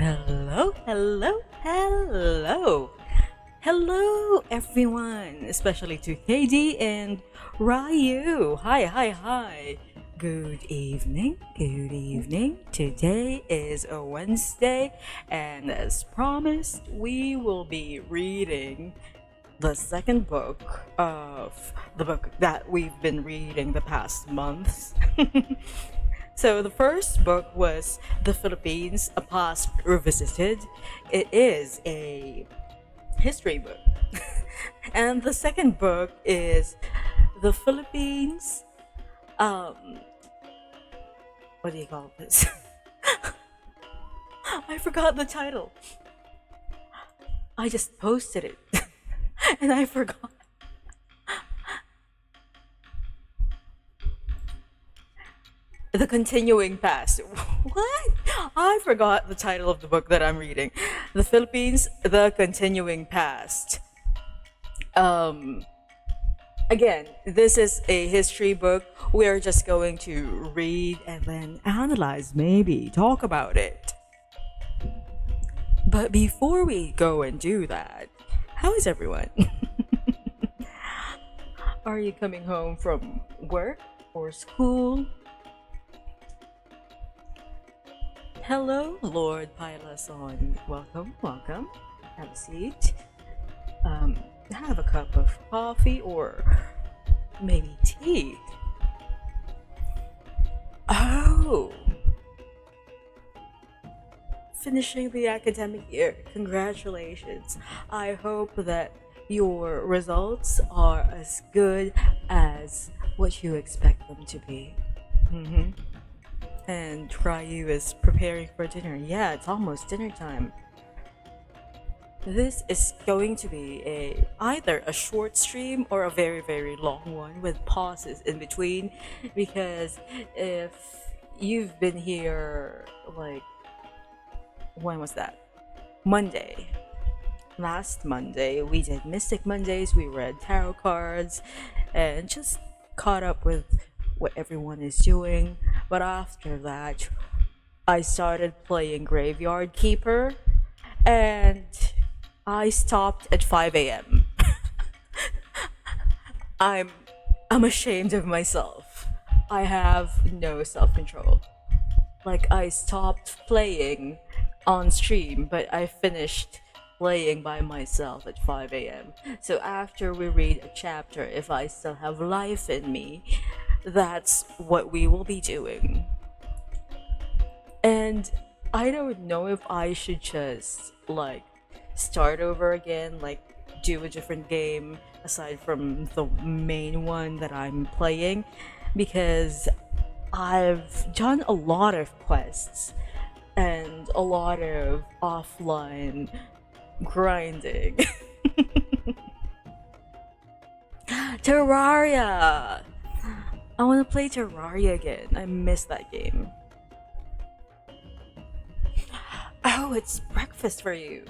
Hello, hello, hello. Hello, everyone, especially to KD and Ryu. Hi. Good evening, good evening. Today is a Wednesday, and as promised, we will be reading the second book of the book that we've been reading the past months. So the first book was The Philippines, A Past Revisited. It is a history book. And the second book is The Philippines, um, what do you call this? I forgot the title. I just posted it and I forgot. The Continuing Past. What? I forgot the title of the book that I'm reading. The Philippines, The Continuing Past. Again, this is a history book. We're just going to read and then analyze, maybe talk about it. But before we go and do that, how is everyone? Are you coming home from work or school? Hello, Lord Pilason. Welcome. Have a seat. Have a cup of coffee or maybe tea. Oh, finishing the academic year. Congratulations. I hope that your results are as good as what you expect them to be. And Ryu is preparing for dinner. Yeah, it's almost dinner time. This is going to be either a short stream or a very long one with pauses in between, because if you've been here, like, when was that? Monday. Last Monday we did Mystic Mondays, we read tarot cards and just caught up with what everyone is doing. But after that, I started playing Graveyard Keeper and I stopped at 5 a.m. I'm ashamed of myself. I have no self-control. Like, I stopped playing on stream, but I finished playing by myself at 5 a.m. So after we read a chapter, if I still have life in me, that's what we will be doing. And I don't know if I should just, like, start over again, like do a different game aside from the main one that I'm playing, because I've done a lot of quests and a lot of offline grinding. Terraria! I want to play Terraria again. I miss that game. Oh, it's breakfast for you.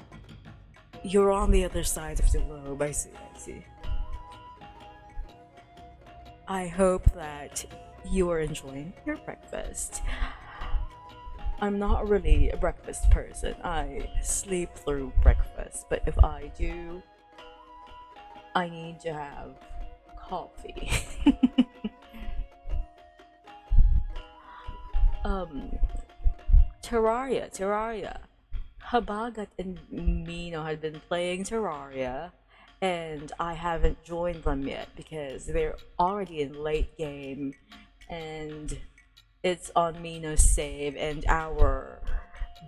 You're on the other side of the globe. I see. I hope that you are enjoying your breakfast. I'm not really a breakfast person. I sleep through breakfast, but if I do, I need to have coffee. Terraria. Habagat and Mino had been playing Terraria, and I haven't joined them yet because they're already in late game, and it's on Mino's save, and our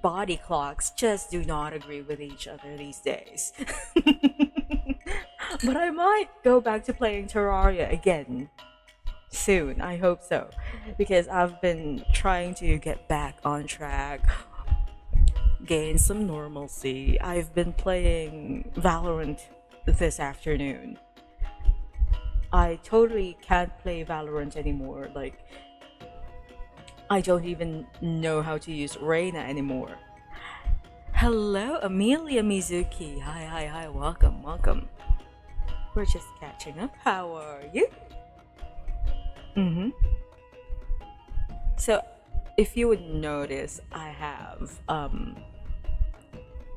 body clocks just do not agree with each other these days. But I might go back to playing Terraria again soon. I hope so, because I've been trying to get back on track, gain some normalcy. I've been playing Valorant this afternoon. I totally can't play Valorant anymore. Like, I don't even know how to use Reina anymore. Hello, Amelia Mizuki. Hi. Welcome. We're just catching up. How are you? So, if you would notice, I have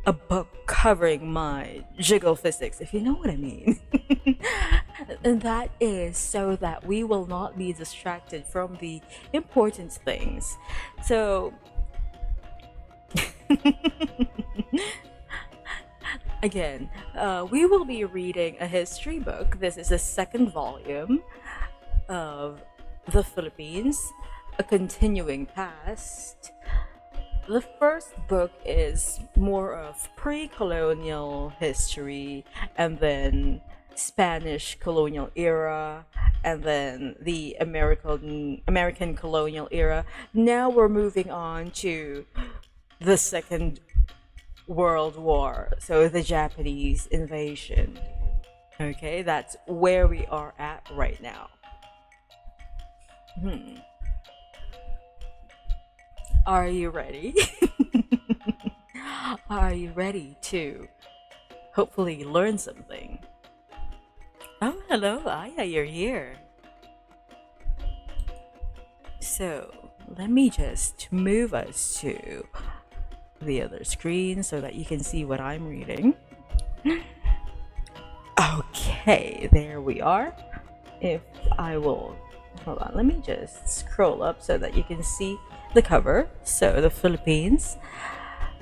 a book covering my jiggle physics, if you know what I mean. And that is so that we will not be distracted from the important things. So, again, we will be reading a history book. This is the second volume of the Philippines, a continuing past. The first book is more of pre-colonial history, and then Spanish colonial era, and then the American colonial era. Now we're moving on to the Second World War, so the Japanese invasion. Okay, that's where we are at right now. Are you ready? Are you ready to hopefully learn something? Oh, hello, Aya, you're here. So, let me just move us to the other screen so that you can see what I'm reading. Okay, there we are. If I will, hold on, let me just scroll up so that you can see the cover. So, the Philippines,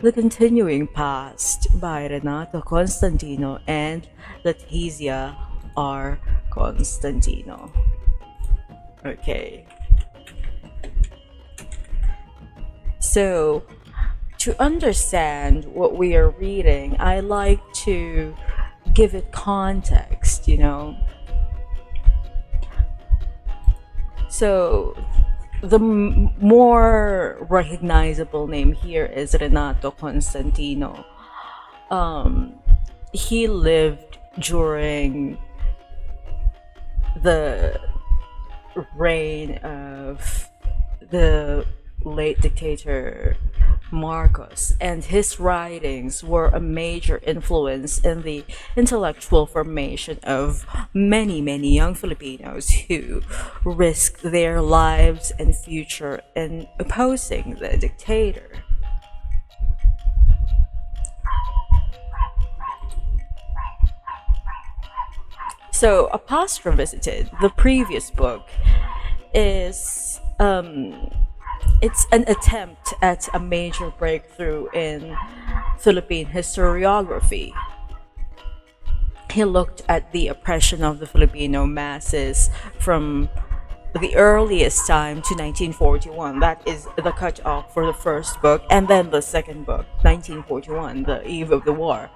The Continuing Past by Renato Constantino and Letizia R. Constantino. Okay. So, to understand what we are reading, I like to give it context, you know. So, the more recognizable name here is Renato Constantino. He lived during the reign of the late dictator Marcos, and his writings were a major influence in the intellectual formation of many, many young Filipinos who risked their lives and future in opposing the dictator. So, Apostro visited the previous book is it's an attempt at a major breakthrough in Philippine historiography. He looked at the oppression of the Filipino masses from the earliest time to 1941. That is the cutoff for the first book, and then the second book, 1941, the eve of the war.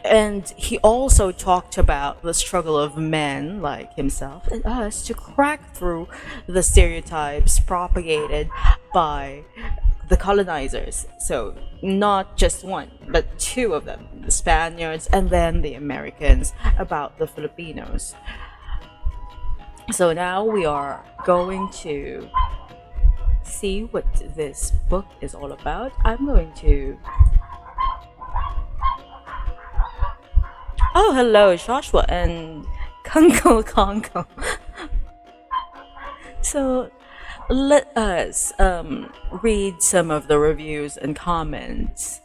And he also talked about the struggle of men like himself and us to crack through the stereotypes propagated by the colonizers. So, not just one, but two of them, the Spaniards and then the Americans, about the Filipinos. So, now we are going to see what this book is all about. I'm going to. Oh, hello, Joshua and Congo Congo. So, let us read some of the reviews and comments.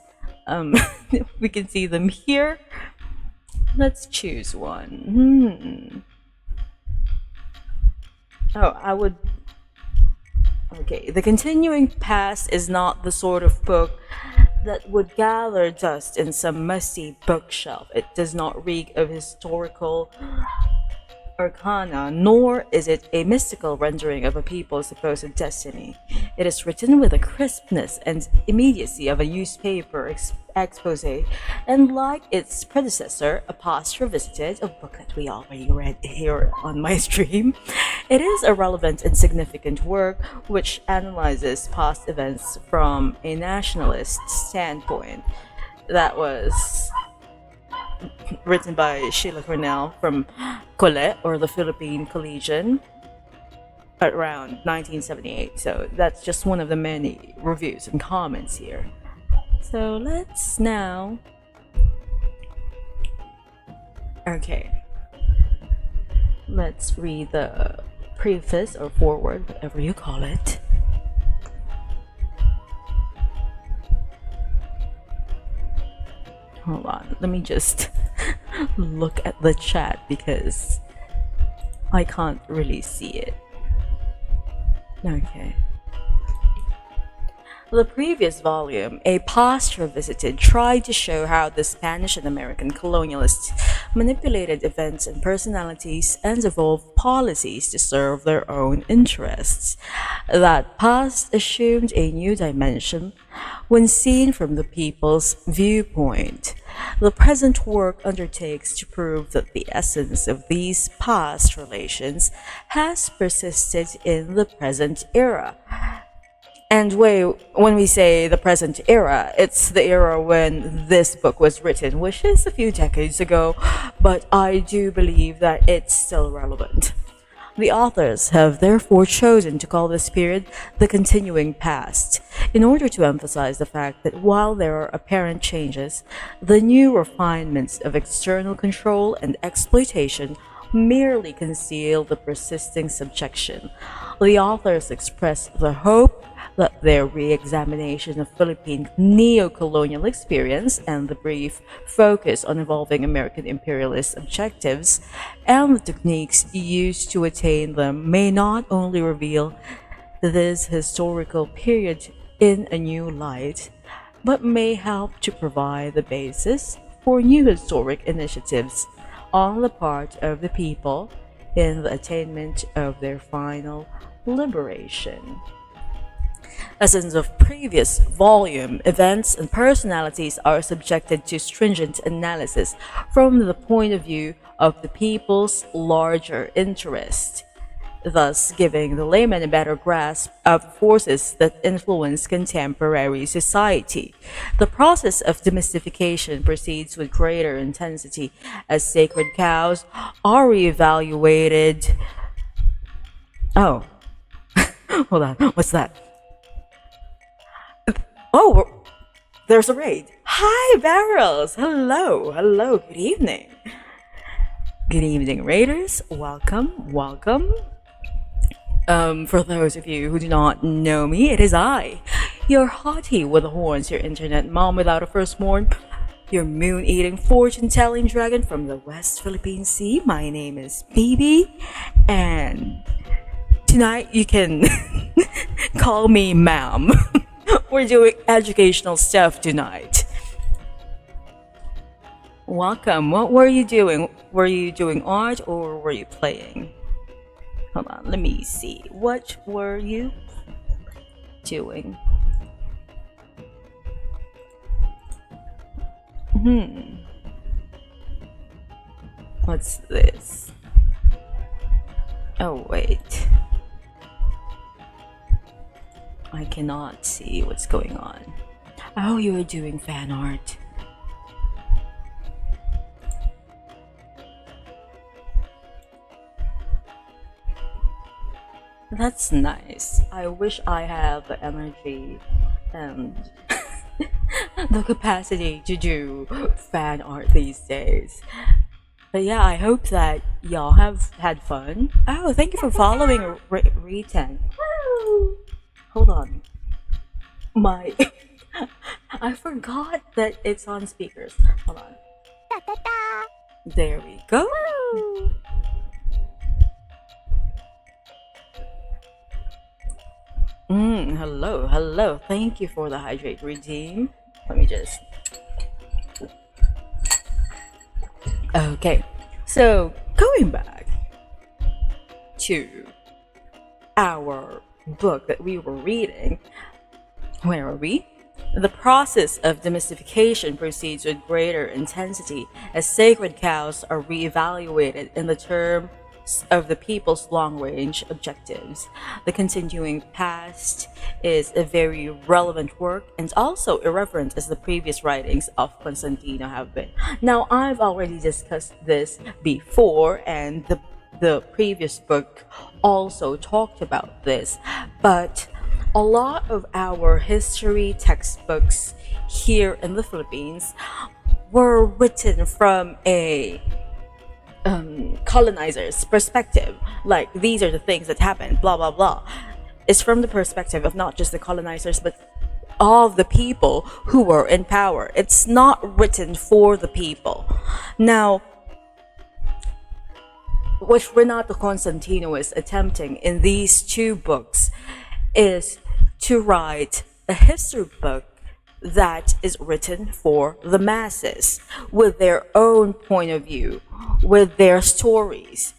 We can see them here. Let's choose one. Oh, I would. Okay, The Continuing Past is not the sort of book that would gather dust in some musty bookshelf. It does not reek of historical arcana, nor is it a mystical rendering of a people's supposed destiny. It is written with the crispness and immediacy of a newspaper expose, and like its predecessor, Apostro Visited, a book that we already read here on my stream, it is a relevant and significant work which analyzes past events from a nationalist standpoint. That was written by Sheila Cornell from Collet, or the Philippine Collegian, around 1978. So that's just one of the many reviews and comments here. So let's now. Okay. Let's read the preface or foreword, whatever you call it. Hold on, let me just look at the chat because I can't really see it. Okay. The previous volume, A Past Revisited, tried to show how the Spanish and American colonialists manipulated events and personalities and evolved policies to serve their own interests. That past assumed a new dimension when seen from the people's viewpoint. The present work undertakes to prove that the essence of these past relations has persisted in the present era. And when we say the present era, it's the era when this book was written, which is a few decades ago, but I do believe that it's still relevant. The authors have therefore chosen to call this period the continuing past, in order to emphasize the fact that while there are apparent changes, the new refinements of external control and exploitation merely conceal the persisting subjection. The authors express the hope that their re-examination of Philippine neo-colonial experience and the brief focus on evolving American imperialist objectives and the techniques used to attain them may not only reveal this historical period in a new light, but may help to provide the basis for new historic initiatives on the part of the people in the attainment of their final liberation. As in the previous volume, events and personalities are subjected to stringent analysis from the point of view of the people's larger interest, thus giving the layman a better grasp of the forces that influence contemporary society. The process of demystification proceeds with greater intensity as sacred cows are reevaluated. Oh, hold on, what's that? Oh, there's a raid. Hi, Barrels. Hello. Good evening. Good evening, Raiders. Welcome. For those of you who do not know me, it is I, your hottie with the horns, your internet mom without a firstborn, your moon-eating, fortune-telling dragon from the West Philippine Sea. My name is BB, and tonight you can call me ma'am. We're doing educational stuff tonight. Welcome. What were you doing? Were you doing art or were you playing? Hold on, let me see. What were you doing? What's this? Oh, wait. I cannot see what's going on. Oh, you were doing fan art. That's nice. I wish I have the energy and the capacity to do fan art these days. But yeah, I hope that y'all have had fun. Oh, thank you for following Reten. Hold on. I forgot that it's on speakers. Hold on. There we go. Hello. Thank you for the hydrate redeem. Let me just. Okay. So, going back to our book that we were reading. Where are we? The process of demystification proceeds with greater intensity as sacred cows are reevaluated in the terms of the people's long-range objectives. The continuing past is a very relevant work and also irreverent as the previous writings of Constantino have been. Now, I've already discussed this before, and the previous book also talked about this, but a lot of our history textbooks here in the Philippines were written from a colonizer's perspective. Like, these are the things that happened, blah blah blah. It's from the perspective of not just the colonizers, but of the people who were in power. It's not written for the people. Now, what Renato Constantino is attempting in these two books is to write a history book that is written for the masses with their own point of view, with their stories.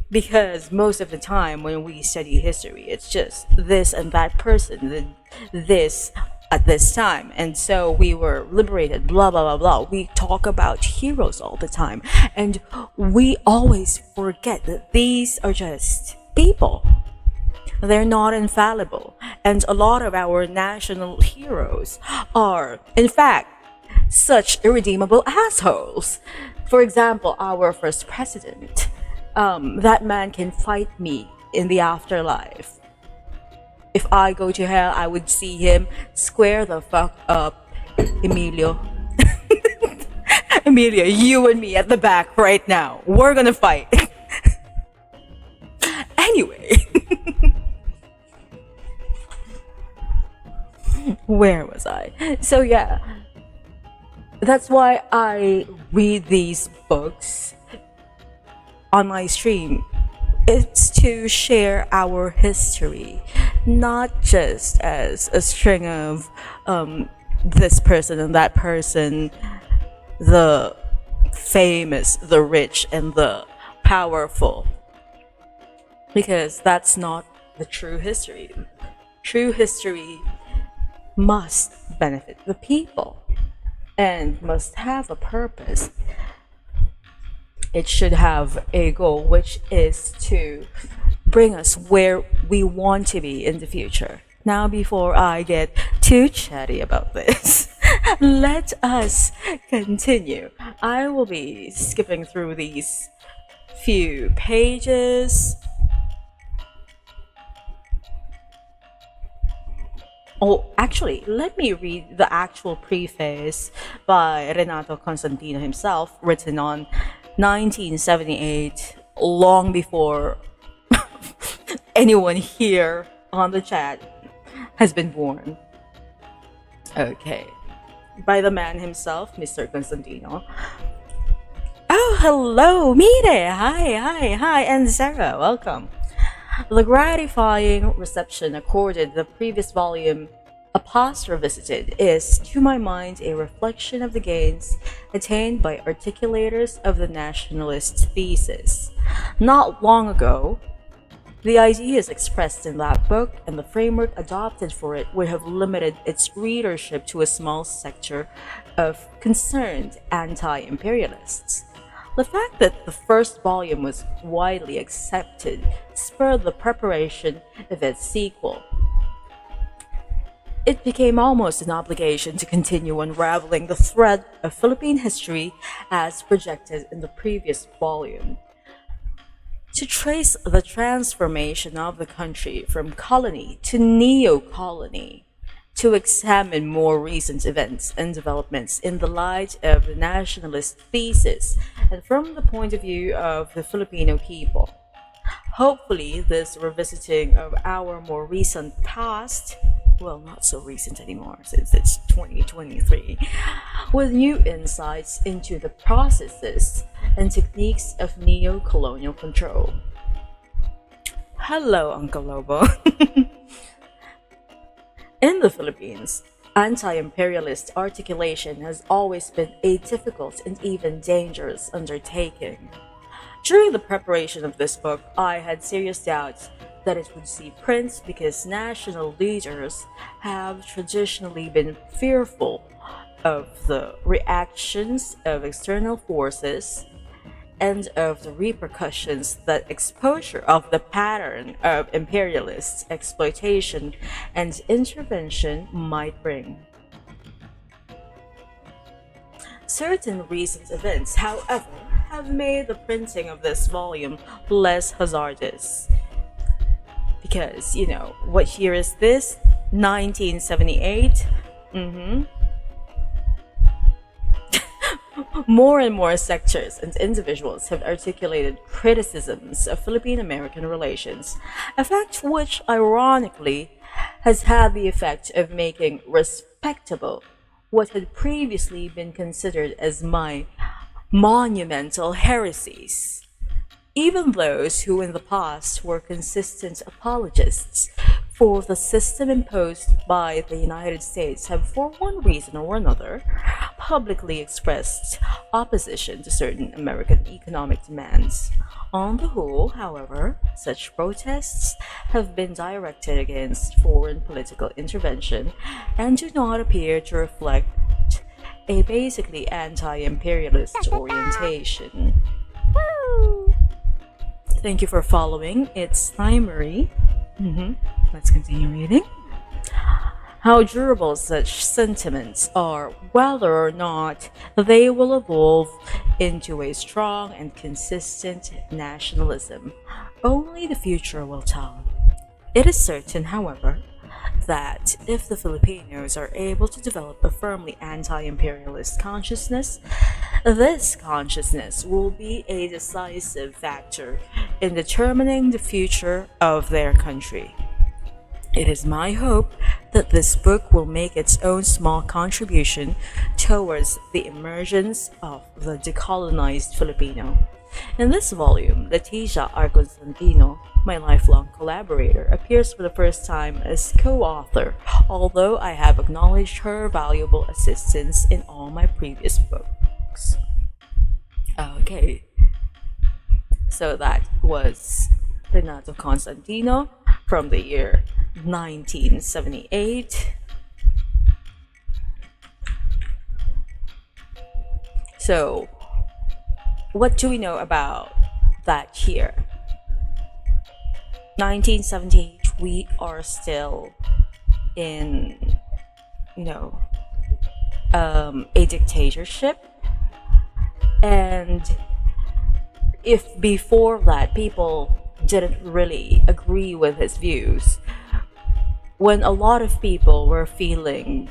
Because most of the time when we study history, it's just this and that person, this at this time. And so we were liberated, blah, blah, blah, blah. We talk about heroes all the time. And we always forget that these are just people. They're not infallible. And a lot of our national heroes are, in fact, such irredeemable assholes. For example, our first president. That man can fight me in the afterlife. If I go to hell, I would see him square the fuck up. Emilio. Emilio, you and me at the back right now. We're gonna fight. Anyway. Where was I? So yeah, that's why I read these books on my stream. It's to share our history, not just as a string of this person and that person, the famous, the rich, and the powerful. Because that's not the true history. True history must benefit the people and must have a purpose. It should have a goal, which is to bring us where we want to be in the future. Now, before I get too chatty about this, let us continue. I will be skipping through these few pages. Oh, actually, let me read the actual preface by Renato Constantino himself, written on 1978, long before anyone here on the chat has been born. Okay. By the man himself, Mr. Constantino. Oh, hello, Mire! Hi, and Sarah, welcome. The gratifying reception accorded the previous volume Apostle visited is, to my mind, a reflection of the gains attained by articulators of the nationalist thesis. Not long ago, the ideas expressed in that book and the framework adopted for it would have limited its readership to a small sector of concerned anti-imperialists. The fact that the first volume was widely accepted spurred the preparation of its sequel. It became almost an obligation to continue unraveling the thread of Philippine history as projected in the previous volume. To trace the transformation of the country from colony to neo-colony, to examine more recent events and developments in the light of the nationalist thesis and from the point of view of the Filipino people. Hopefully, this revisiting of our more recent past, well, not so recent anymore since it's 2023, with new insights into the processes and techniques of neo-colonial control. Hello, Uncle Lobo. In the Philippines, anti-imperialist articulation has always been a difficult and even dangerous undertaking. During the preparation of this book, I had serious doubts that it would see print because national leaders have traditionally been fearful of the reactions of external forces and of the repercussions that exposure of the pattern of imperialist exploitation and intervention might bring. Certain recent events, however, have made the printing of this volume less hazardous. Because, what year is this? 1978? More and more sectors and individuals have articulated criticisms of Philippine-American relations, a fact which, ironically, has had the effect of making respectable what had previously been considered as my monumental heresies. Even those who in the past were consistent apologists for the system imposed by the United States have, for one reason or another, publicly expressed opposition to certain American economic demands. On the whole, however, such protests have been directed against foreign political intervention and do not appear to reflect a basically anti imperialist orientation. Thank you for following. It's Marie. Let's continue reading. How durable such sentiments are, whether or not they will evolve into a strong and consistent nationalism, only the future will tell. It is certain, however, that if the Filipinos are able to develop a firmly anti imperialist consciousness, this consciousness will be a decisive factor in determining the future of their country. It is my hope that this book will make its own small contribution towards the emergence of the decolonized Filipino. In this volume, Leticia R. Constantino, my lifelong collaborator, appears for the first time as co-author, although I have acknowledged her valuable assistance in all my previous books. Okay, so that was Renato Constantino from the year 1978. So, what do we know about that year? 1978, we are still in, a dictatorship. And if before that people didn't really agree with his views, when a lot of people were feeling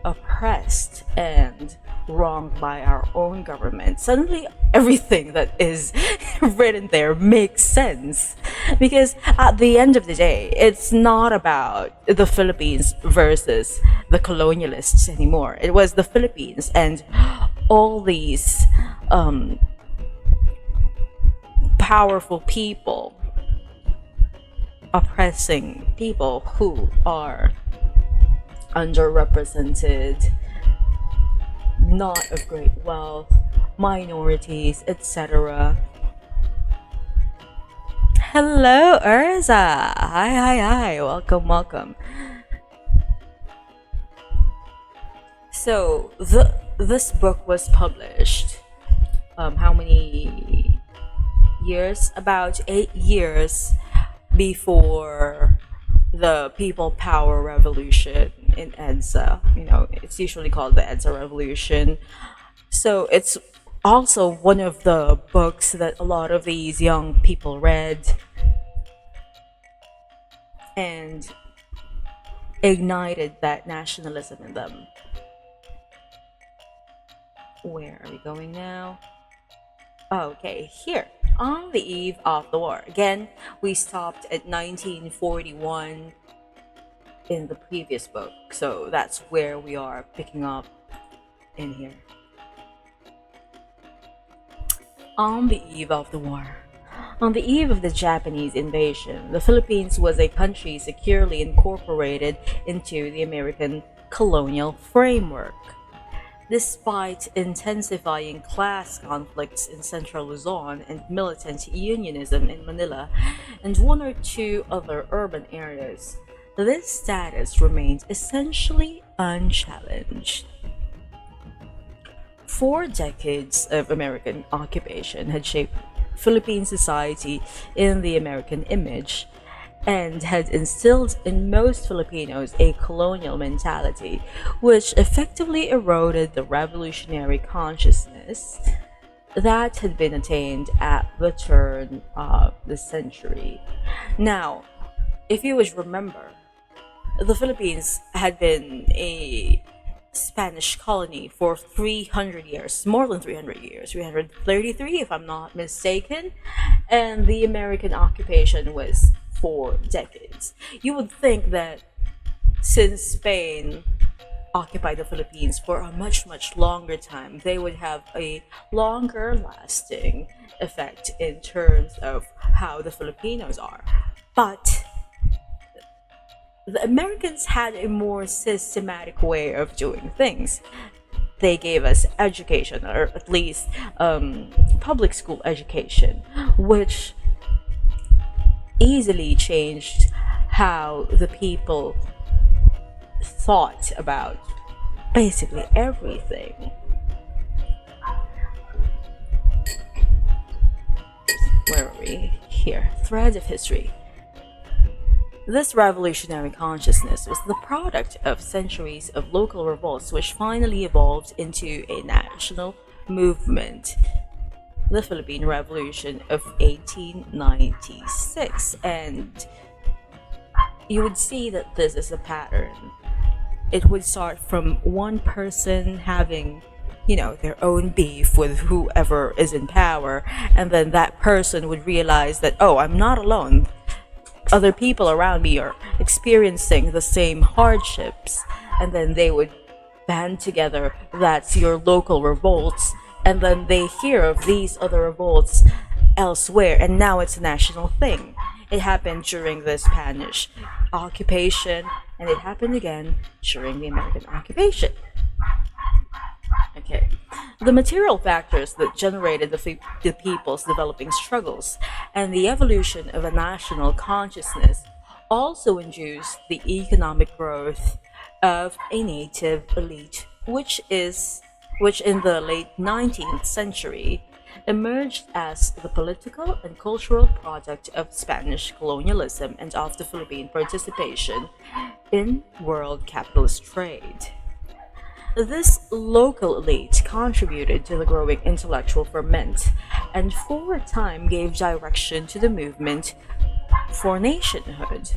oppressed and wronged by our own government, suddenly everything that is written there makes sense. Because at the end of the day, it's not about the Philippines versus the colonialists anymore. It was the Philippines and all these powerful people oppressing people who are underrepresented, not of great wealth, minorities, etc. Hello, Urza. Hi. Welcome. So this book was published. How many years? About 8 years before the People Power Revolution in EDSA. It's usually called the EDSA Revolution. So it's also one of the books that a lot of these young people read and ignited that nationalism in them. Where are we going now? Okay, here. On the eve of the war. Again, we stopped at 1941 in the previous book, so that's where we are picking up in here. On the eve of the war. On the eve of the Japanese invasion, the Philippines was a country securely incorporated into the American colonial framework. Despite intensifying class conflicts in central Luzon and militant unionism in Manila and one or two other urban areas, this status remained essentially unchallenged. 4 decades of American occupation had shaped Philippine society in the American image and had instilled in most Filipinos a colonial mentality, which effectively eroded the revolutionary consciousness that had been attained at the turn of the century. Now, if you would remember, the Philippines had been a Spanish colony for 300 years, more than 300 years, 333 if I'm not mistaken, and the American occupation was 4 decades. You would think that since Spain occupied the Philippines for a much, much longer time, they would have a longer lasting effect in terms of how the Filipinos are. But the Americans had a more systematic way of doing things. They gave us education, or at least public school education, which easily changed how the people thought about basically everything. Where are we? Here. Thread of history. This revolutionary consciousness was the product of centuries of local revolts, which finally evolved into a national movement, the Philippine Revolution of 1896. And you would see that this is a pattern. It would start from one person having, their own beef with whoever is in power, and then that person would realize that, oh, I'm not alone. Other people around me are experiencing the same hardships, and then they would band together. That's your local revolts, and then they hear of these other revolts elsewhere, and now it's a national thing. It happened during the Spanish occupation, and it happened again during the American occupation. Okay. The material factors that generated the people's developing struggles and the evolution of a national consciousness also induced the economic growth of a native elite, which in the late 19th century emerged as the political and cultural product of Spanish colonialism and of the Philippine participation in world capitalist trade. This local elite contributed to the growing intellectual ferment and for a time gave direction to the movement for nationhood.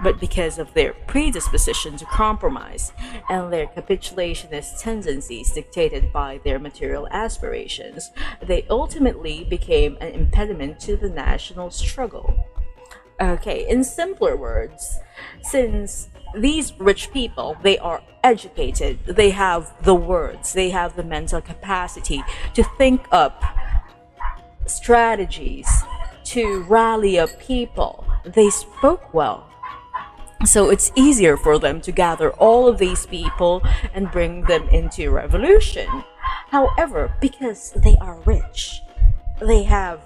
But because of their predisposition to compromise and their capitulationist tendencies dictated by their material aspirations, they ultimately became an impediment to the national struggle. Okay, in simpler words, since these rich people, they are educated, they have the words, they have the mental capacity to think up strategies to rally up people. They spoke well. So it's easier for them to gather all of these people and bring them into revolution. However, because they are rich, they have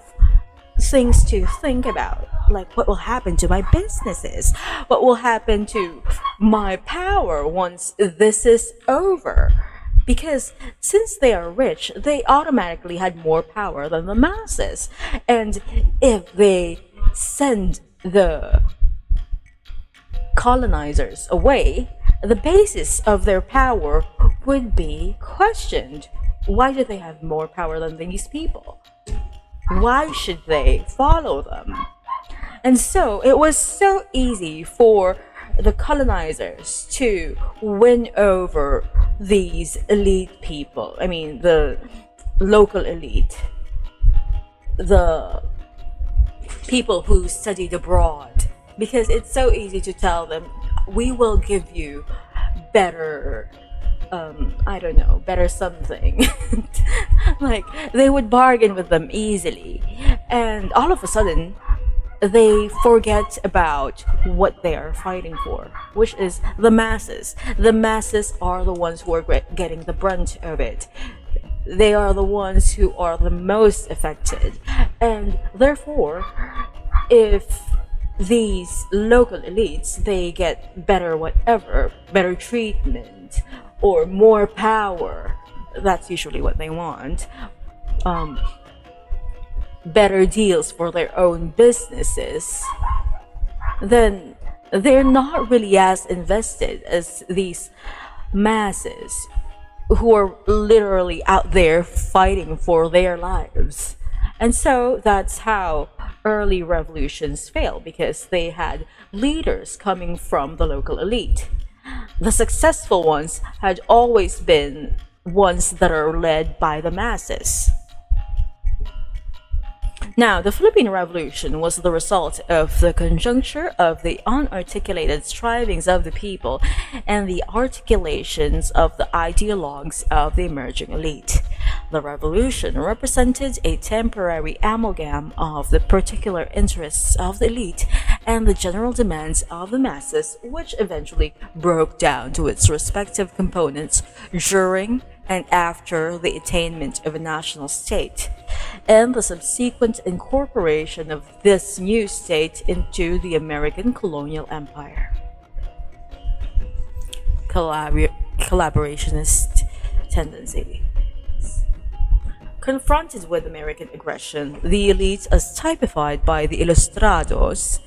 things to think about, like what will happen to my businesses, what will happen to my power once this is over. Because since they are rich, they automatically had more power than the masses. And if they send the colonizers away, the basis of their power would be questioned. Why do they have more power than these people? Why should they follow them? And so it was so easy for the colonizers to win over these elite people. I mean, the local elite, the people who studied abroad, because it's so easy to tell them, we will give you better better something. Like, they would bargain with them easily. And all of a sudden, they forget about what they are fighting for, which is the masses. The masses are the ones who are getting the brunt of it. They are the ones who are the most affected. And therefore, if these local elites, they get better treatment, or more power, that's usually what they want, better deals for their own businesses, then they're not really as invested as these masses who are literally out there fighting for their lives. And so that's how early revolutions fail, because they had leaders coming from the local elite. The successful ones had always been ones that are led by the masses. Now, the Philippine Revolution was the result of the conjuncture of the unarticulated strivings of the people and the articulations of the ideologues of the emerging elite. The revolution represented a temporary amalgam of the particular interests of the elite and the general demands of the masses, which eventually broke down to its respective components during and after the attainment of a national state, and the subsequent incorporation of this new state into the American colonial empire. Collaborationist tendency. Confronted with American aggression, the elite, as typified by the Ilustrados,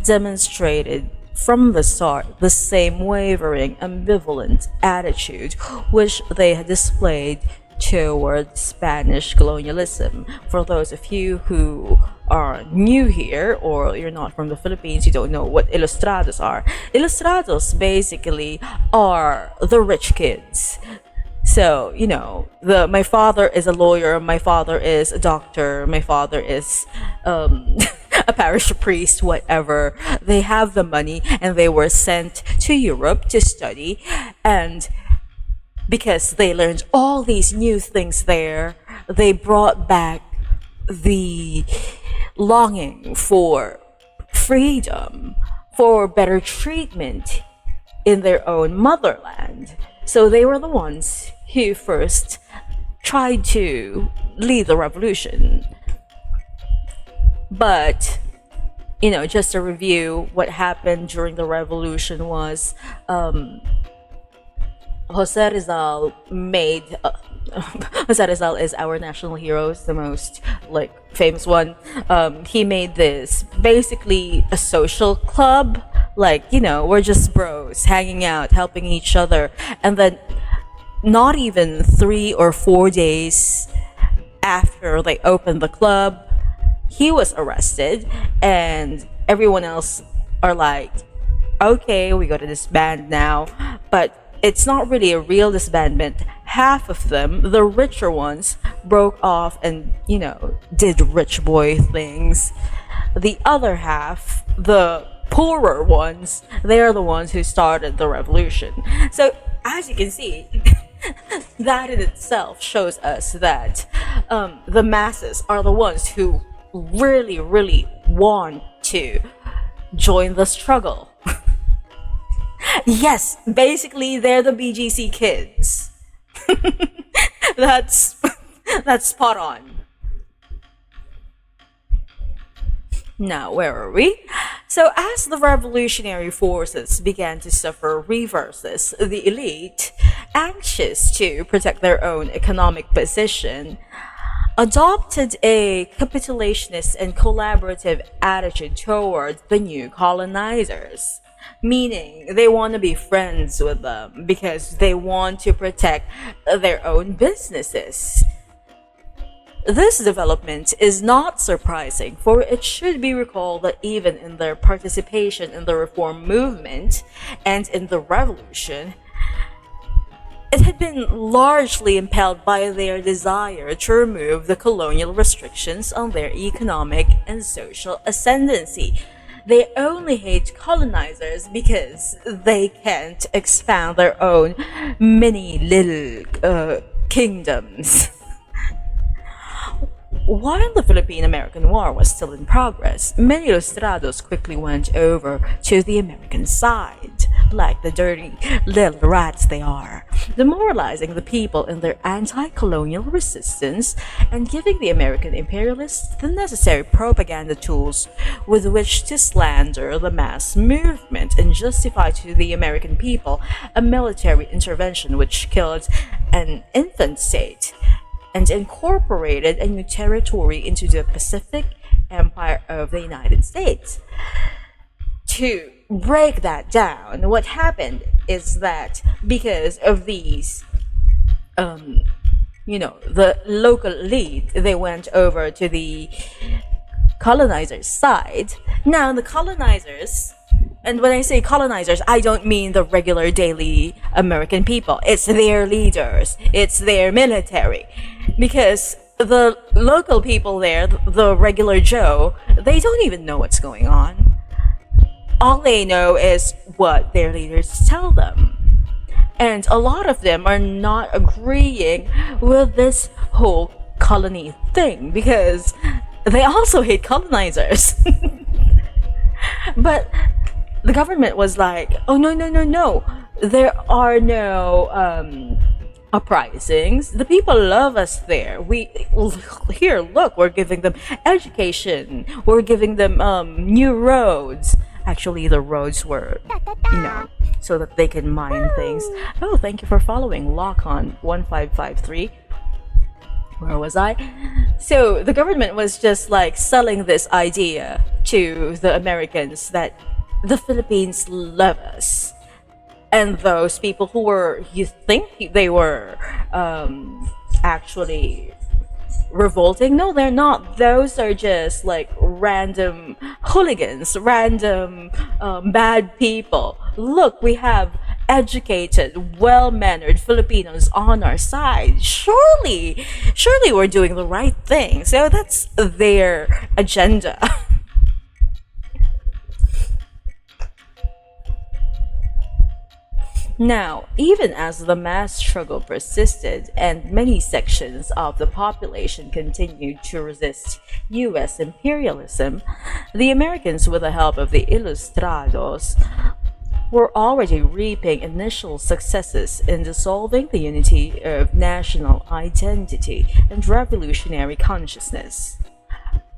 demonstrated from the start the same wavering, ambivalent attitude which they had displayed toward Spanish colonialism. For those of you who are new here or you're not from the Philippines, you don't know what Ilustrados are. Ilustrados basically are the rich kids. So, my father is a lawyer, my father is a doctor, my father is a parish priest, whatever. They have the money and they were sent to Europe to study, and because they learned all these new things there, they brought back the longing for freedom, for better treatment in their own motherland. So they were the ones who first tried to lead the revolution. But, just to review what happened during the revolution was Jose Rizal made Jose Rizal is our national hero, the most famous one. He made this basically a social club, we're just bros hanging out, helping each other, and then not even 3 or 4 days after they opened the club, he was arrested, and everyone else are like, okay, we got to disband now. But it's not really a real disbandment. Half of them, the richer ones, broke off and, did rich boy things. The other half, the poorer ones, they are the ones who started the revolution. So, as you can see, that in itself shows us that the masses are the ones who really, really want to join the struggle. Yes, basically they're the BGC kids. That's spot on. Now, where are we? So, as the revolutionary forces began to suffer reverses, the elite, anxious to protect their own economic position, adopted a capitulationist and collaborative attitude toward the new colonizers. Meaning, they want to be friends with them because they want to protect their own businesses. This development is not surprising, for it should be recalled that even in their participation in the reform movement and in the revolution, it had been largely impelled by their desire to remove the colonial restrictions on their economic and social ascendancy. They only hate colonizers because they can't expand their own mini little kingdoms. While the Philippine-American War was still in progress, many Ilustrados quickly went over to the American side, like the dirty little rats they are, demoralizing the people in their anti-colonial resistance and giving the American imperialists the necessary propaganda tools with which to slander the mass movement and justify to the American people a military intervention which killed an infant state and incorporated a new territory into the Pacific Empire of the United States. To break that down, what happened is that because of these, the local elite, they went over to the colonizers' side. Now, the colonizers, and when I say colonizers, I don't mean the regular daily American people. It's their leaders. It's their military. Because the local people there, the regular Joe, they don't even know what's going on. All they know is what their leaders tell them. And a lot of them are not agreeing with this whole colony thing because they also hate colonizers. But the government was like, oh, no, no, no, no. There are no uprisings. The people love us there. Here, look, we're giving them education. We're giving them new roads. Actually, the roads were, so that they can mine things. Oh, thank you for following. Lock on 1553. Where was I? So the government was just like selling this idea to the Americans that the Philippines love us. And those people who were, you think they were actually revolting? No, they're not. Those are just like random hooligans, random bad people. Look, we have educated, well-mannered Filipinos on our side. Surely we're doing the right thing. So that's their agenda. Now, even as the mass struggle persisted and many sections of the population continued to resist US imperialism, the Americans, with the help of the Ilustrados, were already reaping initial successes in dissolving the unity of national identity and revolutionary consciousness.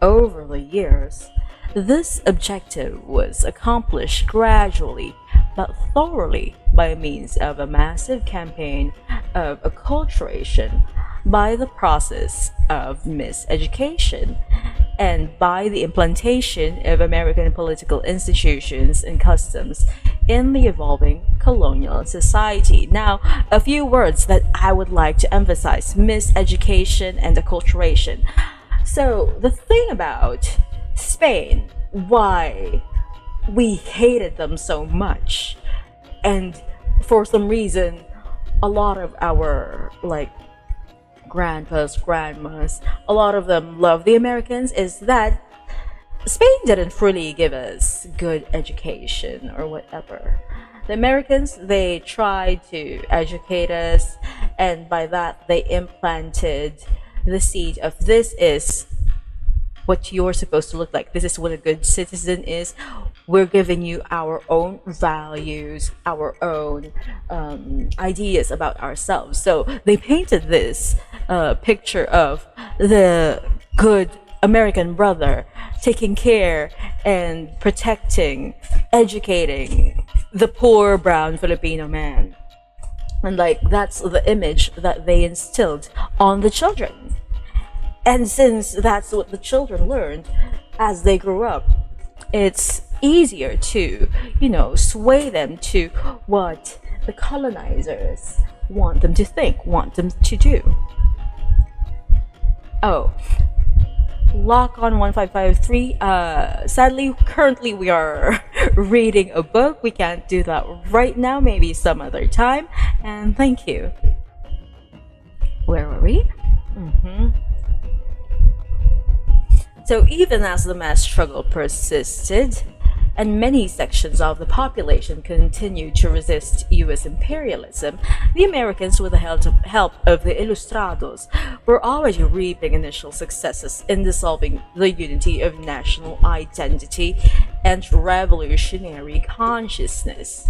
Over the years, this objective was accomplished gradually but thoroughly by means of a massive campaign of acculturation, by the process of miseducation, and by the implantation of American political institutions and customs in the evolving colonial society. Now, a few words that I would like to emphasize: miseducation and acculturation. So, the thing about Spain, why we hated them so much, and for some reason a lot of our grandpas, grandmas, a lot of them love the Americans, is that Spain didn't really give us good education or whatever. The Americans, they tried to educate us, and by that they implanted the seed of this is what you're supposed to look like. This is what a good citizen is. We're giving you our own values, our own ideas about ourselves. So they painted this picture of the good American brother taking care and protecting, educating the poor brown Filipino man. And that's the image that they instilled on the children. And since that's what the children learned as they grew up, it's easier to, sway them to what the colonizers want them to think, want them to do. Oh, lock on 1553. Sadly, currently we are reading a book. We can't do that right now, maybe some other time. And thank you. Where were we? So even as the mass struggle persisted and many sections of the population continued to resist US imperialism, the Americans, with the help of the Ilustrados, were already reaping initial successes in dissolving the unity of national identity and revolutionary consciousness.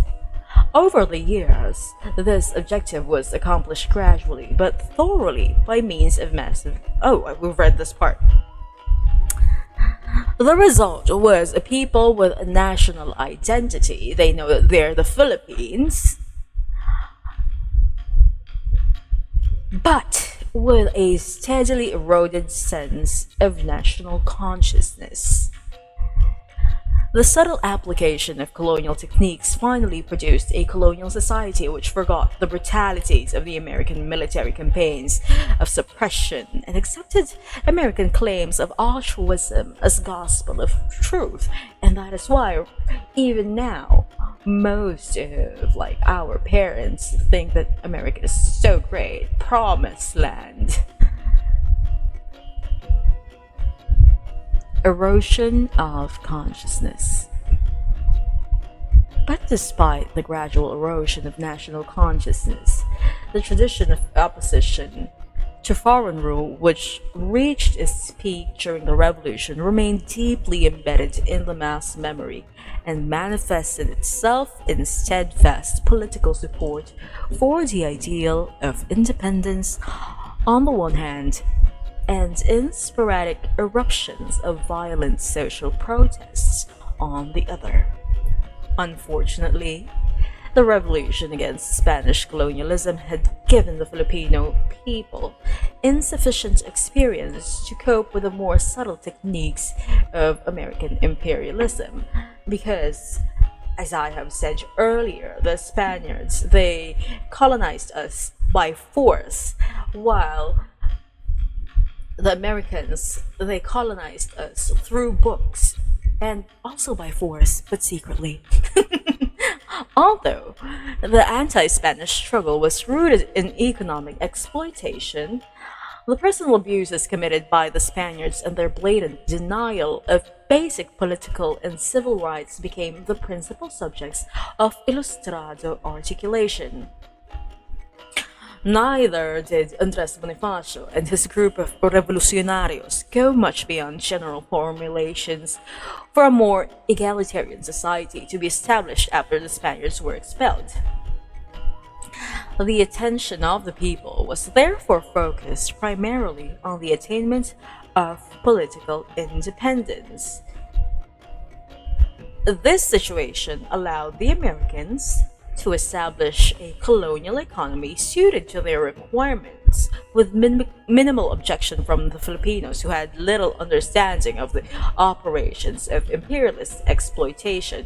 Over the years, this objective was accomplished gradually but thoroughly by means of massive... Oh, we've read this part. The result was a people with a national identity. They know that they're the Philippines, but with a steadily eroded sense of national consciousness. The subtle application of colonial techniques finally produced a colonial society which forgot the brutalities of the American military campaigns of suppression and accepted American claims of altruism as gospel of truth. And that is why, even now, most of our parents think that America is so great, promised land. Erosion of consciousness. But despite the gradual erosion of national consciousness, the tradition of opposition to foreign rule, which reached its peak during the revolution, remained deeply embedded in the mass memory and manifested itself in steadfast political support for the ideal of independence on the one hand, and in sporadic eruptions of violent social protests on the other. Unfortunately, the revolution against Spanish colonialism had given the Filipino people insufficient experience to cope with the more subtle techniques of American imperialism because, as I have said earlier, the Spaniards, they colonized us by force, while the Americans, they colonized us through books and also by force, but secretly. Although the anti Spanish struggle was rooted in economic exploitation, the personal abuses committed by the Spaniards and their blatant denial of basic political and civil rights became the principal subjects of Ilustrado articulation. Neither did Andres Bonifacio and his group of revolucionarios go much beyond general formulations for a more egalitarian society to be established after the Spaniards were expelled. The attention of the people was therefore focused primarily on the attainment of political independence. This situation allowed the Americans to establish a colonial economy suited to their requirements, with minimal objection from the Filipinos who had little understanding of the operations of imperialist exploitation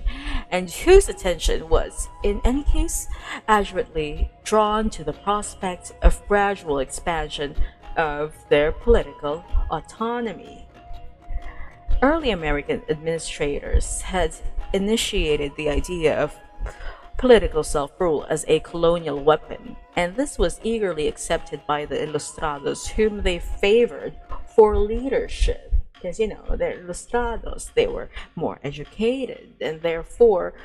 and whose attention was, in any case, accurately drawn to the prospect of gradual expansion of their political autonomy. Early American administrators had initiated the idea of political self-rule as a colonial weapon, and this was eagerly accepted by the Ilustrados, whom they favored for leadership. Because, they're Ilustrados, they were more educated, and therefore,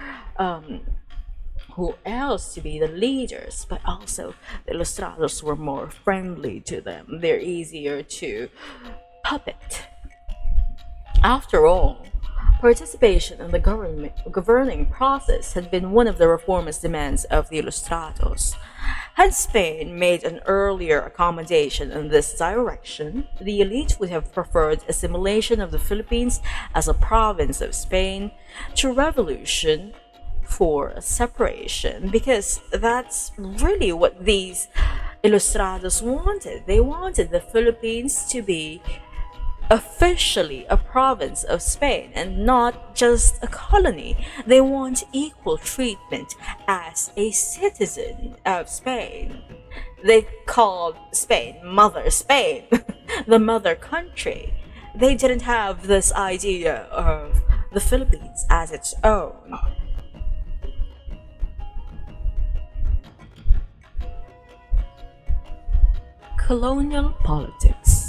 who else to be the leaders? But also, the Ilustrados were more friendly to them, they're easier to puppet. After all, participation in the governing process had been one of the reformist demands of the Ilustrados. Had Spain made an earlier accommodation in this direction, the elite would have preferred assimilation of the Philippines as a province of Spain to revolution for separation, because that's really what these Ilustrados wanted. They wanted the Philippines to be officially a province of Spain and not just a colony. They want equal treatment as a citizen of Spain. They called Spain Mother Spain, the mother country. They didn't have this idea of the Philippines as its own. Colonial politics.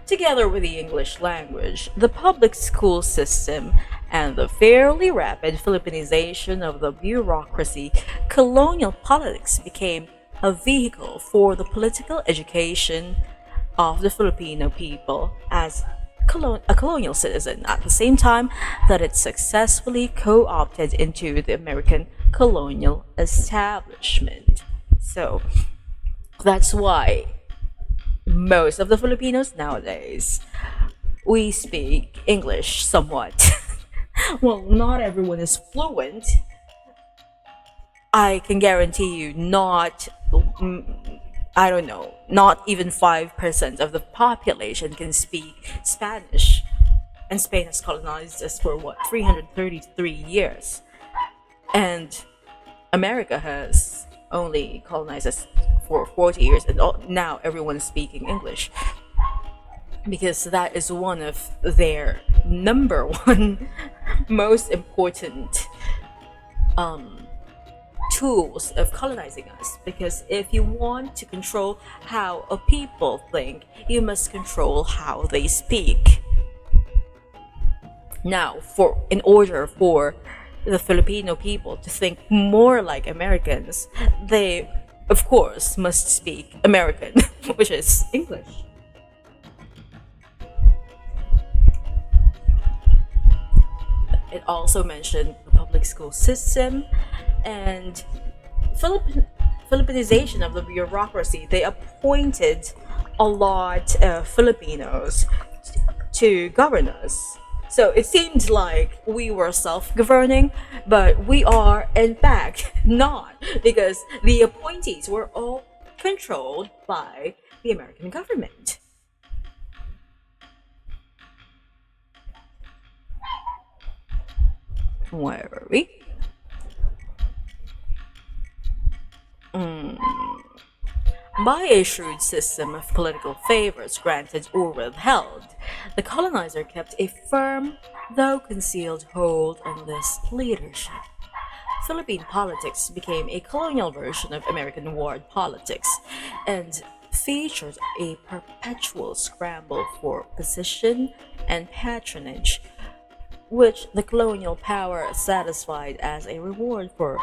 Together with the English language, the public school system, and the fairly rapid Philippinization of the bureaucracy, colonial politics became a vehicle for the political education of the Filipino people as a colonial citizen at the same time that it successfully co-opted into the American colonial establishment. So that's why most of the Filipinos nowadays, we speak English somewhat. Well, not everyone is fluent. I can guarantee you I don't know, not even 5% of the population can speak Spanish. And Spain has colonized us for 333 years. And America has only colonized us for 40 years, and now everyone's speaking English because that is one of their number one most important tools of colonizing us. Because if you want to control how a people think, you must control how they speak. Now, for in order for the Filipino people to think more like Americans, they, of course, must speak American, which is English. It also mentioned the public school system and Philippinization of the bureaucracy. They appointed a lot of Filipinos to govern us. So it seemed like we were self governing, but we are, in fact, not, because the appointees were all controlled by the American government. Where were we? By a shrewd system of political favors granted or withheld, the colonizer kept a firm, though concealed, hold on this leadership. Philippine politics became a colonial version of American ward politics and featured a perpetual scramble for position and patronage, which the colonial power satisfied as a reward for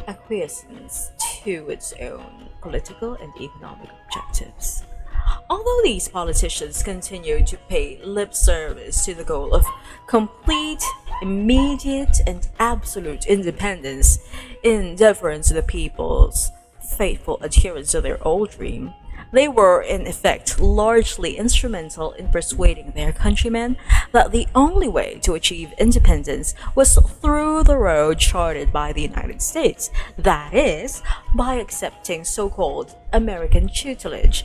acquiescence to its own political and economic objectives. Although these politicians continued to pay lip service to the goal of complete, immediate, and absolute independence in deference to the people's faithful adherence to their old dream, they were, in effect, largely instrumental in persuading their countrymen that the only way to achieve independence was through the road charted by the United States, that is, by accepting so called American tutelage,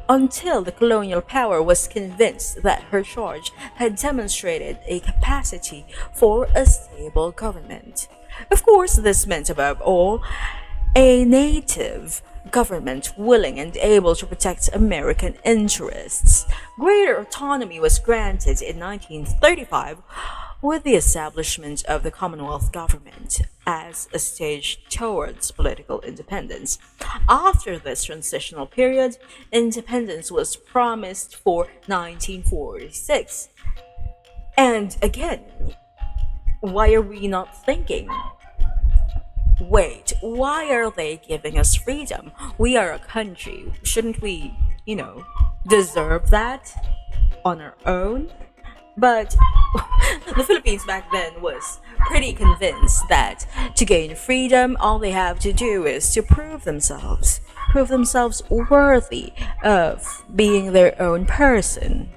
until the colonial power was convinced that her charge had demonstrated a capacity for a stable government. Of course, this meant, above all, a native government willing and able to protect American interests. Greater autonomy was granted in 1935 with the establishment of the Commonwealth government as a stage towards political independence. After this transitional period, independence was promised for 1946. And again, why are we not thinking? Wait, why are they giving us freedom? We are a country. Shouldn't we, deserve that on our own? But the Philippines back then was pretty convinced that to gain freedom, all they have to do is to prove themselves worthy of being their own person.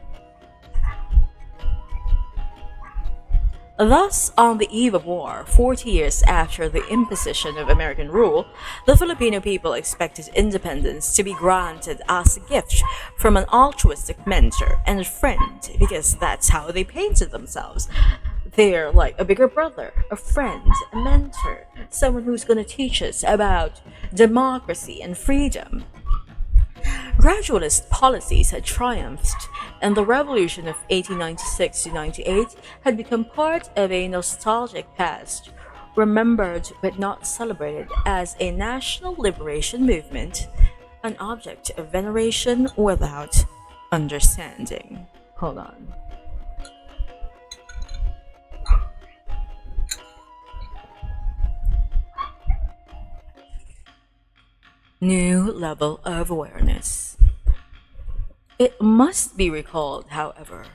Thus, on the eve of war, 40 years after the imposition of American rule, the Filipino people expected independence to be granted as a gift from an altruistic mentor and friend, because that's how they painted themselves. They're like a bigger brother, a friend, a mentor, someone who's going to teach us about democracy and freedom. Gradualist policies had triumphed, and the revolution of 1896 to 98 had become part of a nostalgic past, remembered but not celebrated as a national liberation movement, an object of veneration without understanding. Hold on. New level of awareness. It must be recalled, however,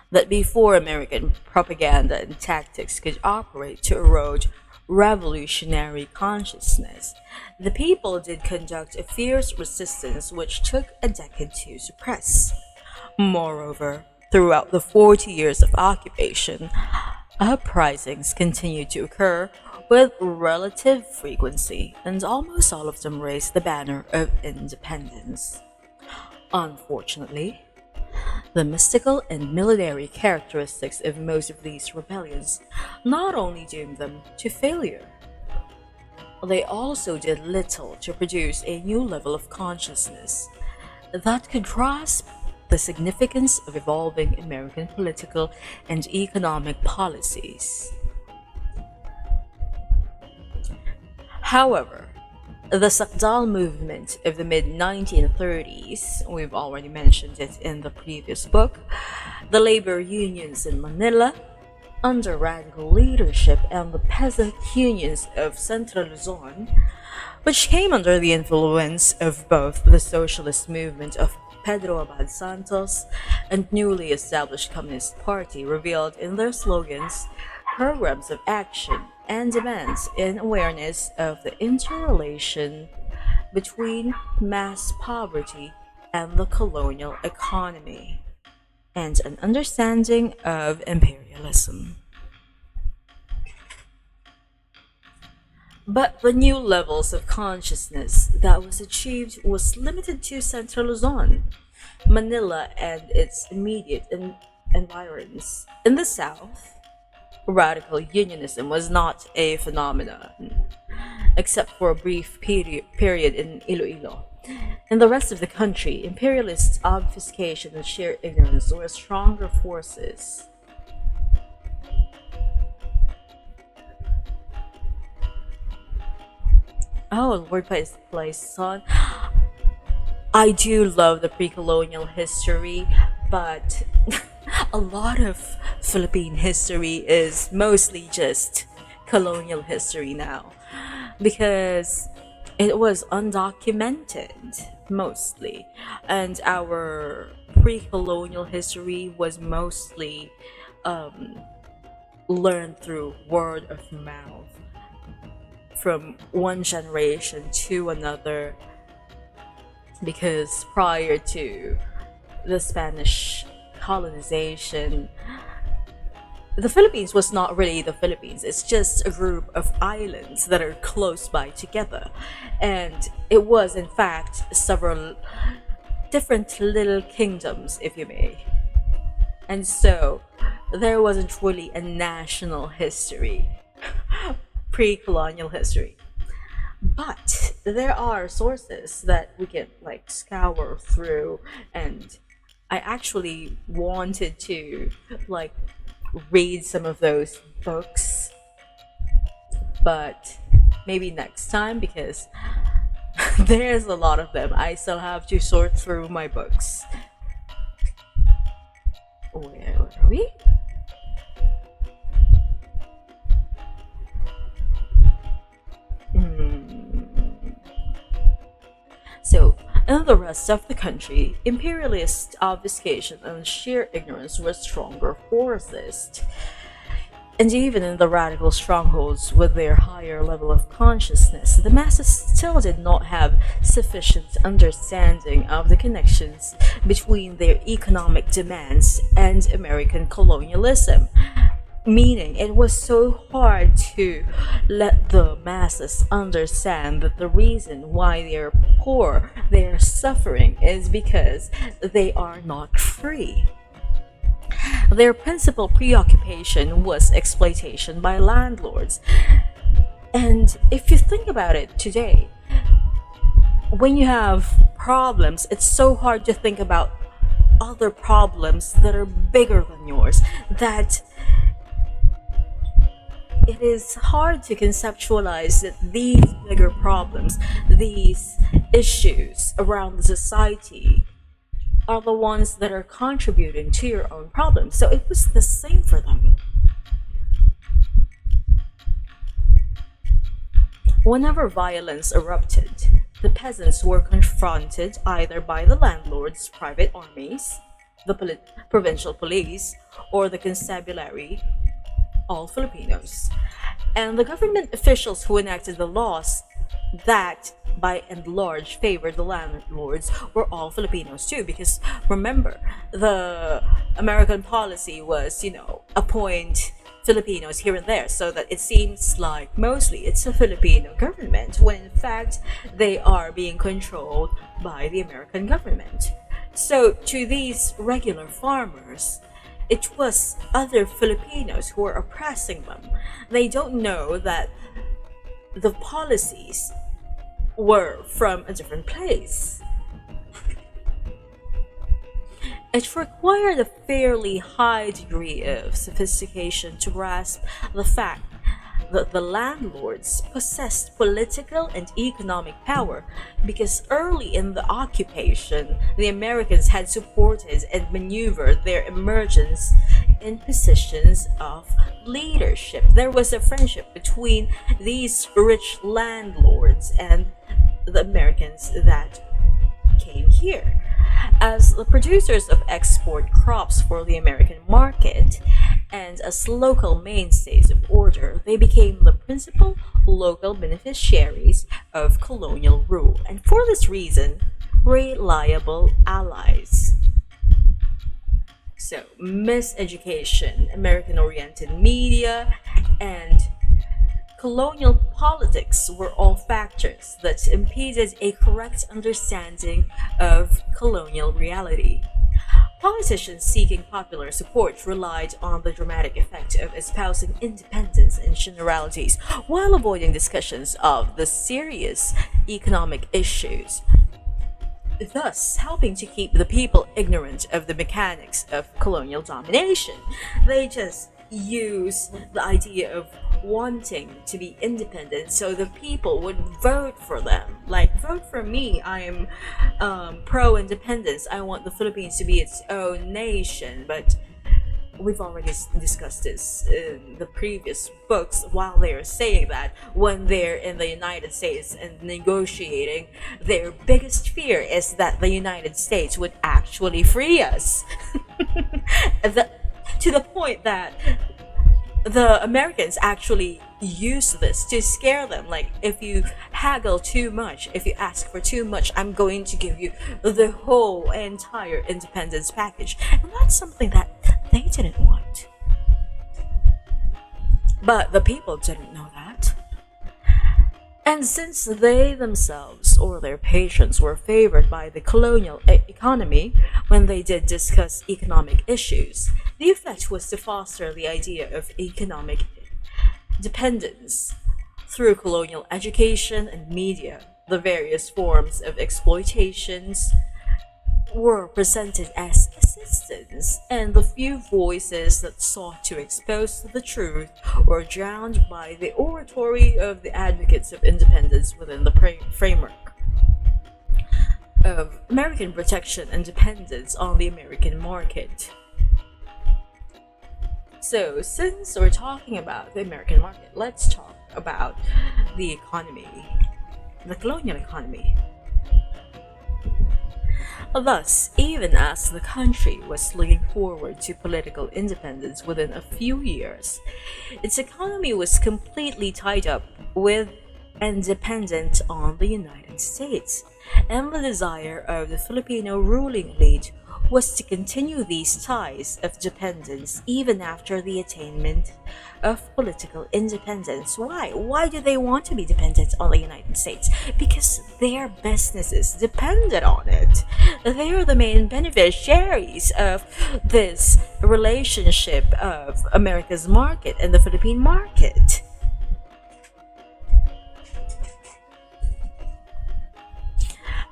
that before American propaganda and tactics could operate to erode revolutionary consciousness, the people did conduct a fierce resistance which took a decade to suppress. Moreover, throughout the 40 years of occupation, uprisings continued to occur with relative frequency, and almost all of them raised the banner of independence. Unfortunately, the mystical and military characteristics of most of these rebellions not only doomed them to failure, they also did little to produce a new level of consciousness that could grasp the significance of evolving American political and economic policies. However, the Sakdal movement of the mid 1930s, we've already mentioned it in the previous book, the labor unions in Manila, under radical leadership and the peasant unions of Central Luzon, which came under the influence of both the socialist movement of Pedro Abad Santos and newly established Communist Party, revealed in their slogans programs of action and demands in awareness of the interrelation between mass poverty and the colonial economy, and an understanding of imperialism. But the new levels of consciousness that was achieved was limited to Central Luzon, Manila, and its immediate environs. In the south, radical unionism was not a phenomenon, except for a brief period in Iloilo. In the rest of the country, imperialist obfuscation and sheer ignorance were stronger forces. Oh, Lord Place Son. I do love the pre-colonial history, but a lot of Philippine history is mostly just colonial history now because it was undocumented mostly, and our pre-colonial history was mostly um, learned through word of mouth from one generation to another, because prior to the Spanish colonization, the Philippines was not really the Philippines. It's just a group of islands that are close by together. And it was, in fact, several different little kingdoms, if you may. And so, there wasn't really a national history, pre colonial history. But there are sources that we can like scour through, and I actually wanted to like read some of those books, but maybe next time because there's a lot of them. I still have to sort through my books. Where are we? So, in the rest of the country, imperialist obfuscation and sheer ignorance were stronger forces. And even in the radical strongholds with their higher level of consciousness, the masses still did not have sufficient understanding of the connections between their economic demands and American colonialism. Meaning, it was so hard to let the masses understand that the reason why they're poor, they're suffering, is because they are not free. Their principal preoccupation was exploitation by landlords. And if you think about it today, when you have problems, it's so hard to think about other problems that are bigger than yours, that it is hard to conceptualize that these bigger problems, these issues around the society, are the ones that are contributing to your own problems. So it was the same for them. Whenever violence erupted, the peasants were confronted either by the landlords' private armies, the provincial police, or the constabulary, all Filipinos. And the government officials who enacted the laws that by and large favored the landlords were all Filipinos too, because remember, the American policy was, appoint Filipinos here and there, so that it seems like mostly it's a Filipino government, when in fact they are being controlled by the American government. So to these regular farmers, it was other Filipinos who were oppressing them. They don't know that the policies were from a different place. It required a fairly high degree of sophistication to grasp the fact The landlords possessed political and economic power because early in the occupation, the Americans had supported and maneuvered their emergence in positions of leadership. There was a friendship between these rich landlords and the Americans that came here. As the producers of export crops for the American market and as local mainstays of order, they became the principal local beneficiaries of colonial rule and for this reason, reliable allies. So, miseducation, American oriented media, and colonial politics were all factors that impeded a correct understanding of colonial reality. Politicians seeking popular support relied on the dramatic effect of espousing independence and generalities while avoiding discussions of the serious economic issues, thus helping to keep the people ignorant of the mechanics of colonial domination. They just use the idea of wanting to be independent so the people would vote for them. Like, vote for me, I am pro independence, I want the Philippines to be its own nation. But we've already discussed this in the previous books. While they're saying that, when they're in the United States and negotiating, their biggest fear is that the United States would actually free us. the, to the point that the Americans actually use this to scare them. Like, if you haggle too much, if you ask for too much, I'm going to give you the whole entire independence package. And that's something that they didn't want. But the people didn't know that. And since they themselves or their patrons were favored by the colonial economy when they did discuss economic issues, the effect was to foster the idea of economic dependence through colonial education and media. The various forms of exploitations were presented as assistance, and the few voices that sought to expose the truth were drowned by the oratory of the advocates of independence within the framework of American protection and dependence on the American market. So, since we're talking about the American market, let's talk about the economy, the colonial economy. Thus, even as the country was looking forward to political independence within a few years, its economy was completely tied up with and dependent on the United States, and the desire of the Filipino ruling elite was to continue these ties of dependence even after the attainment of political independence. Why? Why do they want to be dependent on the United States? Because their businesses depended on it. They are the main beneficiaries of this relationship of America's market and the Philippine market.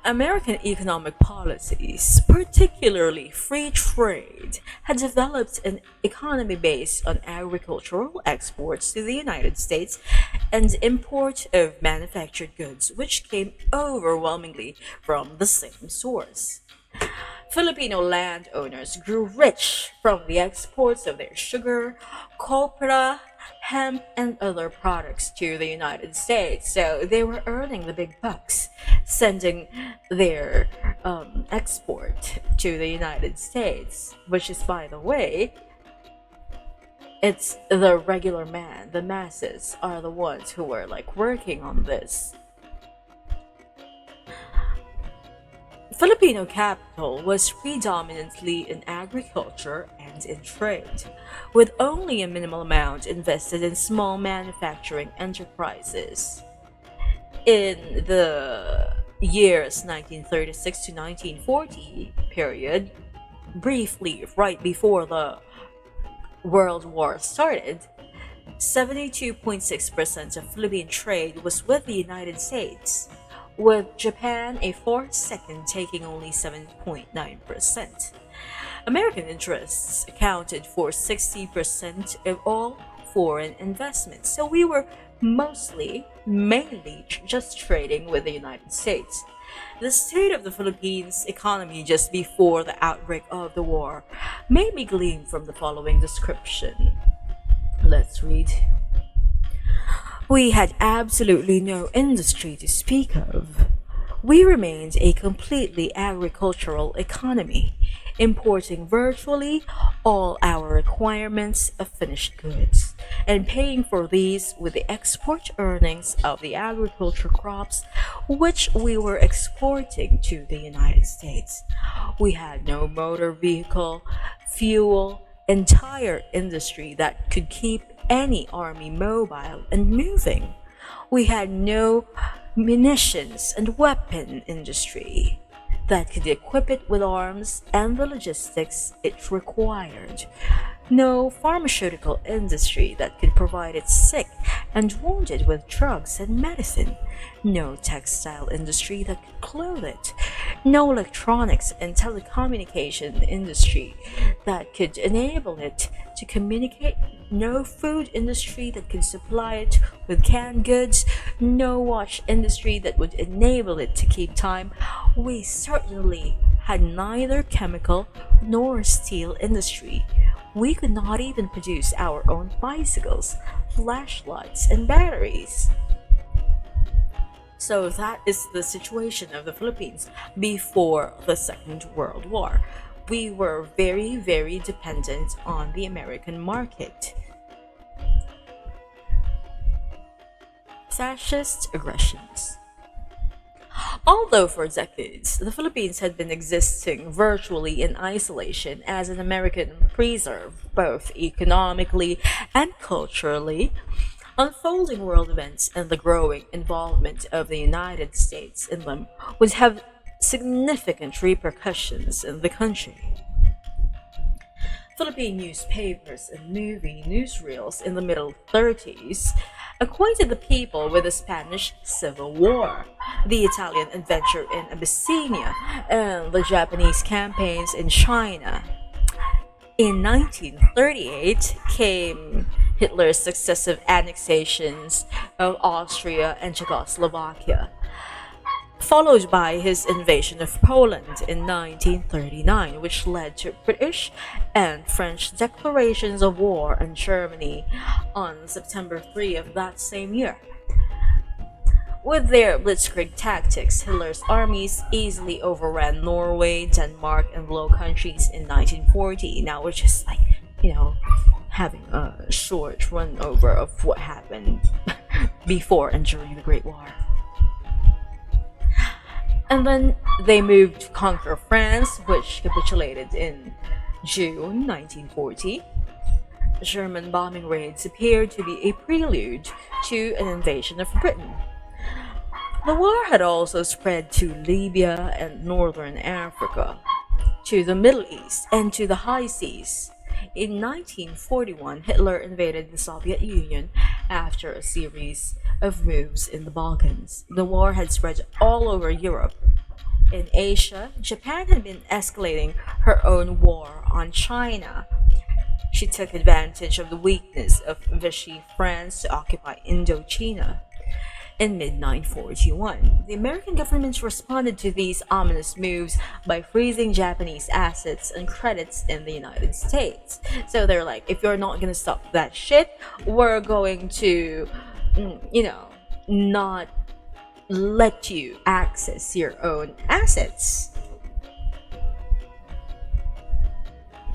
American economic policies, particularly free trade, had developed an economy based on agricultural exports to the United States and import of manufactured goods, which came overwhelmingly from the same source. Filipino landowners grew rich from the exports of their sugar, copra, hemp, and other products to the United States. So they were earning the big bucks, sending their export to the United States, which is, by the way, it's the regular man, the masses, are the ones who were like working on this. Filipino capital was predominantly in agriculture and in trade, with only a minimal amount invested in small manufacturing enterprises. In the years 1936 to 1940 period, briefly right before the World War started, 72.6% of Philippine trade was with the United States, with Japan a far second taking only 7.9%. American interests accounted for 60% of all foreign investments. So we were mainly just trading with the United States. The state of the Philippines economy just before the outbreak of the war made me glean from the following description. Let's read. We had absolutely no industry to speak of. We remained a completely agricultural economy, importing virtually all our requirements of finished goods and paying for these with the export earnings of the agriculture crops which we were exporting to the United States. We had no motor vehicle, fuel, entire industry that could keep any army mobile and moving. We had no munitions and weapon industry that could equip it with arms and the logistics it required. No pharmaceutical industry that could provide its sick and wounded with drugs and medicine. No textile industry that could clothe it. No electronics and telecommunication industry that could enable it to communicate. No food industry that could supply it with canned goods. No watch industry that would enable it to keep time. We certainly had neither chemical nor steel industry. We could not even produce our own bicycles, flashlights, and batteries. So that is the situation of the Philippines before the Second World War. We were very dependent on the American market. Fascist aggressions. Although for decades the Philippines had been existing virtually in isolation as an American preserve, both economically and culturally, unfolding world events and the growing involvement of the United States in them would have significant repercussions in the country. Philippine newspapers and movie newsreels in the middle 30s acquainted the people with the Spanish Civil War, the Italian adventure in Abyssinia, and the Japanese campaigns in China. In 1938 came Hitler's successive annexations of Austria and Czechoslovakia, followed by his invasion of Poland in 1939, which led to British and French declarations of war on Germany on September 3 of that same year. With their blitzkrieg tactics, Hitler's armies easily overran Norway, Denmark, and Low Countries in 1940. Now we're just like, having a short run over of what happened before and during the Great War. And then they moved to conquer France, which capitulated in June 1940. German bombing raids appeared to be a prelude to an invasion of Britain. The war had also spread to Libya and northern Africa, to the Middle East, and to the high seas. In 1941, Hitler invaded the Soviet Union after a series of moves in the Balkans. The war had spread all over Europe. In Asia, Japan had been escalating her own war on China. She took advantage of the weakness of Vichy France to occupy Indochina. In mid-1941, the American government responded to these ominous moves by freezing Japanese assets and credits in the United States. So they're like, if you're not gonna stop that shit, we're going to, not let you access your own assets.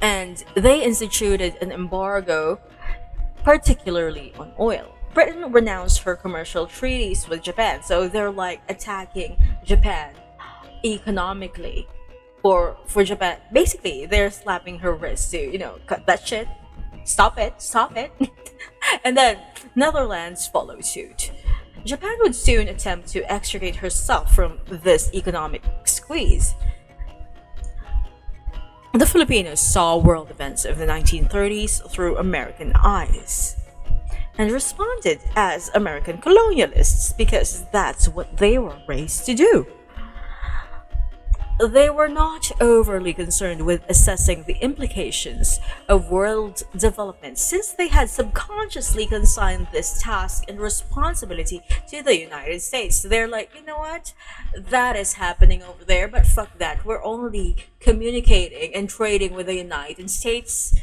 And they instituted an embargo, particularly on oil. Britain renounced her commercial treaties with Japan, so they're like attacking Japan economically. For Japan, basically they're slapping her wrist to, cut that shit, stop it. And then Netherlands followed suit. Japan would soon attempt to extricate herself from this economic squeeze. The Filipinos saw world events of the 1930s through American eyes and responded as American colonialists because that's what they were raised to do. They were not overly concerned with assessing the implications of world development since they had subconsciously consigned this task and responsibility to the United States. They're like, you know what? That is happening over there, but fuck that. We're only communicating and trading with the United States.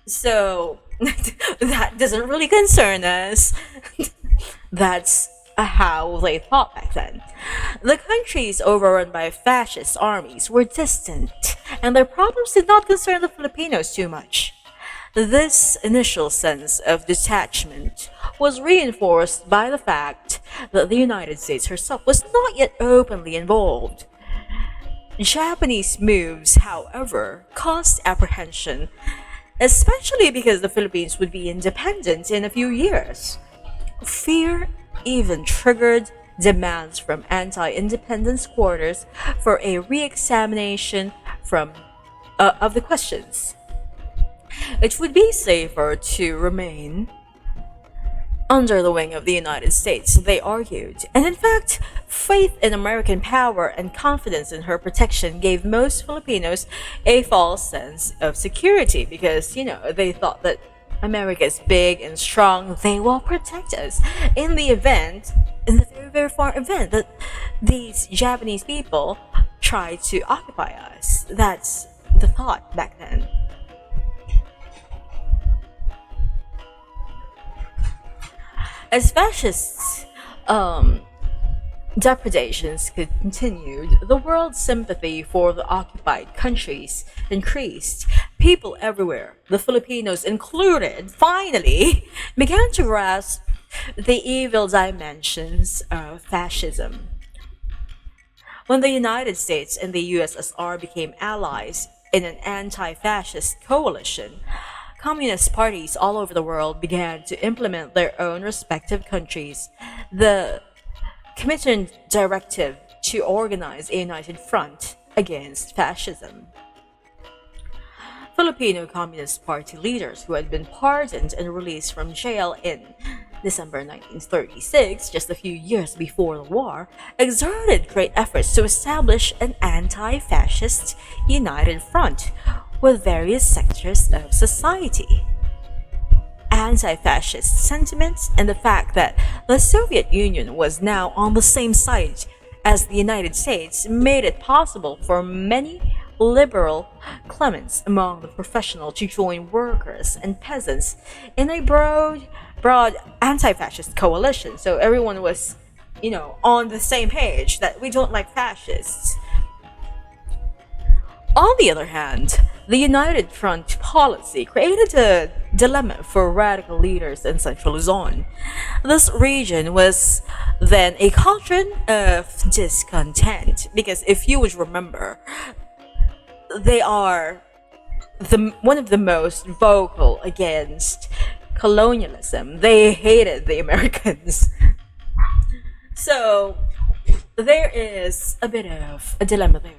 So that doesn't really concern us. That's how they thought back then. The countries overrun by fascist armies were distant, and their problems did not concern the Filipinos too much. This initial sense of detachment was reinforced by the fact that the United States herself was not yet openly involved. Japanese moves, however, caused apprehension, especially because the Philippines would be independent in a few years. Fear even triggered demands from anti-independence quarters for a re-examination of the questions. It would be safer to remain under the wing of the United States, they argued. And in fact, faith in American power and confidence in her protection gave most Filipinos a false sense of security because, they thought that America is big and strong. They will protect us in the very, very far event that these Japanese people try to occupy us. That's the thought back then. As fascists depredations continued, the world's sympathy for the occupied countries increased. People everywhere, the Filipinos included, finally began to grasp the evil dimensions of fascism. When the United States and the USSR became allies in an anti-fascist coalition, communist parties all over the world began to implement their own respective countries the Commission directive to organize a united front against fascism. Filipino Communist Party leaders who had been pardoned and released from jail in December 1936, just a few years before the war, exerted great efforts to establish an anti-fascist united front with various sectors of society. Anti-fascist sentiments and the fact that the Soviet Union was now on the same side as the United States made it possible for many liberal claimants among the professional to join workers and peasants in a broad anti-fascist coalition. So everyone was, on the same page that we don't like fascists. On the other hand, the United Front policy created a dilemma for radical leaders in Central Luzon. This region was then a cauldron of discontent because if you would remember, they are one of the most vocal against colonialism. They hated the Americans. So there is a bit of a dilemma there.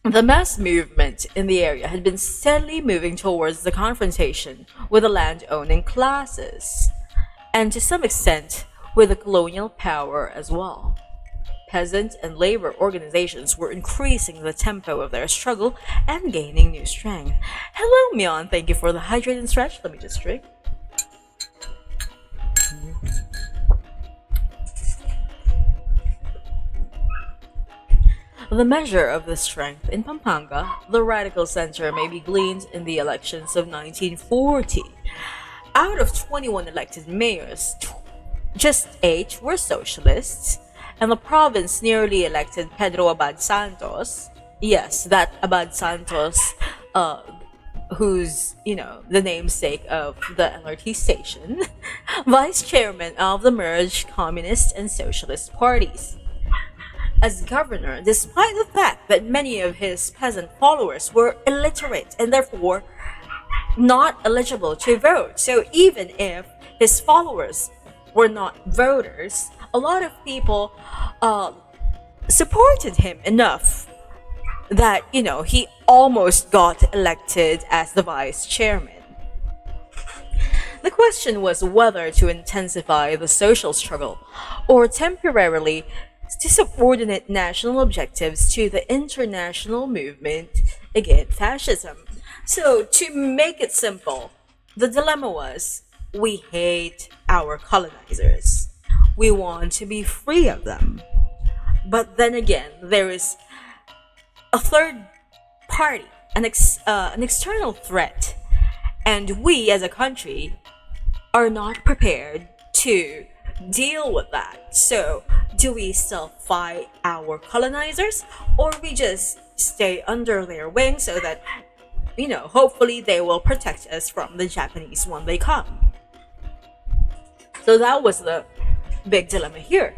The mass movement in the area had been steadily moving towards the confrontation with the land-owning classes, and to some extent with the colonial power as well. Peasant and labor organizations were increasing the tempo of their struggle and gaining new strength. Hello, Mion. Thank you for the hydrate and stretch. Let me just drink. The measure of this strength in Pampanga, the radical center, may be gleaned in the elections of 1940. Out of 21 elected mayors, just 8 were socialists, and the province nearly elected Pedro Abad Santos. Yes, that Abad Santos, who's, the namesake of the LRT station, vice chairman of the merged communist and socialist parties. As governor, despite the fact that many of his peasant followers were illiterate and therefore not eligible to vote. So even if his followers were not voters, a lot of people supported him enough that, he almost got elected as the vice chairman. The question was whether to intensify the social struggle or temporarily to subordinate national objectives to the international movement against fascism. So, to make it simple, the dilemma was we hate our colonizers. We want to be free of them. But then again, there is a third party, an external threat, and we as a country are not prepared to deal with that. So, do we still fight our colonizers, or we just stay under their wing so that, hopefully they will protect us from the Japanese when they come? So that was the big dilemma here.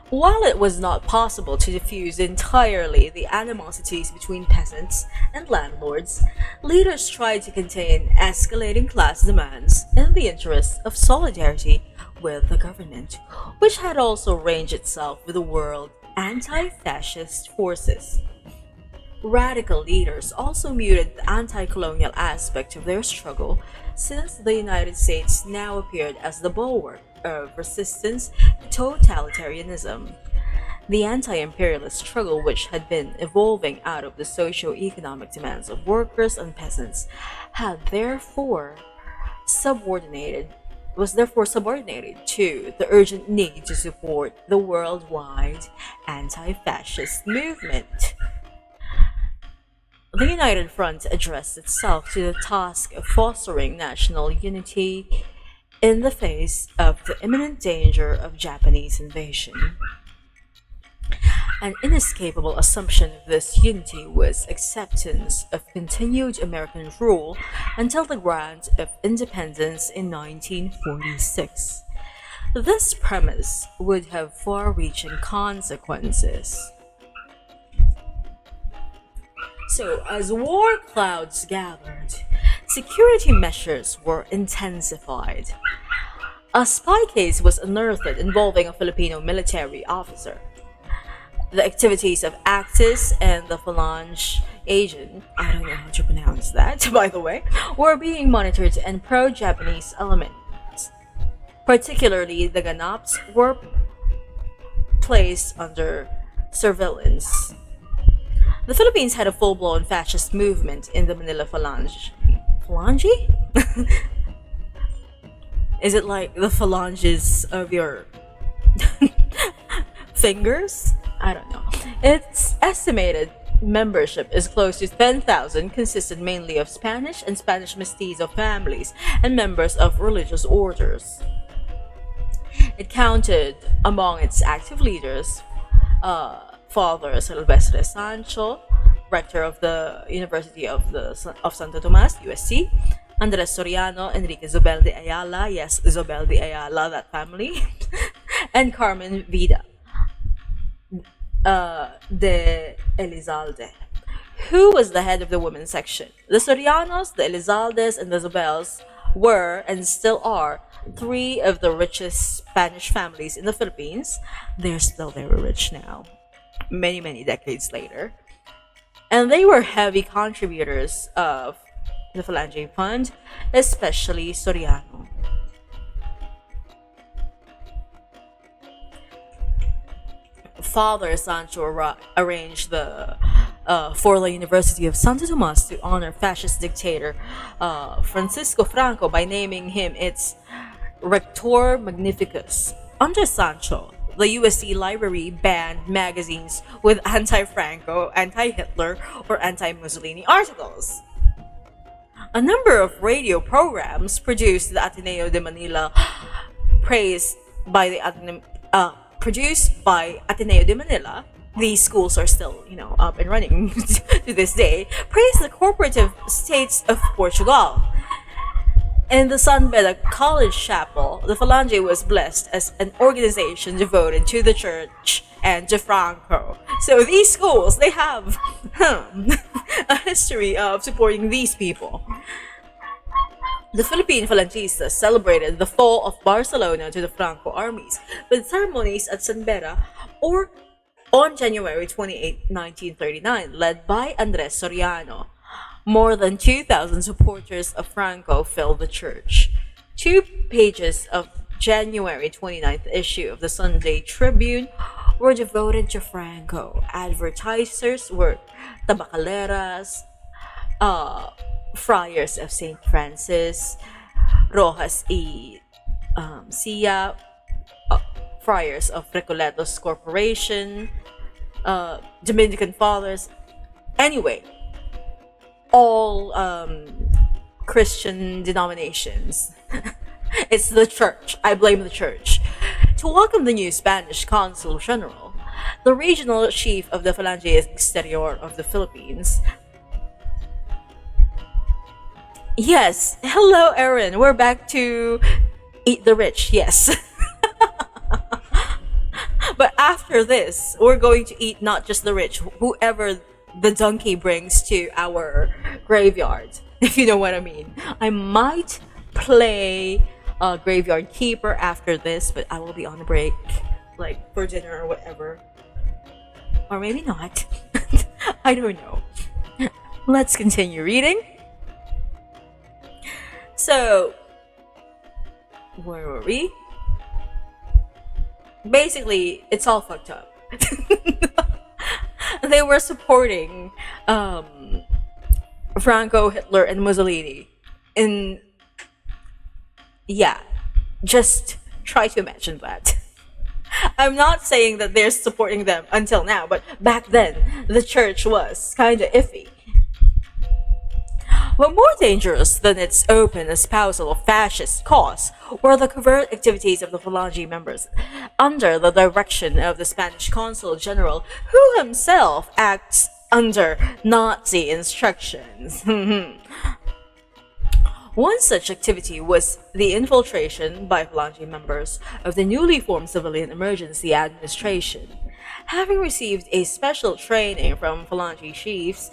While it was not possible to diffuse entirely the animosities between peasants and landlords, leaders tried to contain escalating class demands in the interest of solidarity with the government, which had also ranged itself with the world anti-fascist forces. Radical leaders also muted the anti-colonial aspect of their struggle, since the United States now appeared as the bulwark of resistance to totalitarianism. The anti-imperialist struggle, which had been evolving out of the socio-economic demands of workers and peasants, was therefore subordinated to the urgent need to support the worldwide anti-fascist movement. The United Front addressed itself to the task of fostering national unity in the face of the imminent danger of Japanese invasion. An inescapable assumption of this unity was acceptance of continued American rule until the grant of independence in 1946. This premise would have far-reaching consequences. So, as war clouds gathered, security measures were intensified. A spy case was unearthed involving a Filipino military officer. The activities of Axis and the Phalange agent, I don't know how to pronounce that, by the way, were being monitored, and pro-Japanese elements, particularly the Ganaps, were placed under surveillance. The Philippines had a full-blown fascist movement in the Manila Phalange. Phalange? Is it like the phalanges of your fingers? I don't know. Its estimated membership is close to 10,000, consisted mainly of Spanish and Spanish mestizo families and members of religious orders. It counted among its active leaders Father Silvestre Sancho, rector of the University of Santo Tomas, USC, Andres Soriano, Enrique Zobel de Ayala, yes, Zobel de Ayala, that family, and Carmen Vida de Elizalde, who was the head of the women's section. The Sorianos, the Elizaldes, and the Zobels were, and still are, three of the richest Spanish families in the Philippines. They're still very rich now, many decades later. And they were heavy contributors of the Phalange Fund, especially Soriano. Father Sancho arranged for the University of Santo Tomas to honor fascist dictator Francisco Franco by naming him its Rector Magnificus. Under Sancho, the USC library banned magazines with anti-Franco, anti-Hitler, or anti-Mussolini articles. A number of radio programs produced the Ateneo de Manila, produced by Ateneo de Manila. These schools are still, up and running to this day. Praised the cooperative states of Portugal. In the San Beda College Chapel, the Phalange was blessed as an organization devoted to the church and to Franco. So these schools, they have a history of supporting these people. The Philippine Phalangistas celebrated the fall of Barcelona to the Franco armies with ceremonies at San Beda or on January 28, 1939, led by Andres Soriano. More than 2,000 supporters of Franco filled the church. 2 pages of January 29th issue of the Sunday Tribune were devoted to Franco. Advertisers were tabacaleras, uh, friars of St. Francis, Rojas y Sia, friars of Recoletos Corporation, Dominican Fathers. Anyway, all Christian denominations. It's the church. I blame the church. To welcome the new Spanish Consul General, the regional chief of the Falange Exterior of the Philippines. Yes, hello, Erin. We're back to Eat the Rich. Yes. But after this, we're going to eat not just the rich, whoever the donkey brings to our graveyard, if you know what I mean. I might play Graveyard Keeper after this, but I will be on a break, like for dinner or whatever. Or maybe not. I don't know. Let's continue reading. So, where were we? Basically, it's all fucked up. They were supporting Franco, Hitler, and Mussolini. And yeah, just try to imagine that. I'm not saying that they're supporting them until now, but back then, the church was kinda iffy. But more dangerous than its open espousal of fascist cause were the covert activities of the Falange members under the direction of the Spanish Consul General, who himself acts under Nazi instructions. One such activity was the infiltration by Falange members of the newly formed Civilian Emergency Administration. Having received a special training from Falange chiefs,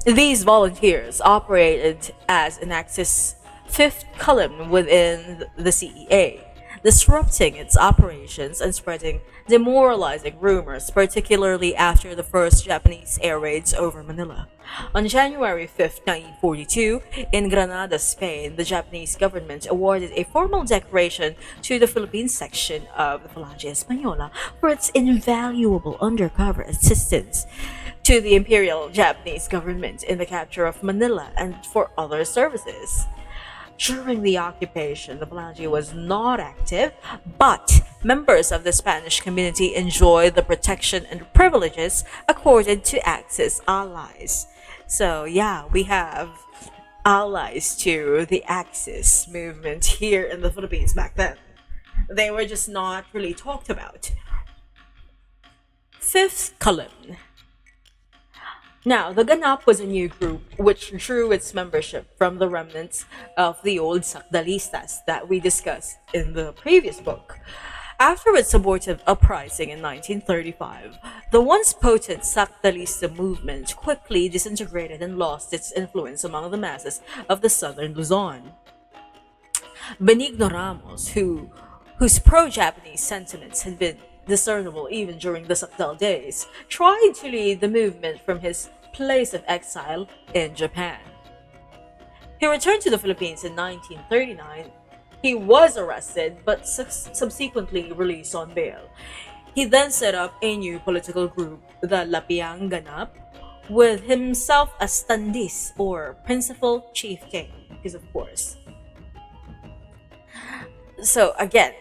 these volunteers operated as an Axis fifth column within the CEA, disrupting its operations and spreading demoralizing rumors, particularly after the first Japanese air raids over Manila. On January 5, 1942, in Granada, Spain, the Japanese government awarded a formal decoration to the Philippine section of the Falange Española for its invaluable undercover assistance to the Imperial Japanese government in the capture of Manila and for other services. During the occupation, the Falange was not active, but members of the Spanish community enjoyed the protection and privileges accorded to Axis allies. So yeah, we have allies to the Axis movement here in the Philippines back then. They were just not really talked about. Fifth column. Now, the Ganap was a new group which drew its membership from the remnants of the old Sakdalistas that we discussed in the previous book. After its abortive uprising in 1935, the once potent Sakdalista movement quickly disintegrated and lost its influence among the masses of the southern Luzon. Benigno Ramos, whose pro-Japanese sentiments had been discernible even during the Sakdal days, tried to lead the movement from his place of exile in Japan. He returned to the Philippines in 1939. He was arrested but subsequently released on bail. He then set up a new political group, the Lapiang Ganap, with himself as Tandis, or principal chieftain, because of course. So again,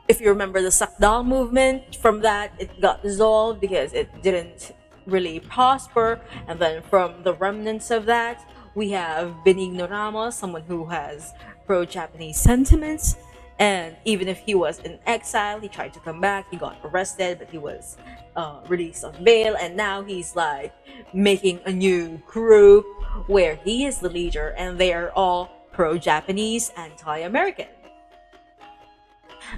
if you remember the Sakdal movement, from that it got dissolved because it didn't really prosper, and then from the remnants of that, we have Benigno Ramos, someone who has pro-Japanese sentiments, and even if he was in exile, he tried to come back, he got arrested, but he was released on bail, and now he's like making a new group where he is the leader, and they are all pro-Japanese, anti-American.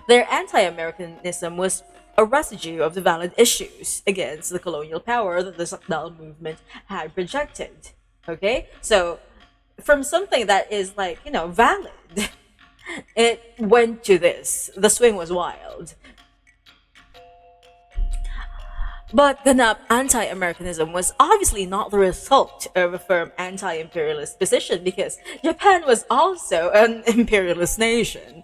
Their anti-Americanism was a residue of the valid issues against the colonial power that the Sakdal movement had projected. Okay? So, from something that is like, valid, it went to this. The swing was wild. But ganap anti-Americanism was obviously not the result of a firm anti-imperialist position because Japan was also an imperialist nation.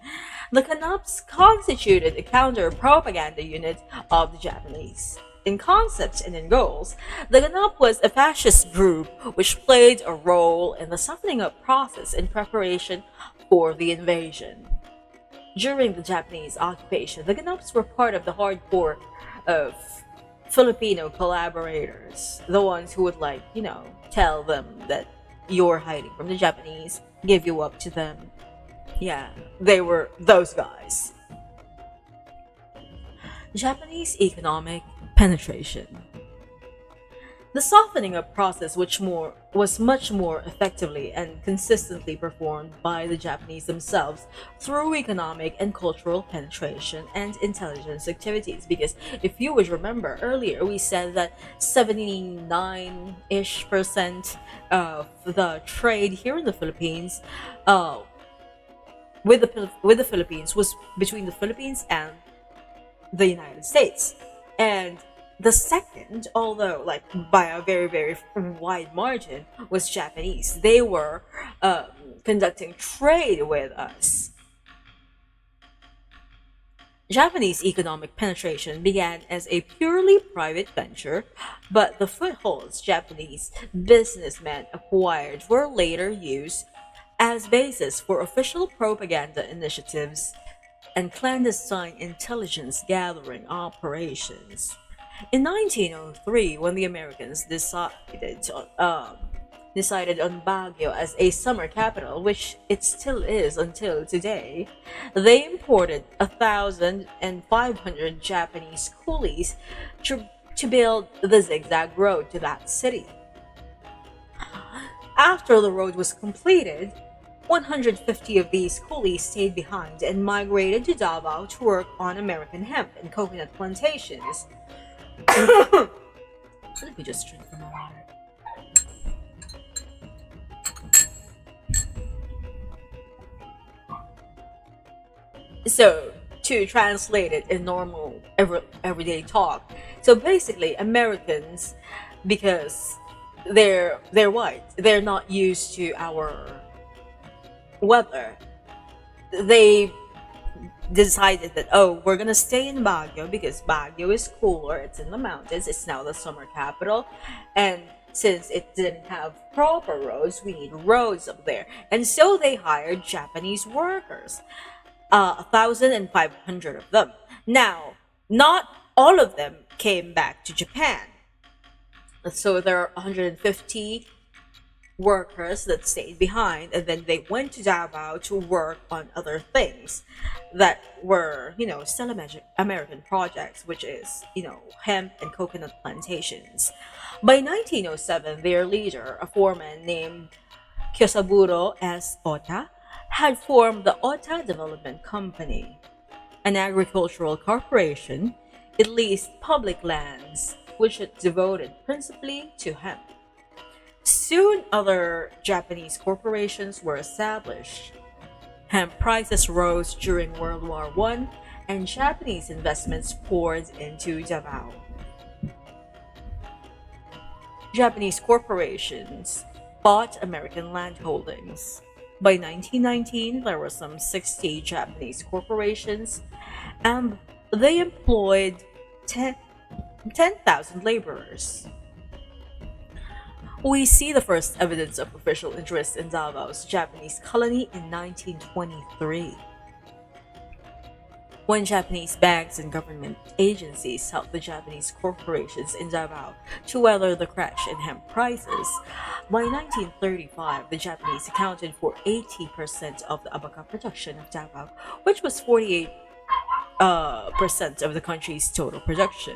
The Ganaps constituted a counter-propaganda unit of the Japanese. In concepts and in goals, the Ganap was a fascist group which played a role in the softening up process in preparation for the invasion. During the Japanese occupation, the Ganaps were part of the hardcore of Filipino collaborators, the ones who would tell them that you're hiding from the Japanese, give you up to them. Yeah, they were those guys. Japanese economic penetration. The softening up process was much more effectively and consistently performed by the Japanese themselves through economic and cultural penetration and intelligence activities. Because if you would remember earlier, we said that 79-ish% of the trade here in the Philippines with the Philippines was between the Philippines and the United States. And the second, although like by a very, very wide margin, was Japanese. They were conducting trade with us. Japanese economic penetration began as a purely private venture, but the footholds Japanese businessmen acquired were later used as basis for official propaganda initiatives and clandestine intelligence gathering operations. In 1903, when the Americans decided on Baguio as a summer capital, which it still is until today, they imported 1,500 Japanese coolies to build the zigzag road to that city. After the road was completed, 150 of these coolies stayed behind and migrated to Davao to work on American hemp and coconut plantations. Let me just drink from my water. So, to translate it in normal everyday talk, so basically Americans, because they're white, they're not used to our weather. They decided that, oh, we're gonna stay in Baguio because Baguio is cooler, it's in the mountains, it's now the summer capital, and since it didn't have proper roads, we need roads up there. And so they hired Japanese workers, 1,500 of them. Now, not all of them came back to Japan. So there are 150 workers that stayed behind, and then they went to Davao to work on other things that were, still American projects, which is, hemp and coconut plantations. By 1907, their leader, a foreman named Kyosaburo S. Ota, had formed the Ota Development Company, an agricultural corporation. It leased public lands, which it devoted principally to hemp. Soon other Japanese corporations were established. Hemp prices rose during World War I, and Japanese investments poured into Davao. Japanese corporations bought American land holdings. By 1919, there were some 60 Japanese corporations, and they employed 10,000 laborers. We see the first evidence of official interest in Davao's Japanese colony in 1923, when Japanese banks and government agencies helped the Japanese corporations in Davao to weather the crash in hemp prices. By 1935, the Japanese accounted for 80% of the abaca production of Davao, which was 48% percent of the country's total production.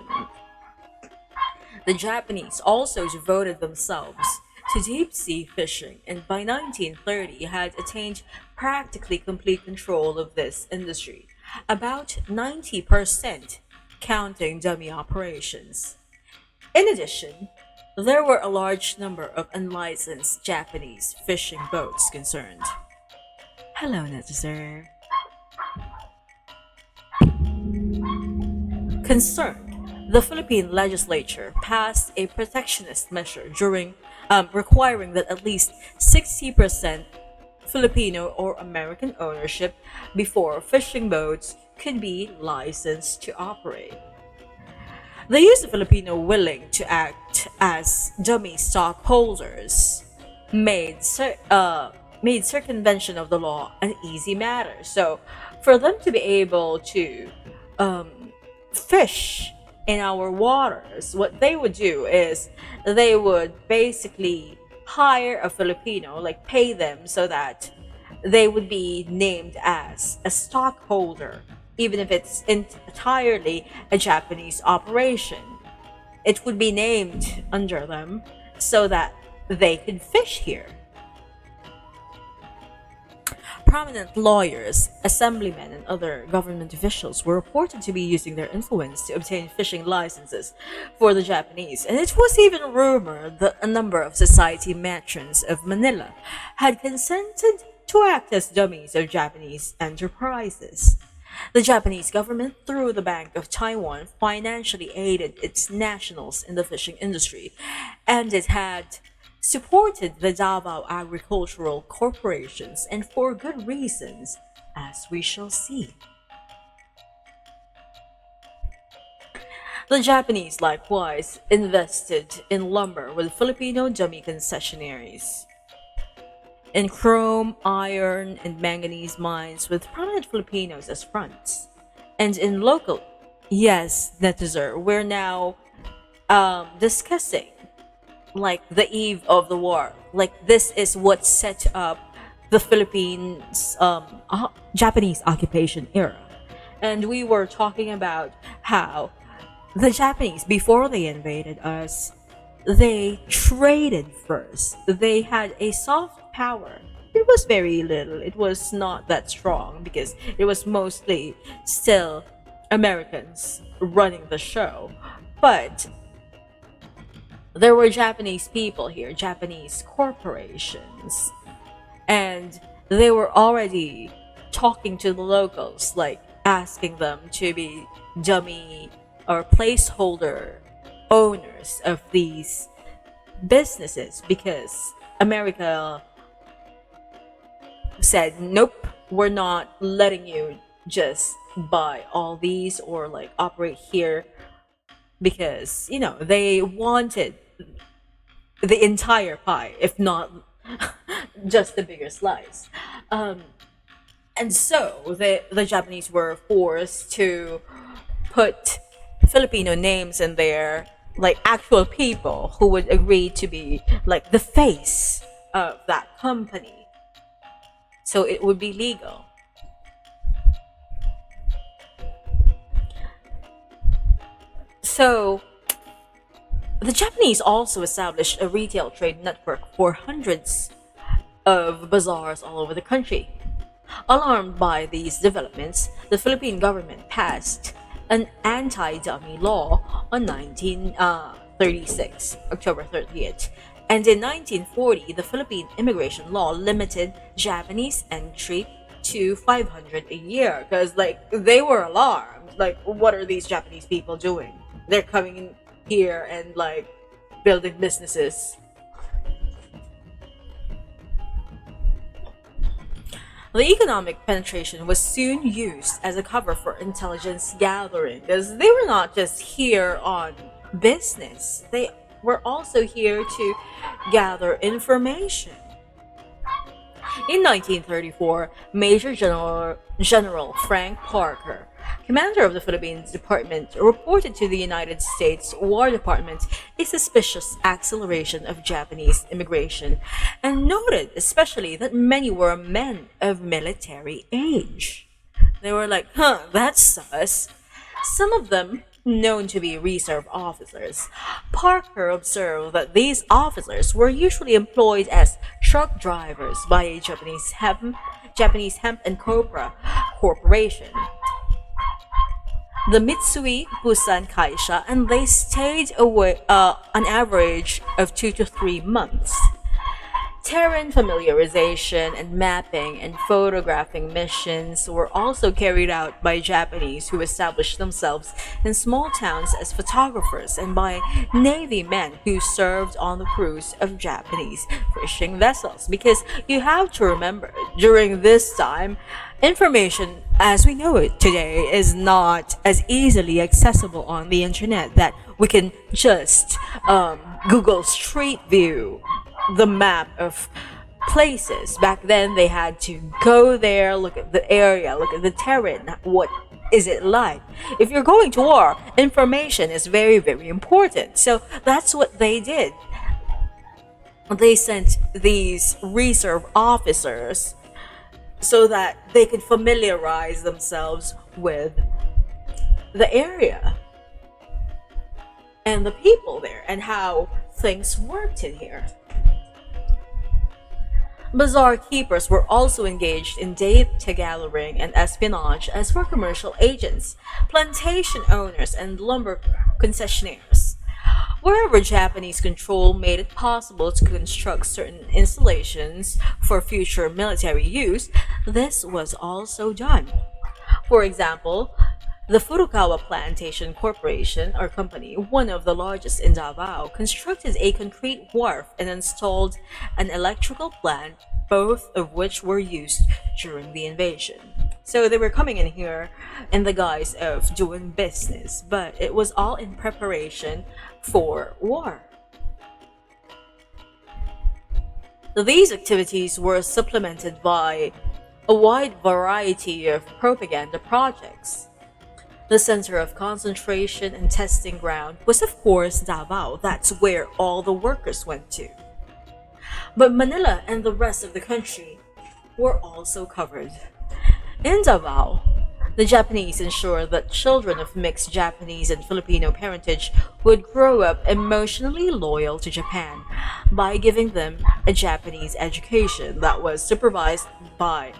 The Japanese also devoted themselves to deep sea fishing, and by 1930 had attained practically complete control of this industry, about 90% counting dummy operations. In addition, there were a large number of unlicensed Japanese fishing boats concerned. Hello, Netzer. Concerned the Philippine legislature passed a protectionist measure during requiring that at least 60% Filipino or American ownership before fishing boats could be licensed to operate. They used the Filipino willing to act as dummy stockholders, made circumvention of the law an easy matter. So, for them to be able to fish in our waters, what they would do is they would basically hire a Filipino, like pay them so that they would be named as a stockholder, even if it's entirely a Japanese operation. It would be named under them so that they could fish here. Prominent lawyers, assemblymen, and other government officials were reported to be using their influence to obtain fishing licenses for the Japanese, and it was even rumored that a number of society matrons of Manila had consented to act as dummies of Japanese enterprises. The Japanese government, through the Bank of Taiwan, financially aided its nationals in the fishing industry, and it had supported the Davao agricultural corporations, and for good reasons, as we shall see. The Japanese likewise invested in lumber with Filipino dummy concessionaries, in chrome, iron, and manganese mines with prominent Filipinos as fronts, and in local. Yes, Netizer, we're now discussing like the eve of the war. Like this is what set up the Philippines Japanese occupation era. And we were talking about how the Japanese, before they invaded us, they traded first. They had a soft power. It was very little. It was not that strong because it was mostly still Americans running the show. But there were Japanese people here, Japanese corporations, and they were already talking to the locals, like asking them to be dummy or placeholder owners of these businesses because America said, nope, we're not letting you just buy all these or like operate here because, you know, they wanted the entire pie, if not just the bigger slice. And so the Japanese were forced to put Filipino names in there, like actual people who would agree to be like the face of that company. So it would be legal. So the Japanese also established a retail trade network for hundreds of bazaars all over the country. Alarmed by these developments, the Philippine government passed an anti-dummy law on 1936, October 30th. And in 1940, the Philippine immigration law limited Japanese entry to 500 a year because like they were alarmed. Like, what are these Japanese people doing? They're coming in here and like building businesses. The economic penetration was soon used as a cover for intelligence gathering because they were not just here on business, they were also here to gather information. In 1934, General Frank Parker, commander of the Philippines Department, reported to the United States War Department a suspicious acceleration of Japanese immigration and noted especially that many were men of military age. They were like, that's sus. Some of them known to be reserve officers. Parker observed that these officers were usually employed as truck drivers by a Japanese hemp and copra corporation, the Mitsui Busan Kaisha, and they stayed away an average of 2 to 3 months. Terrain familiarization and mapping and photographing missions were also carried out by Japanese who established themselves in small towns as photographers and by Navy men who served on the crews of Japanese fishing vessels. Because you have to remember, during this time, information as we know it today is not as easily accessible on the internet that we can just Google Street View the map of places. Back then, they had to go there, look at the area, look at the terrain. What is it like? If you're going to war, information is very, very important. So that's what they did. They sent these reserve officers so that they could familiarize themselves with the area and the people there and how things worked in here. Bazaar keepers were also engaged in data gathering and espionage, as were commercial agents, plantation owners, and lumber concessionaires. Wherever Japanese control made it possible to construct certain installations for future military use, this was also done. For example, the Furukawa Plantation Corporation or Company, one of the largest in Davao, constructed a concrete wharf and installed an electrical plant, both of which were used during the invasion. So they were coming in here in the guise of doing business, but it was all in preparation for war. These activities were supplemented by a wide variety of propaganda projects. The center of concentration and testing ground was, of course, Davao. That's where all the workers went to. But Manila and the rest of the country were also covered. In Davao, the Japanese ensured that children of mixed Japanese and Filipino parentage would grow up emotionally loyal to Japan by giving them a Japanese education that was supervised by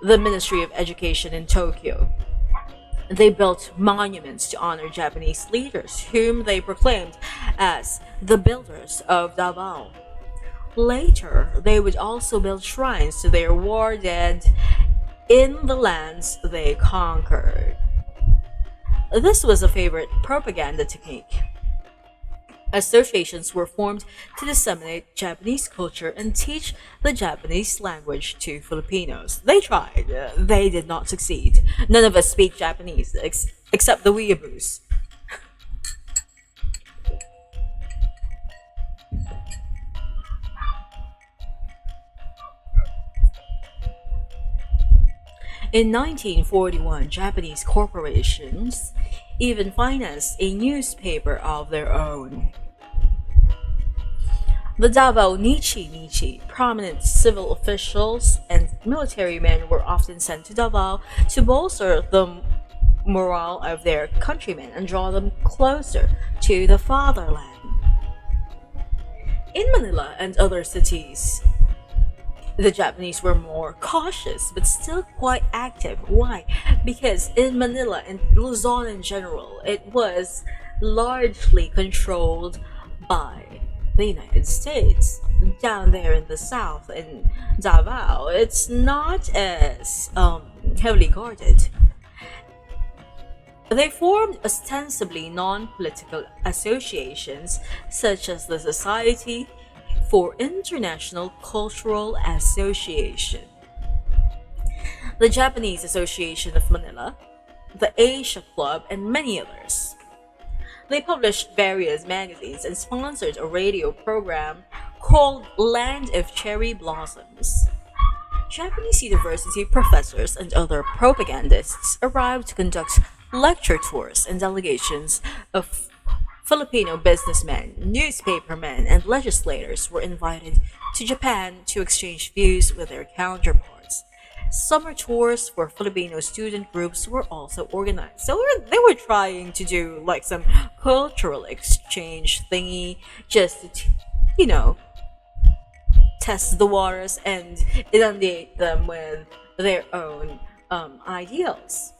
the Ministry of Education in Tokyo. They built monuments to honor Japanese leaders, whom they proclaimed as the builders of Davao. Later, they would also build shrines to their war dead in the lands they conquered. This was a favorite propaganda technique. Associations were formed to disseminate Japanese culture and teach the Japanese language to Filipinos. They tried, they did not succeed. None of us speak Japanese except the weeaboos. In 1941, Japanese corporations even financed a newspaper of their own. The Davao Nichi, prominent civil officials and military men were often sent to Davao to bolster the morale of their countrymen and draw them closer to the fatherland. In Manila and other cities, the Japanese were more cautious but still quite active. Why? Because in Manila and Luzon in general, it was largely controlled by the United States. Down there in the south, in Davao, it's not as heavily guarded. They formed ostensibly non-political associations such as the Society for International Cultural Association, the Japanese Association of Manila, the Asia Club, and many others. They published various magazines and sponsored a radio program called Land of Cherry Blossoms. Japanese university professors and other propagandists arrived to conduct lecture tours, and delegations of Filipino businessmen, newspapermen, and legislators were invited to Japan to exchange views with their counterparts. Summer tours for Filipino student groups were also organized. So they were trying to do like some cultural exchange thingy just to, you know, test the waters and inundate them with their own ideals.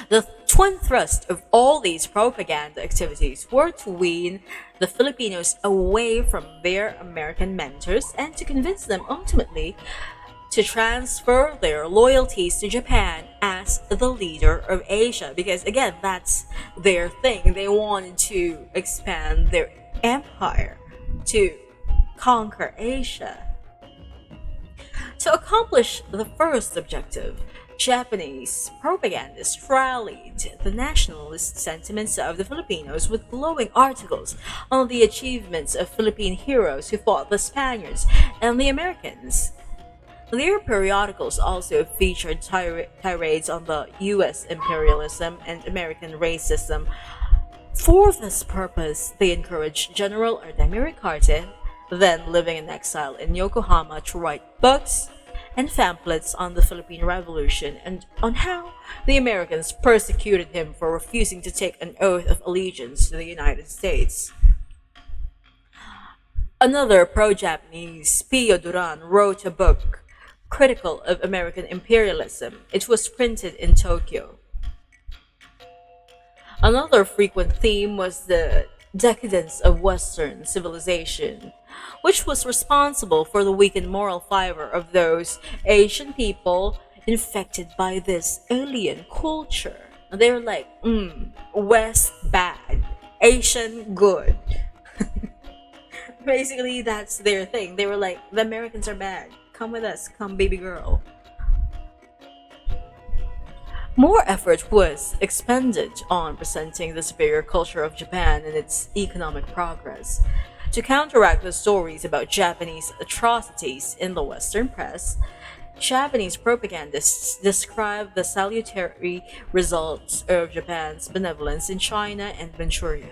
The twin thrust of all these propaganda activities were to wean the Filipinos away from their American mentors and to convince them ultimately to transfer their loyalties to Japan as the leader of Asia. Because again, that's their thing. They wanted to expand their empire to conquer Asia. To accomplish the first objective, Japanese propagandists rallied the nationalist sentiments of the Filipinos with glowing articles on the achievements of Philippine heroes who fought the Spaniards and the Americans. Their periodicals also featured tirades on the US imperialism and American racism. For this purpose, they encouraged General Ardemir Ricarte, then living in exile in Yokohama, to write books and pamphlets on the Philippine Revolution and on how the Americans persecuted him for refusing to take an oath of allegiance to the United States. Another pro-Japanese, Pio Duran, wrote a book critical of American imperialism. It was printed in Tokyo. Another frequent theme was the decadence of Western civilization, which was responsible for the weakened moral fiber of those Asian people infected by this alien culture. They were like, West bad, Asian good. Basically, that's their thing. They were like, the Americans are bad. Come with us, come baby girl. More effort was expended on presenting the superior culture of Japan and its economic progress. To counteract the stories about Japanese atrocities in the Western press, Japanese propagandists described the salutary results of Japan's benevolence in China and Manchuria.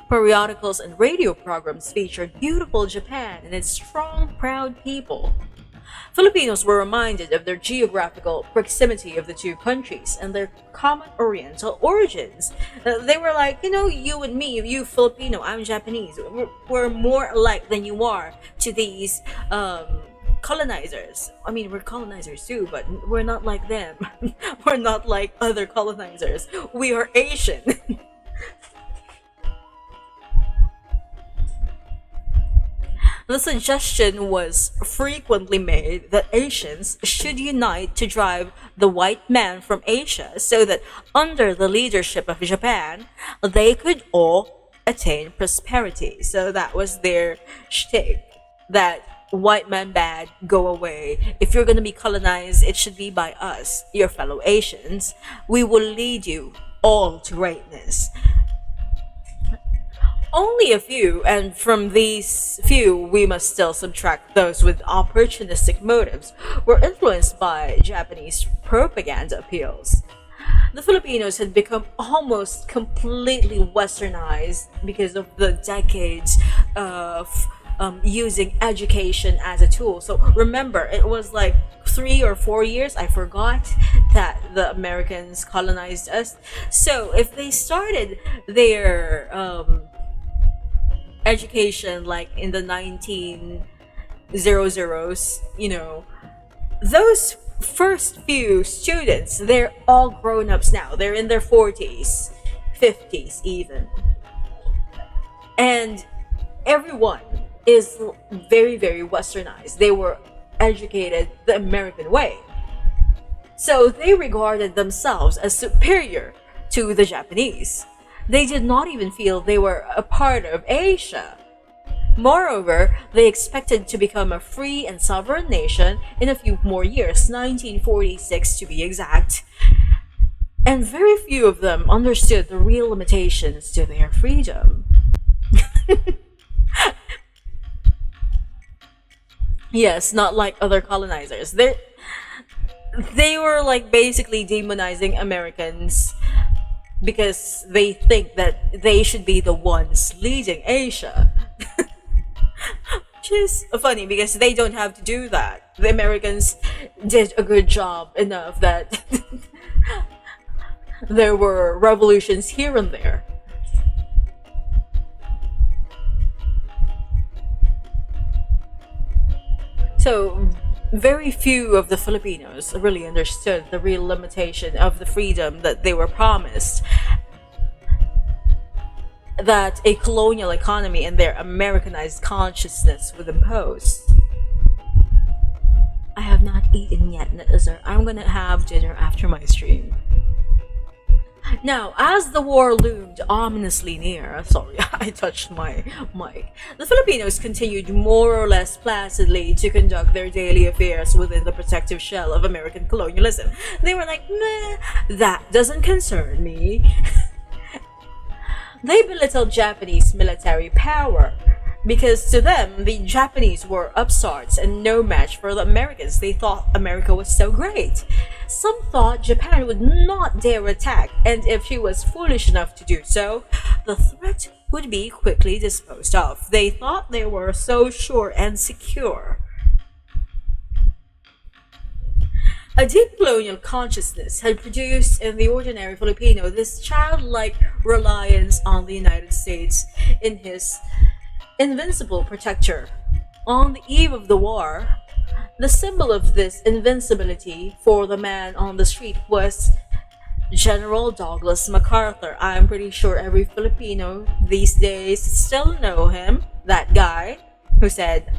Periodicals and radio programs featured beautiful Japan and its strong, proud people. Filipinos were reminded of their geographical proximity of the two countries and their common Oriental origins. They were like, you and me, you Filipino, I'm Japanese. We're more alike than you are to these colonizers. I mean, we're colonizers too, but we're not like them. We're not like other colonizers. We are Asian. The suggestion was frequently made that Asians should unite to drive the white man from Asia so that under the leadership of Japan, they could all attain prosperity. So that was their shtick, that white man bad, go away. If you're going to be colonized, it should be by us, your fellow Asians. We will lead you all to greatness. Only a few, and from these few we must still subtract those with opportunistic motives, were influenced by Japanese propaganda appeals. The Filipinos had become almost completely westernized because of the decades of using education as a tool. So remember, it was like 3 or 4 years, I forgot, that the Americans colonized us. So if they started their education like in the 1900s, those first few students, they're all grown-ups now. They're in their 40s, 50s even. And everyone is very, very westernized. They were educated the American way. So they regarded themselves as superior to the Japanese. They did not even feel they were a part of Asia. Moreover, they expected to become a free and sovereign nation in a few more years, 1946 to be exact. And very few of them understood the real limitations to their freedom. Yes, not like other colonizers. They were like basically demonizing Americans because they think that they should be the ones leading Asia. Which is funny because they don't have to do that. The Americans did a good job enough that there were revolutions here and there. So very few of the Filipinos really understood the real limitation of the freedom that they were promised, that a colonial economy and their Americanized consciousness would impose. I have not eaten yet, sir. I'm gonna have dinner after my stream. Now, as the war loomed ominously near, sorry, I touched my mic, the Filipinos continued more or less placidly to conduct their daily affairs within the protective shell of American colonialism. They were like, meh, that doesn't concern me. They belittled Japanese military power because to them, the Japanese were upstarts and no match for the Americans. They thought America was so great. Some thought Japan would not dare attack, and if she was foolish enough to do so, the threat would be quickly disposed of. They thought they were so sure and secure. A deep colonial consciousness had produced in the ordinary Filipino this childlike reliance on the United States in his invincible protector. On the eve of the war, the symbol of this invincibility for the man on the street was General Douglas MacArthur. I'm pretty sure every Filipino these days still know him, that guy who said,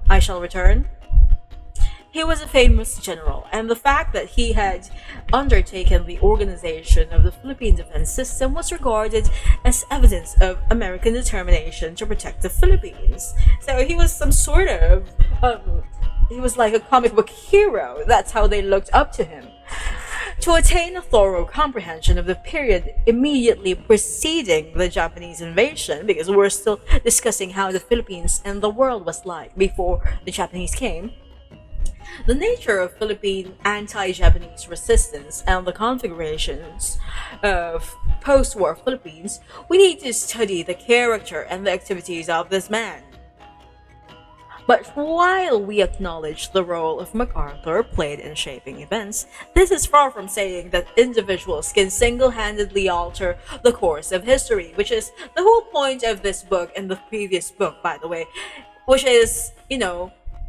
I shall return. He was a famous general, and the fact that he had undertaken the organization of the Philippine defense system was regarded as evidence of American determination to protect the Philippines. So he was some sort of, he was like a comic book hero. That's how they looked up to him. To attain a thorough comprehension of the period immediately preceding the Japanese invasion, because we're still discussing how the Philippines and the world was like before the Japanese came, the nature of Philippine anti-Japanese resistance and the configurations of post-war Philippines, we need to study the character and the activities of this man. But while we acknowledge the role of MacArthur played in shaping events, this is far from saying that individuals can single-handedly alter the course of history, which is the whole point of this book and the previous book, by the way, which is,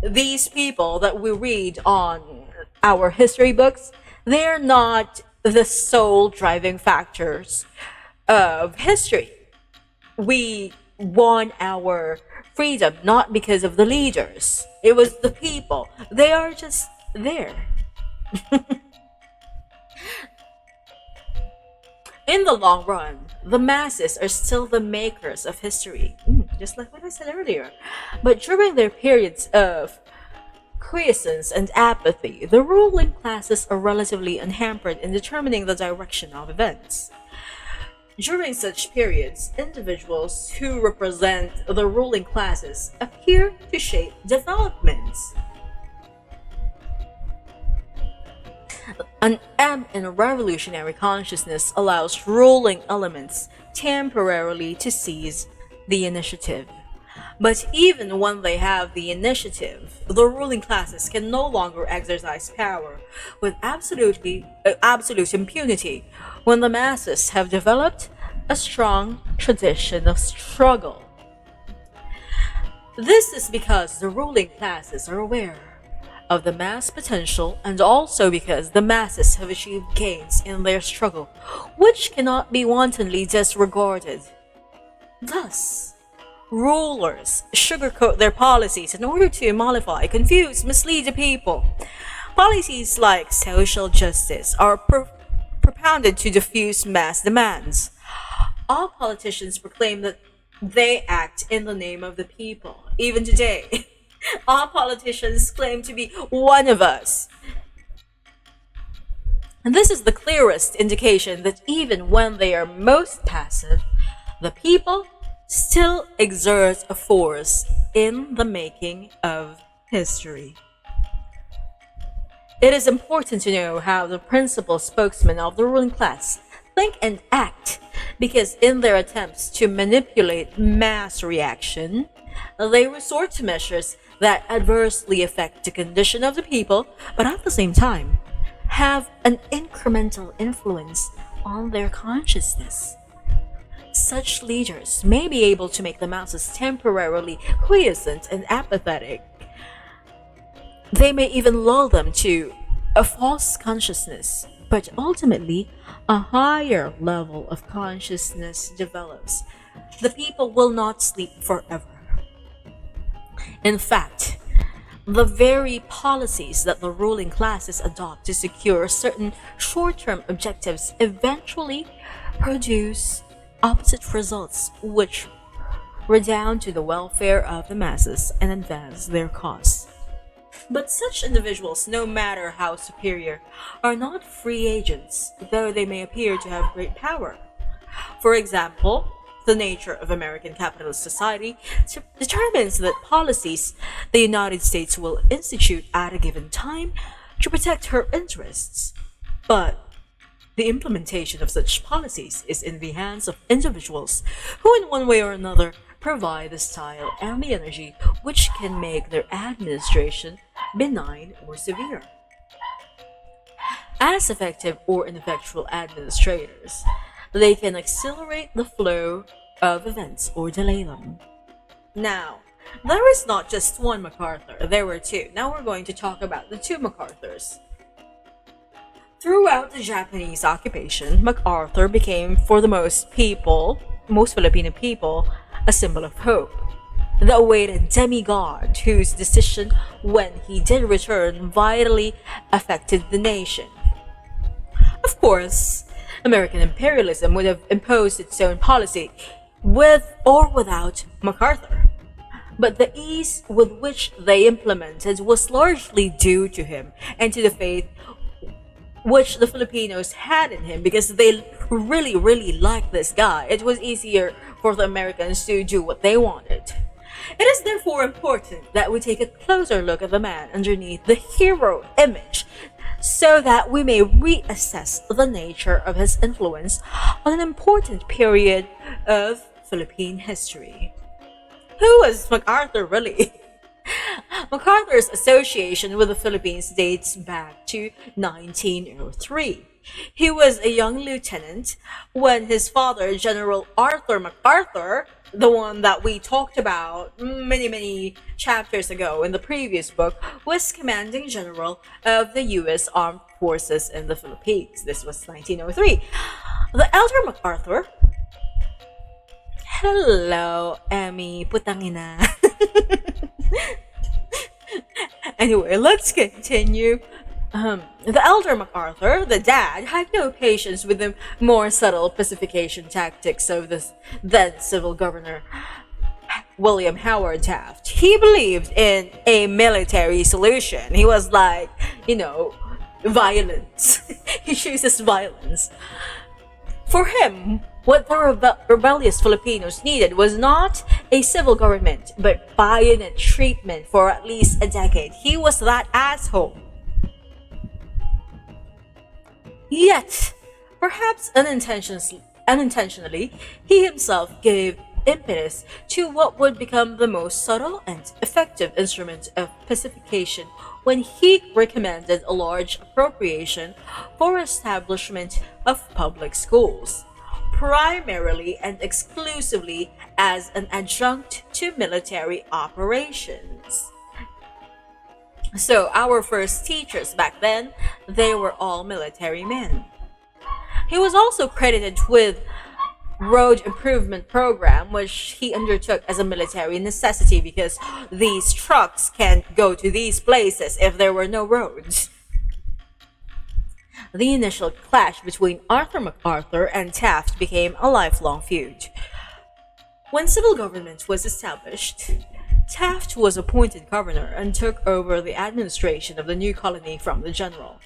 these people that we read on our history books, they're not the sole driving factors of history. We won our freedom not because of the leaders. It was the people. They are just there. In the long run, the masses are still the makers of history, just like what I said earlier. But during their periods of quiescence and apathy, the ruling classes are relatively unhampered in determining the direction of events. During such periods, individuals who represent the ruling classes appear to shape developments. An ebb in revolutionary consciousness allows ruling elements temporarily to seize the initiative. But even when they have the initiative, the ruling classes can no longer exercise power with absolute impunity when the masses have developed a strong tradition of struggle. This is because the ruling classes are aware of the mass potential and also because the masses have achieved gains in their struggle, which cannot be wantonly disregarded. Thus, rulers sugarcoat their policies in order to mollify, confuse, mislead the people. Policies like social justice are propounded to diffuse mass demands. All politicians proclaim that they act in the name of the people. Even today, all politicians claim to be one of us. And this is the clearest indication that even when they are most passive, the people still exert a force in the making of history. It is important to know how the principal spokesmen of the ruling class think and act, because in their attempts to manipulate mass reaction, they resort to measures that adversely affect the condition of the people, but at the same time, have an incremental influence on their consciousness. Such leaders may be able to make the masses temporarily quiescent and apathetic, They may even lull them to a false consciousness, but ultimately, a higher level of consciousness develops. The people will not sleep forever. In fact, the very policies that the ruling classes adopt to secure certain short term objectives eventually produce opposite results, which redound to the welfare of the masses and advance their cause. But such individuals, no matter how superior, are not free agents, though they may appear to have great power. For example, the nature of American capitalist society determines that policies the United States will institute at a given time to protect her interests. But the implementation of such policies is in the hands of individuals who, in one way or another, provide the style and the energy which can make their administration benign or severe. As effective or ineffectual administrators, they can accelerate the flow of events or delay them. Now, there is not just one MacArthur, there were two. Now we're going to talk about the two MacArthurs. Throughout the Japanese occupation, MacArthur became, for the most Filipino people, a symbol of hope. The awaited demigod whose decision when he did return vitally affected the nation. Of course, American imperialism would have imposed its own policy, with or without MacArthur. But the ease with which they implemented was largely due to him and to the faith which the Filipinos had in him, because they really liked this guy. It was easier for the Americans to do what they wanted. It is therefore important that we take a closer look at the man underneath the hero image, so that we may reassess the nature of his influence on an important period of Philippine history. Who was MacArthur really? MacArthur's association with the Philippines dates back to 1903. He was a young lieutenant when his father, General Arthur MacArthur, the one that we talked about many chapters ago in the previous book, was commanding general of the U.S. Armed Forces in the Philippines. This was 1903. The elder MacArthur. Hello, Emmy, putangina. Anyway, let's continue. The elder MacArthur, the dad, had no patience with the more subtle pacification tactics of the then civil governor, William Howard Taft. He believed in a military solution. He was like, violence. He chooses violence. For him, what the rebellious Filipinos needed was not a civil government, but bayonet treatment for at least a decade. He was that asshole. Yet, perhaps unintentionally, he himself gave impetus to what would become the most subtle and effective instrument of pacification when he recommended a large appropriation for establishment of public schools, primarily and exclusively as an adjunct to military operations. So our first teachers back then, they were all military men. He was also credited with road improvement program, which he undertook as a military necessity because these trucks can't go to these places if there were no roads. The initial clash between Arthur MacArthur and Taft became a lifelong feud. When civil government was established, Taft was appointed governor and took over the administration of the new colony from the general.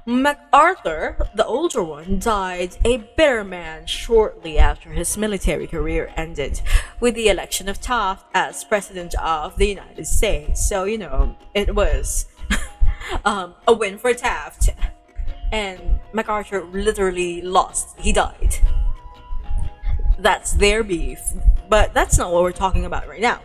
MacArthur, the older one, died a bitter man shortly after his military career ended with the election of Taft as President of the United States. So, it was a win for Taft. And MacArthur literally lost. He died. That's their beef. But that's not what we're talking about right now.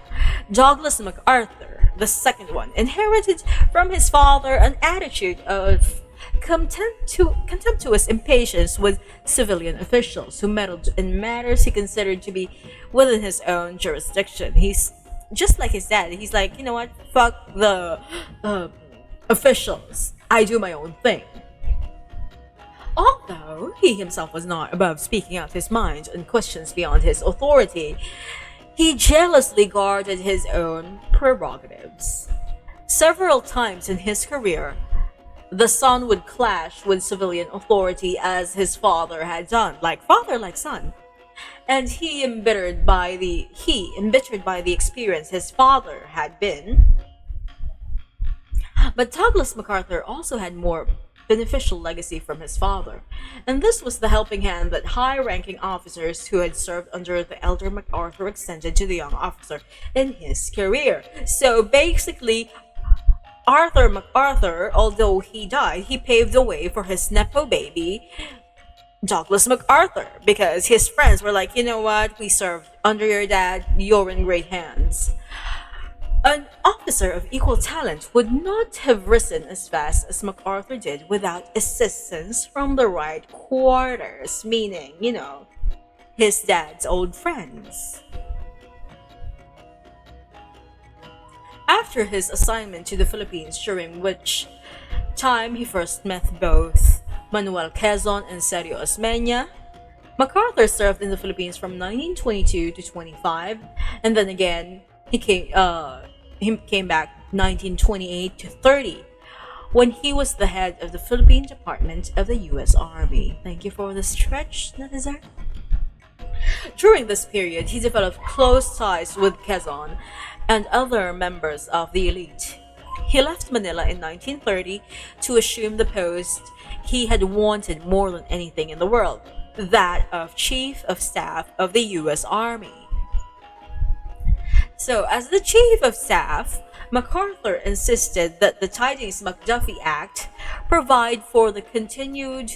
Douglas MacArthur, the second one, inherited from his father an attitude of contemptuous impatience with civilian officials who meddled in matters he considered to be within his own jurisdiction. just like his dad, he's like, you know what, fuck the uh, officials. I do my own thing. Although he himself was not above speaking out his mind on questions beyond his authority, he jealously guarded his own prerogatives. Several times in his career, the son would clash with civilian authority as his father had done, like father, like son. And embittered by the experience his father had been. But Douglas MacArthur also had more beneficial legacy from his father, and this was the helping hand that high-ranking officers who had served under the elder MacArthur extended to the young officer in his career. So basically, Arthur MacArthur, although he died, he paved the way for his nepo baby, Douglas MacArthur, because his friends were like, you know what, we served under your dad, you're in great hands. An officer of equal talent would not have risen as fast as MacArthur did without assistance from the right quarters, meaning, his dad's old friends. After his assignment to the Philippines, during which time he first met both Manuel Quezon and Sergio Osmeña, MacArthur served in the Philippines from 1922 to 25, and then again he came back 1928 to 30, when he was the head of the Philippine Department of the U.S. Army. Thank you for the stretch, Nazar. During this period, he developed close ties with Quezon and other members of the elite. He left Manila in 1930 to assume the post he had wanted more than anything in the world, that of Chief of Staff of the U.S. Army. So, as the Chief of Staff, MacArthur insisted that the Tidings-McDuffie Act provide for the continued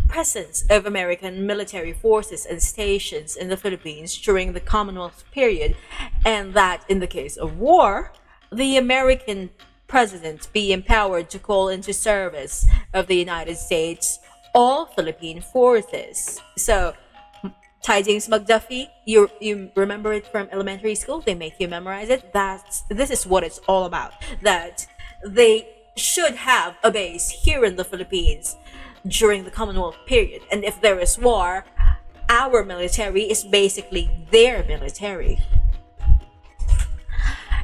presence of American military forces and stations in the Philippines during the Commonwealth period, and that in the case of war, the American president be empowered to call into service of the United States all Philippine forces. So, Tidings McDuffie, you remember it from elementary school? They make you memorize it. This is what it's all about. That they should have a base here in the Philippines during the Commonwealth period. And if there is war, our military is basically their military.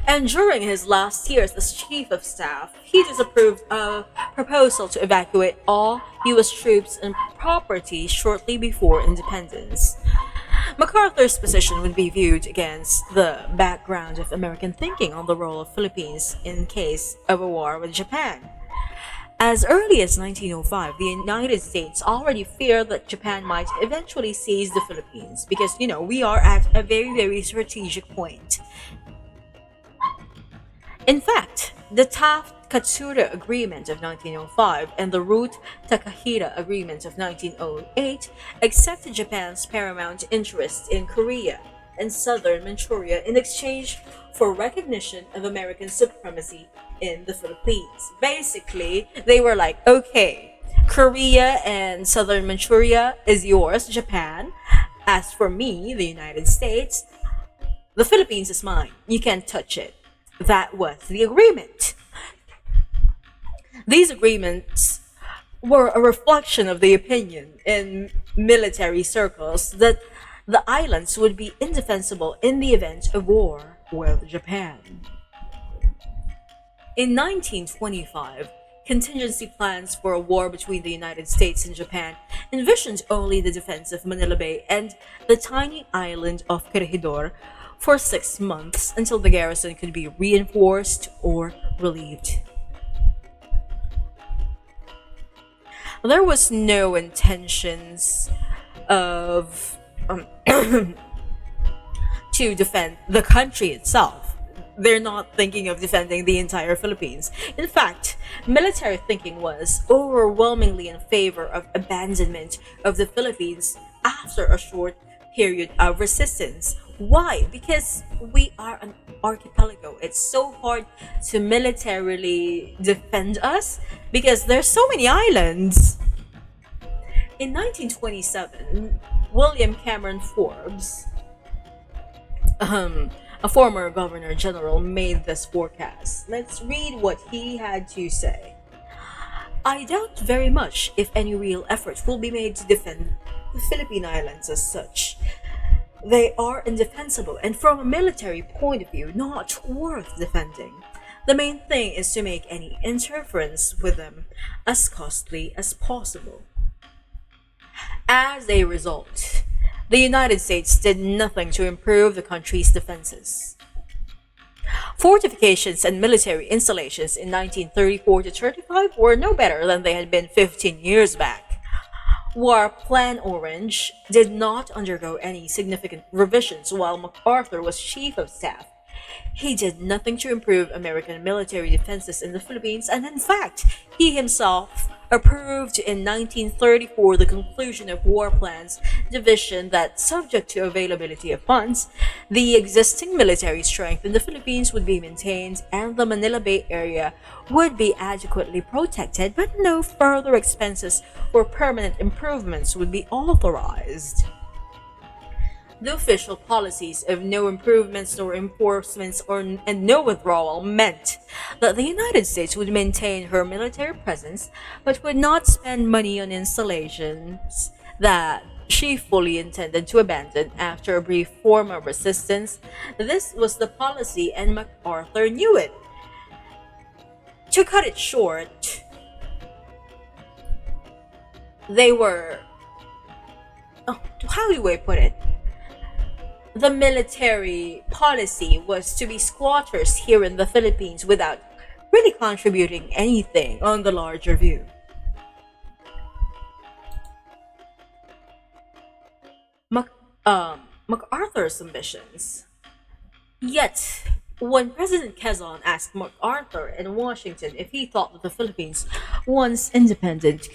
And during his last years as Chief of Staff, he disapproved a proposal to evacuate all U.S. troops and property shortly before independence. MacArthur's position would be viewed against the background of American thinking on the role of Philippines in case of a war with Japan. As early as 1905, the United States already feared that Japan might eventually seize the Philippines because, we are at a very, very strategic point. In fact, the Taft-Katsura Agreement of 1905 and the Root-Takahira Agreement of 1908 accepted Japan's paramount interest in Korea and southern Manchuria in exchange for recognition of American supremacy in the Philippines. Basically, they were like, okay, Korea and southern Manchuria is yours, Japan. As for me, the United States, the Philippines is mine. You can't touch it. That was the agreement. These agreements were a reflection of the opinion in military circles that the islands would be indefensible in the event of war with Japan. In 1925, contingency plans for a war between the United States and Japan envisioned only the defense of Manila Bay and the tiny island of Corregidor for 6 months until the garrison could be reinforced or relieved. There was no intentions of to defend the country itself. They're not thinking of defending the entire Philippines. In fact, military thinking was overwhelmingly in favor of abandonment of the Philippines after a short period of resistance. Why? Because we are an archipelago. It's so hard to militarily defend us because there's so many islands. In 1927, William Cameron Forbes A former governor general made this forecast. Let's read what he had to say. I doubt very much if any real effort will be made to defend the Philippine Islands as such. They are indefensible and from a military point of view not worth defending. The main thing is to make any interference with them as costly as possible. As a result, the United States did nothing to improve the country's defenses. Fortifications and military installations in 1934 to 35 were no better than they had been 15 years back. War Plan Orange did not undergo any significant revisions while MacArthur was Chief of Staff. He did nothing to improve American military defenses in the Philippines, and in fact, he himself approved in 1934 the conclusion of War Plans Division that, subject to availability of funds, the existing military strength in the Philippines would be maintained and the Manila Bay area would be adequately protected, but no further expenses or permanent improvements would be authorized. The official policies of no improvements nor enforcements and no withdrawal meant that the United States would maintain her military presence but would not spend money on installations that she fully intended to abandon after a brief form of resistance. This was the policy and MacArthur knew it. To cut it short, they were... how do I put it? The military policy was to be squatters here in the Philippines without really contributing anything on the larger view. MacArthur's ambitions. Yet, when President Quezon asked MacArthur in Washington if he thought that the Philippines, once independent,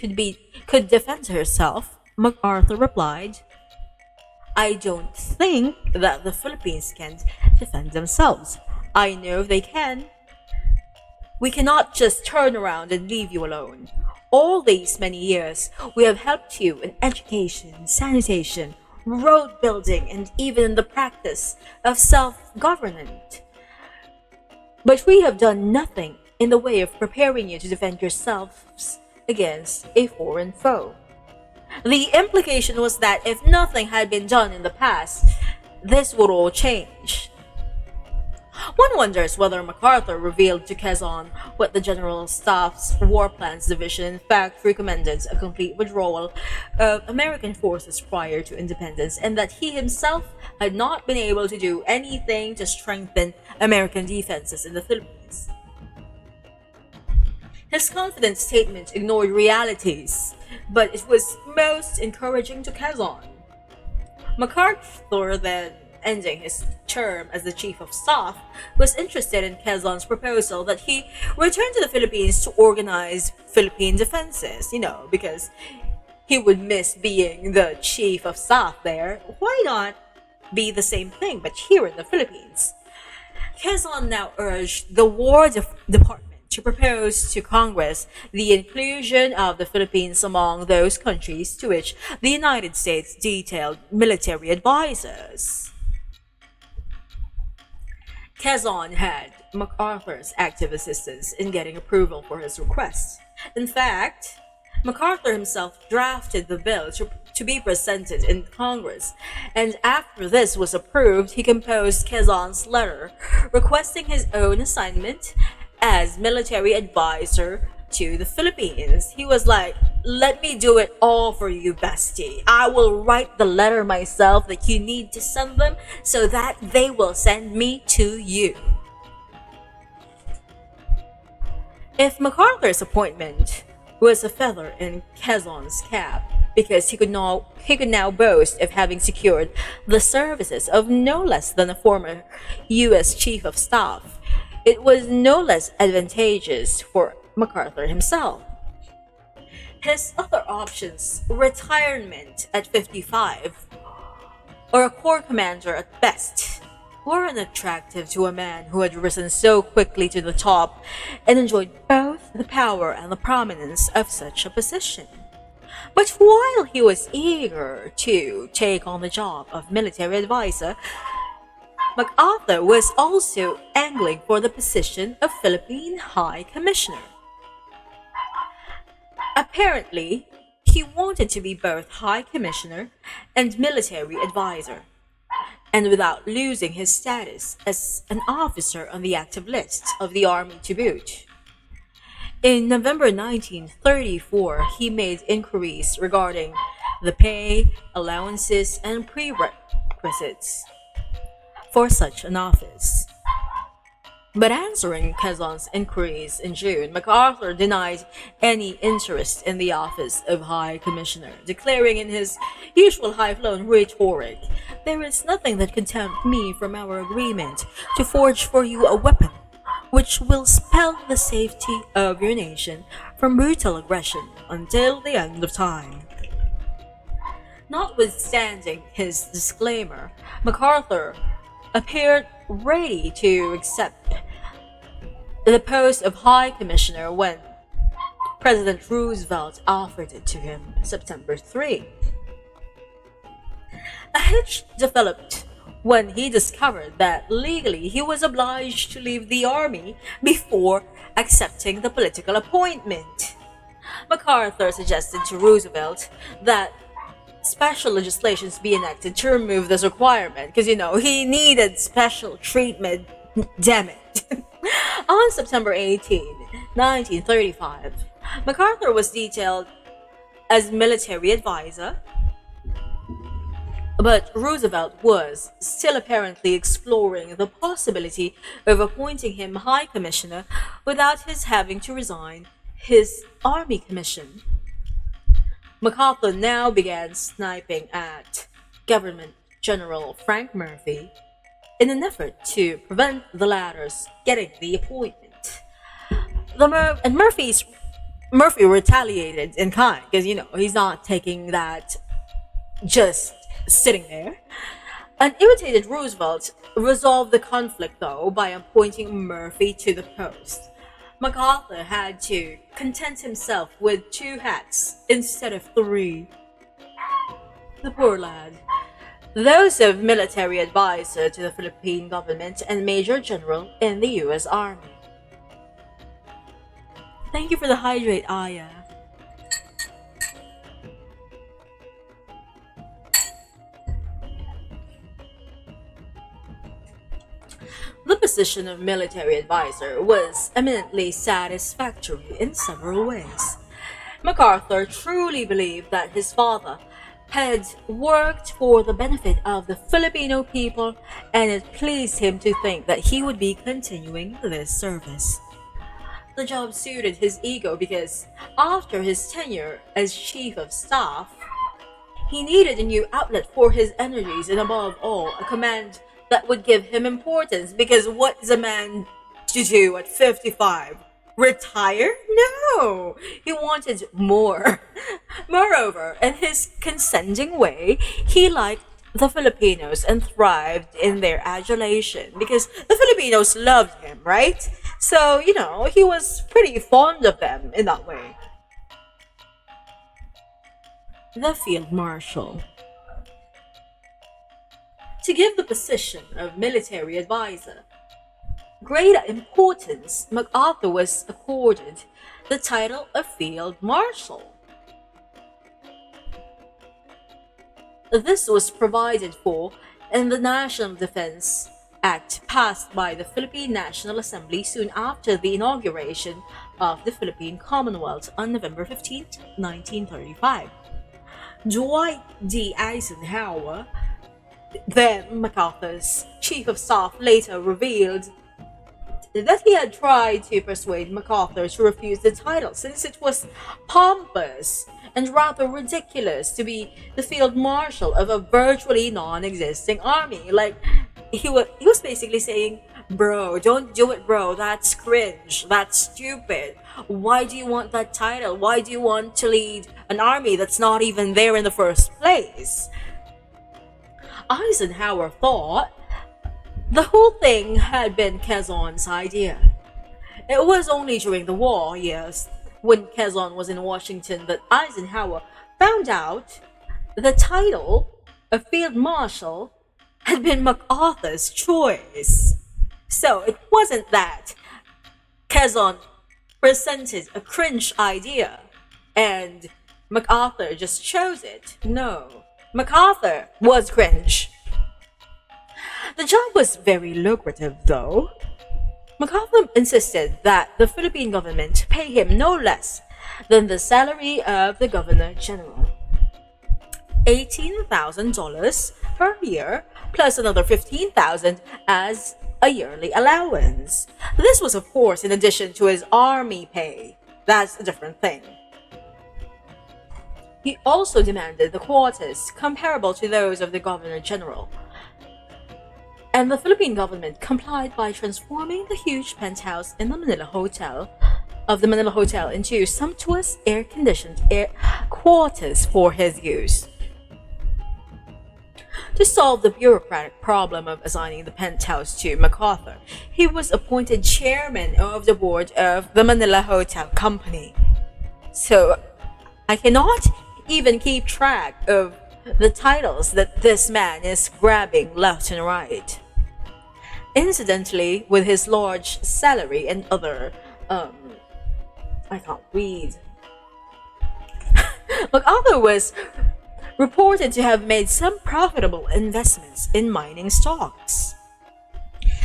could defend herself, MacArthur replied, I don't think that the Philippines can defend themselves. I know they can. We cannot just turn around and leave you alone. All these many years, we have helped you in education, sanitation, road building, and even in the practice of self-government. But we have done nothing in the way of preparing you to defend yourselves against a foreign foe. The implication was that if nothing had been done in the past, this would all change. One wonders whether MacArthur revealed to Quezon what the General Staff's War Plans Division in fact recommended a complete withdrawal of American forces prior to independence, and that he himself had not been able to do anything to strengthen American defenses in the Philippines. His confident statement ignored realities, but it was most encouraging to Quezon. MacArthur, then ending his term as the Chief of Staff, was interested in Quezon's proposal that he return to the Philippines to organize Philippine defenses, because he would miss being the Chief of Staff there. Why not be the same thing, but here in the Philippines? Quezon now urged the War Department to propose to Congress the inclusion of the Philippines among those countries to which the United States detailed military advisors. Quezon had MacArthur's active assistance in getting approval for his request. In fact, MacArthur himself drafted the bill to be presented in Congress, and after this was approved, he composed Quezon's letter requesting his own assignment as military advisor to the Philippines. He was like, let me do it all for you, bestie. I will write the letter myself that you need to send them so that they will send me to you. If MacArthur's appointment was a feather in Quezon's cap, because he could now boast of having secured the services of no less than a former U.S. Chief of Staff, it was no less advantageous for MacArthur himself. His other options, retirement at 55, or a corps commander at best, were unattractive to a man who had risen so quickly to the top and enjoyed both the power and the prominence of such a position. But while he was eager to take on the job of military advisor, MacArthur was also angling for the position of Philippine High Commissioner. Apparently, he wanted to be both High Commissioner and military advisor, and without losing his status as an officer on the active list of the army to boot. In November 1934, he made inquiries regarding the pay, allowances, and prerequisites for such an office. But answering Quezon's inquiries in June, MacArthur denied any interest in the office of High Commissioner, declaring in his usual high-flown rhetoric, "There is nothing that can tempt me from our agreement to forge for you a weapon which will spell the safety of your nation from brutal aggression until the end of time." Notwithstanding his disclaimer, MacArthur appeared ready to accept the post of High Commissioner when President Roosevelt offered it to him September 3. A hitch developed when he discovered that legally he was obliged to leave the army before accepting the political appointment. MacArthur suggested to Roosevelt that special legislations be enacted to remove this requirement because, he needed special treatment. Damn it. On September 18, 1935, MacArthur was detailed as military advisor, but Roosevelt was still apparently exploring the possibility of appointing him High Commissioner without his having to resign his Army commission. MacArthur now began sniping at Government General Frank Murphy in an effort to prevent the latter's getting the appointment. Murphy retaliated in kind because he's not taking that just sitting there. An irritated Roosevelt resolved the conflict though by appointing Murphy to the post. MacArthur had to content himself with 2 hats instead of 3. The poor lad. Those of military advisor to the Philippine government and Major General in the U.S. Army. Thank you for the hydrate, Aya. The position of military advisor was eminently satisfactory in several ways. MacArthur truly believed that his father had worked for the benefit of the Filipino people, and it pleased him to think that he would be continuing this service. The job suited his ego because after his tenure as chief of staff, he needed a new outlet for his energies and above all, a command that would give him importance, because what is a man to do at 55? Retire? No! He wanted more. Moreover, in his condescending way, he liked the Filipinos and thrived in their adulation because the Filipinos loved him, right? So, he was pretty fond of them in that way. The Field Marshal. To give the position of military advisor greater importance, MacArthur was accorded the title of Field Marshal. This was provided for in the National Defense Act passed by the Philippine National Assembly soon after the inauguration of the Philippine Commonwealth on November 15, 1935. Dwight D. Eisenhower, then MacArthur's chief of staff, later revealed that he had tried to persuade MacArthur to refuse the title since it was pompous and rather ridiculous to be the field marshal of a virtually non-existing army. Like, he was basically saying, bro, don't do it, bro. That's cringe. That's stupid. Why do you want that title? Why do you want to lead an army that's not even there in the first place? Eisenhower thought the whole thing had been Quezon's idea. It was only during the war, yes, when Quezon was in Washington, that Eisenhower found out the title of Field Marshal had been MacArthur's choice. So it wasn't that Kazon presented a cringe idea and MacArthur just chose it. No, MacArthur was cringe. The job was very lucrative though. MacArthur insisted that the Philippine government pay him no less than the salary of the Governor General. $18,000 per year plus another $15,000 as a yearly allowance. This was of course in addition to his army pay. That's a different thing. He also demanded the quarters comparable to those of the Governor General. And the Philippine government complied by transforming the huge penthouse in the Manila Hotel into sumptuous air-conditioned quarters for his use. To solve the bureaucratic problem of assigning the penthouse to MacArthur, he was appointed chairman of the board of the Manila Hotel Company. So, I cannot even keep track of the titles that this man is grabbing left and right. Incidentally, with his large salary and other, I can't read. MacArthur was reported to have made some profitable investments in mining stocks.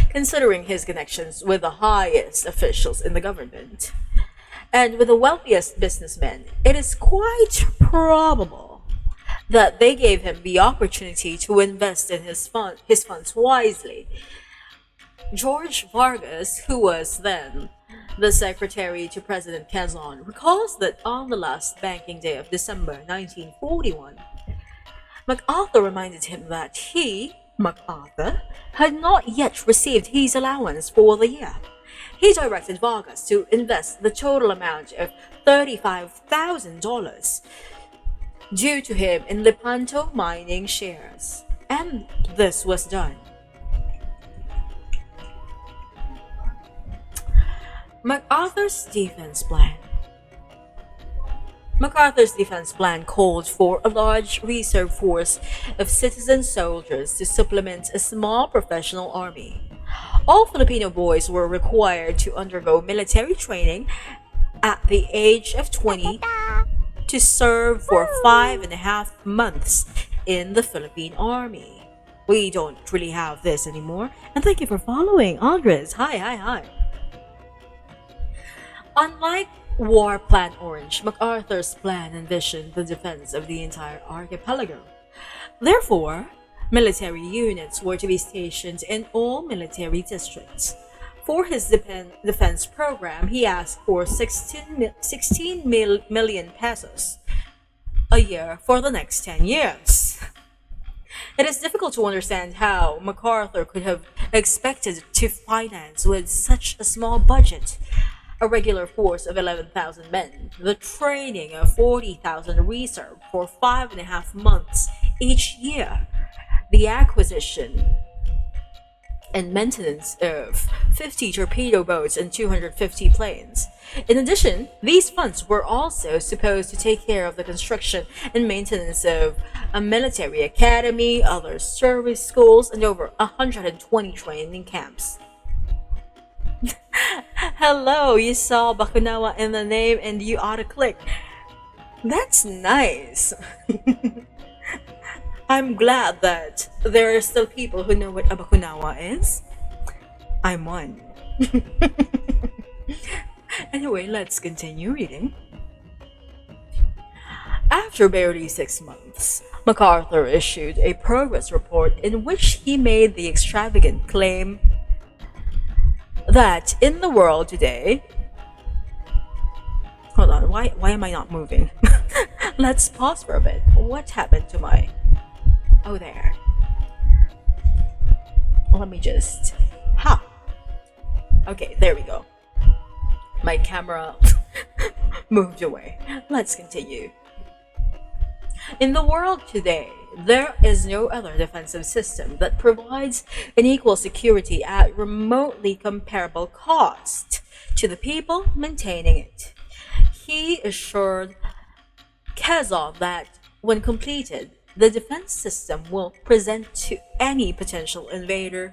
Considering his connections with the highest officials in the government and with the wealthiest businessmen, it is quite probable that they gave him the opportunity to invest in his funds wisely. George Vargas, who was then the secretary to President Quezon, recalls that on the last banking day of December 1941, MacArthur reminded him that he, MacArthur, had not yet received his allowance for the year. He directed Vargas to invest the total amount of $35,000 due to him in Lepanto mining shares, and this was done. MacArthur's defense plan. MacArthur's defense plan called for a large reserve force of citizen soldiers to supplement a small professional army. All Filipino boys were required to undergo military training at the age of 20 to serve for 5.5 months in the Philippine Army. We don't really have this anymore. And thank you for following, Andres. Hi. Unlike War Plan Orange, MacArthur's plan envisioned the defense of the entire archipelago. Therefore, military units were to be stationed in all military districts. For his defense program, he asked for 16 million pesos a year for the next 10 years. It is difficult to understand how MacArthur could have expected to finance with such a small budget a regular force of 11,000 men, the training of 40,000 reserve for 5.5 months each year, the acquisition and maintenance of 50 torpedo boats and 250 planes. In addition, these funds were also supposed to take care of the construction and maintenance of a military academy, other service schools, and over 120 training camps. Hello, you saw Bakunawa in the name and you ought to click. That's nice. I'm glad that there are still people who know what a Bakunawa is. I'm one. Anyway, let's continue reading. After barely 6 months, MacArthur issued a progress report in which he made the extravagant claim that in the world today... Hold on, why am I not moving? Let's pause for a bit. What happened to my... Oh, there. Let me just... Ha! Okay, there we go. My camera moved away. Let's continue. In the world today, there is no other defensive system that provides an equal security at remotely comparable cost to the people maintaining it. He assured Quezon that when completed, the defense system will present to any potential invader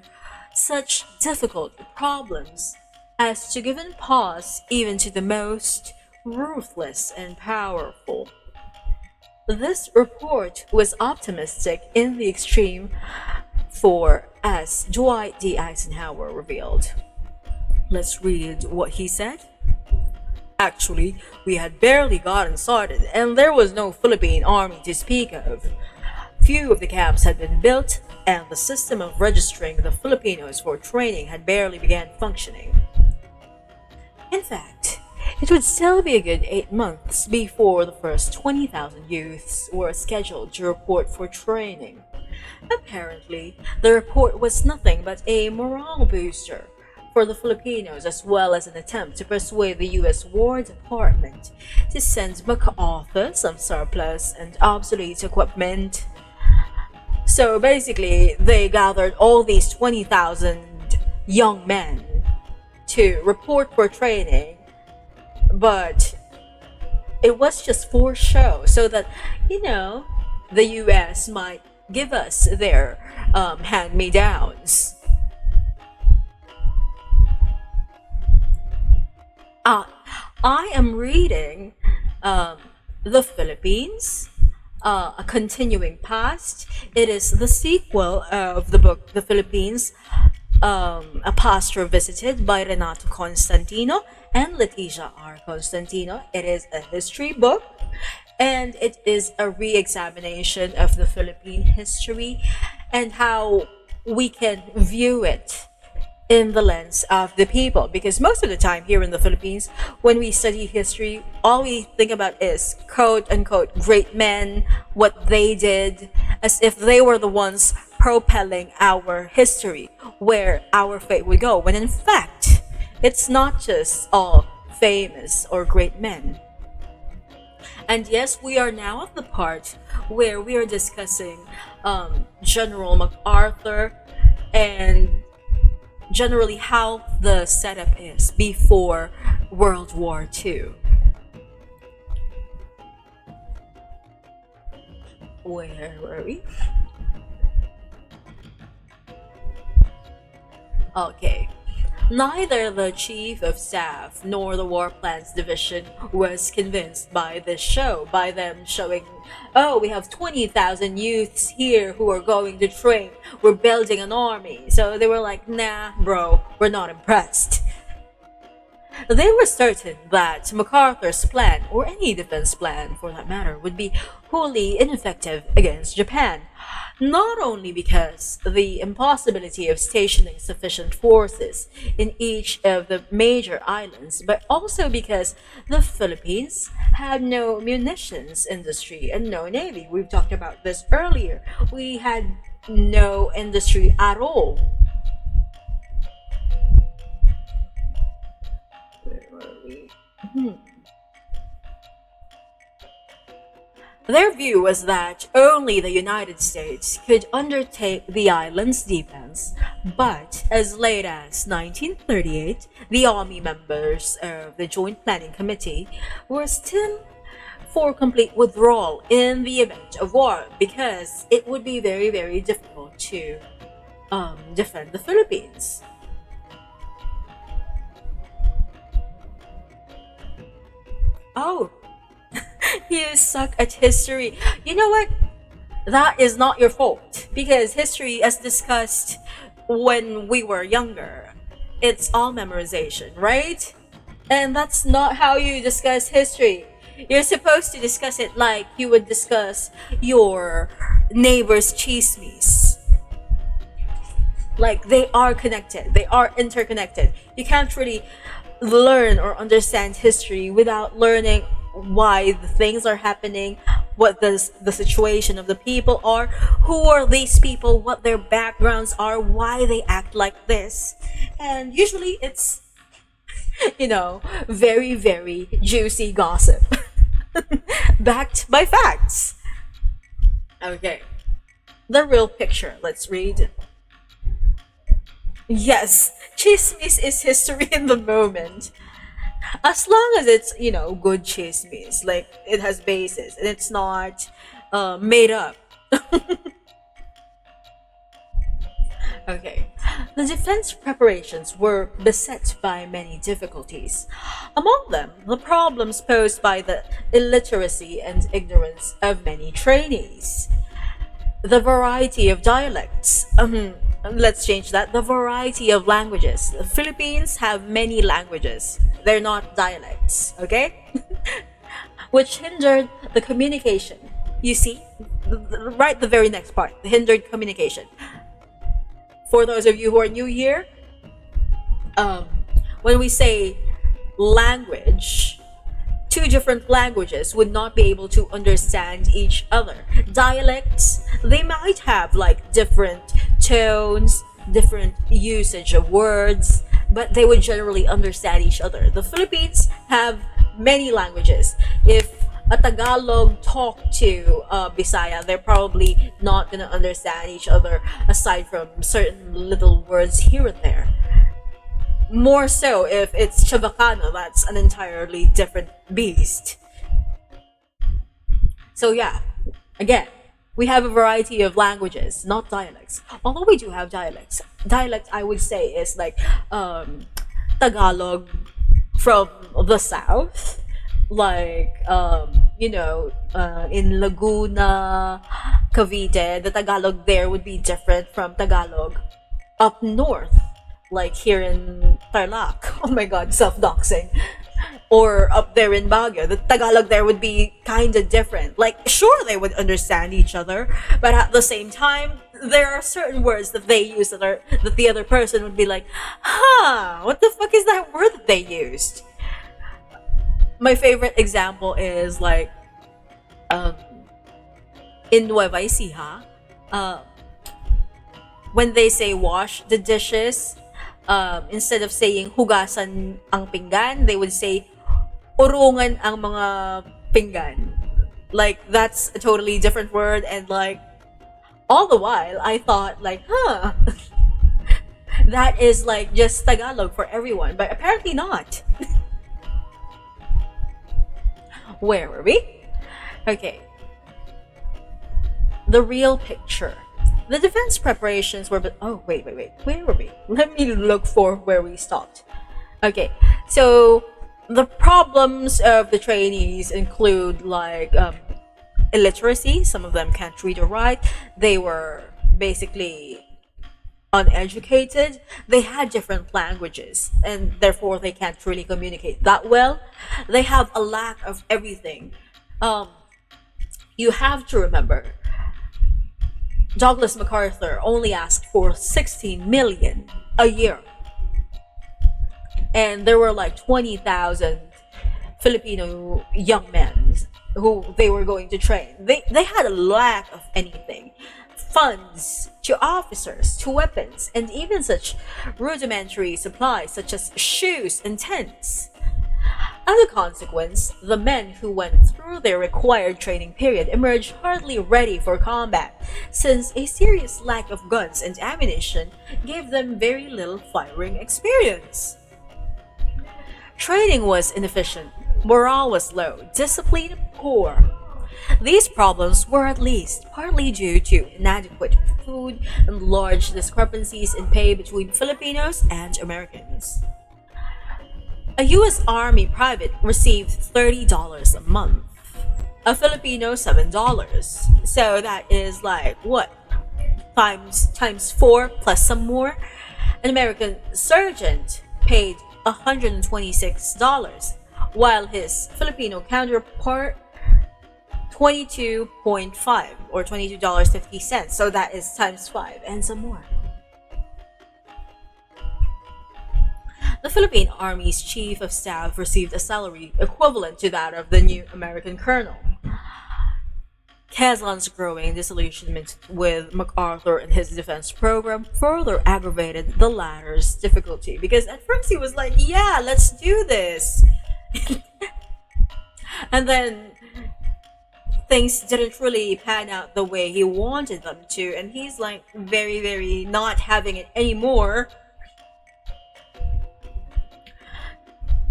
such difficult problems as to give pause even to the most ruthless and powerful. This report was optimistic in the extreme, for, as Dwight D. Eisenhower revealed. Let's read what he said. Actually, we had barely gotten started, and there was no Philippine army to speak of. Few of the camps had been built, and the system of registering the Filipinos for training had barely begun functioning. In fact, it would still be a good 8 months before the first 20,000 youths were scheduled to report for training. Apparently, the report was nothing but a morale booster for the Filipinos, as well as an attempt to persuade the U.S. War Department to send MacArthur some surplus and obsolete equipment. So basically, they gathered all these 20,000 young men to report for training, but it was just for show, so that, the US might give us their hand-me-downs. I am reading The Philippines, A Continuing Past. It is the sequel of the book The Philippines, A Pastor Visited by Renato Constantino and Leticia R. Constantino. It is a history book, and it is a re-examination of the Philippine history and how we can view it in the lens of the people, because most of the time here in the Philippines, when we study history, all we think about is quote unquote great men, what they did, as if they were the ones propelling our history, where our fate would go, when in fact it's not just all famous or great men. And yes, we are now at the part where we are discussing General MacArthur and generally how the setup is before World War II. Where were we? Okay. Neither the Chief of Staff nor the War Plans Division was convinced by this show, by them showing, oh, we have 20,000 youths here who are going to train, we're building an army. So they were like, nah, bro, we're not impressed. They were certain that MacArthur's plan, or any defense plan for that matter, would be wholly ineffective against Japan. Not only because the impossibility of stationing sufficient forces in each of the major islands, but also because the Philippines had no munitions industry and no navy. We've talked about this earlier. We had no industry at all. Where were we? Their view was that only the United States could undertake the island's defense, but as late as 1938, the Army members of the Joint Planning Committee were still for complete withdrawal in the event of war, because it would be very, very difficult to defend the Philippines. Oh, you suck at history. You know what? That is not your fault, because history, as discussed when we were younger, it's all memorization, right? And that's not how you discuss history. You're supposed to discuss it like you would discuss your neighbor's chismes. Like, they are connected, they are interconnected. You can't really learn or understand history without learning why the things are happening, what the situation of the people are, who are these people, what their backgrounds are, why they act like this. And usually it's, very, very juicy gossip backed by facts. Okay, the real picture, let's read. Yes, chismis is history in the moment. As long as it's, good chismis, like it has basis and it's not made up. Okay. The defense preparations were beset by many difficulties. Among them, the problems posed by the illiteracy and ignorance of many trainees. The variety of dialects. Let's change that. The variety of languages. The Philippines have many languages. They're not dialects, okay? Which hindered the communication. You see? Right, the very next part. The hindered communication. For those of you who are new here, um, when we say language, two different languages would not be able to understand each other. Dialects, they might have like different tones, different usage of words, but they would generally understand each other. The Philippines have many languages. If a Tagalog talk to Bisaya, they're probably not gonna understand each other aside from certain little words here and there. More so if it's Chavacano, that's an entirely different beast. So yeah, again, we have a variety of languages, not dialects. Although we do have dialects. Dialect, I would say, is like Tagalog from the south, like in Laguna, Cavite, the Tagalog there would be different from Tagalog up north, like here in Tarlac. Oh my god, self-doxing. Or up there in Baguio, the Tagalog there would be kind of different. Like, sure, they would understand each other, but at the same time, there are certain words that they use that the other person would be like, huh, what the fuck is that word that they used? My favorite example is like in Nueva Ecija, when they say wash the dishes, instead of saying hugasan ang pinggan, they would say urungan ang mga pinggan. Like, that's a totally different word, and like all the while I thought like, huh, that is like just Tagalog for everyone, but apparently not. Where were we? Okay. The real picture. The defense preparations were... Oh, wait. Where were we? Let me look for where we stopped. Okay. So, the problems of the trainees include, like, illiteracy. Some of them can't read or write. They were basically uneducated. They had different languages, and therefore they can't really communicate that well. They have a lack of everything. You have to remember, Douglas MacArthur only asked for 16 million a year, and there were like 20,000 Filipino young men who they were going to train. They had a lack of anything. Funds to officers, to weapons, and even such rudimentary supplies such as shoes and tents. As a consequence, the men who went through their required training period emerged hardly ready for combat, since a serious lack of guns and ammunition gave them very little firing experience. Training was inefficient, morale was low, discipline poor. These problems were at least partly due to inadequate food and large discrepancies in pay between Filipinos and Americans. A U.S. Army private received $30 a month. A Filipino, $7. So that is like, what? Times 4 plus some more? An American sergeant paid $126, while his Filipino counterpart 22.5 or $22.50. So that is times 5 and some more. The Philippine Army's Chief of Staff received a salary equivalent to that of the new American colonel. Quezon's growing disillusionment with MacArthur and his defense program further aggravated the latter's difficulty, because at first he was like, yeah, let's do this. And then things didn't really pan out the way he wanted them to, and he's like very, very not having it anymore.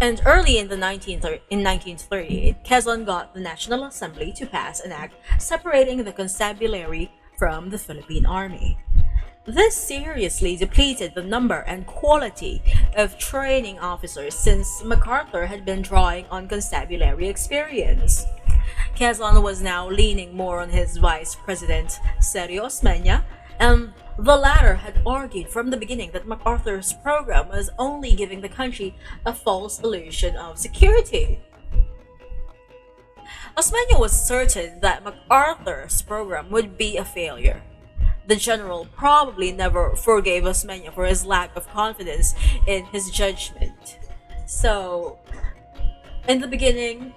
And early in 1938, Quezon got the National Assembly to pass an act separating the constabulary from the Philippine Army. This seriously depleted the number and quality of training officers since MacArthur had been drawing on constabulary experience. Quezon was now leaning more on his vice president, Sergio Osmeña, and the latter had argued from the beginning that MacArthur's program was only giving the country a false illusion of security. Osmeña was certain that MacArthur's program would be a failure. The general probably never forgave Osmeña for his lack of confidence in his judgment. So, in the beginning,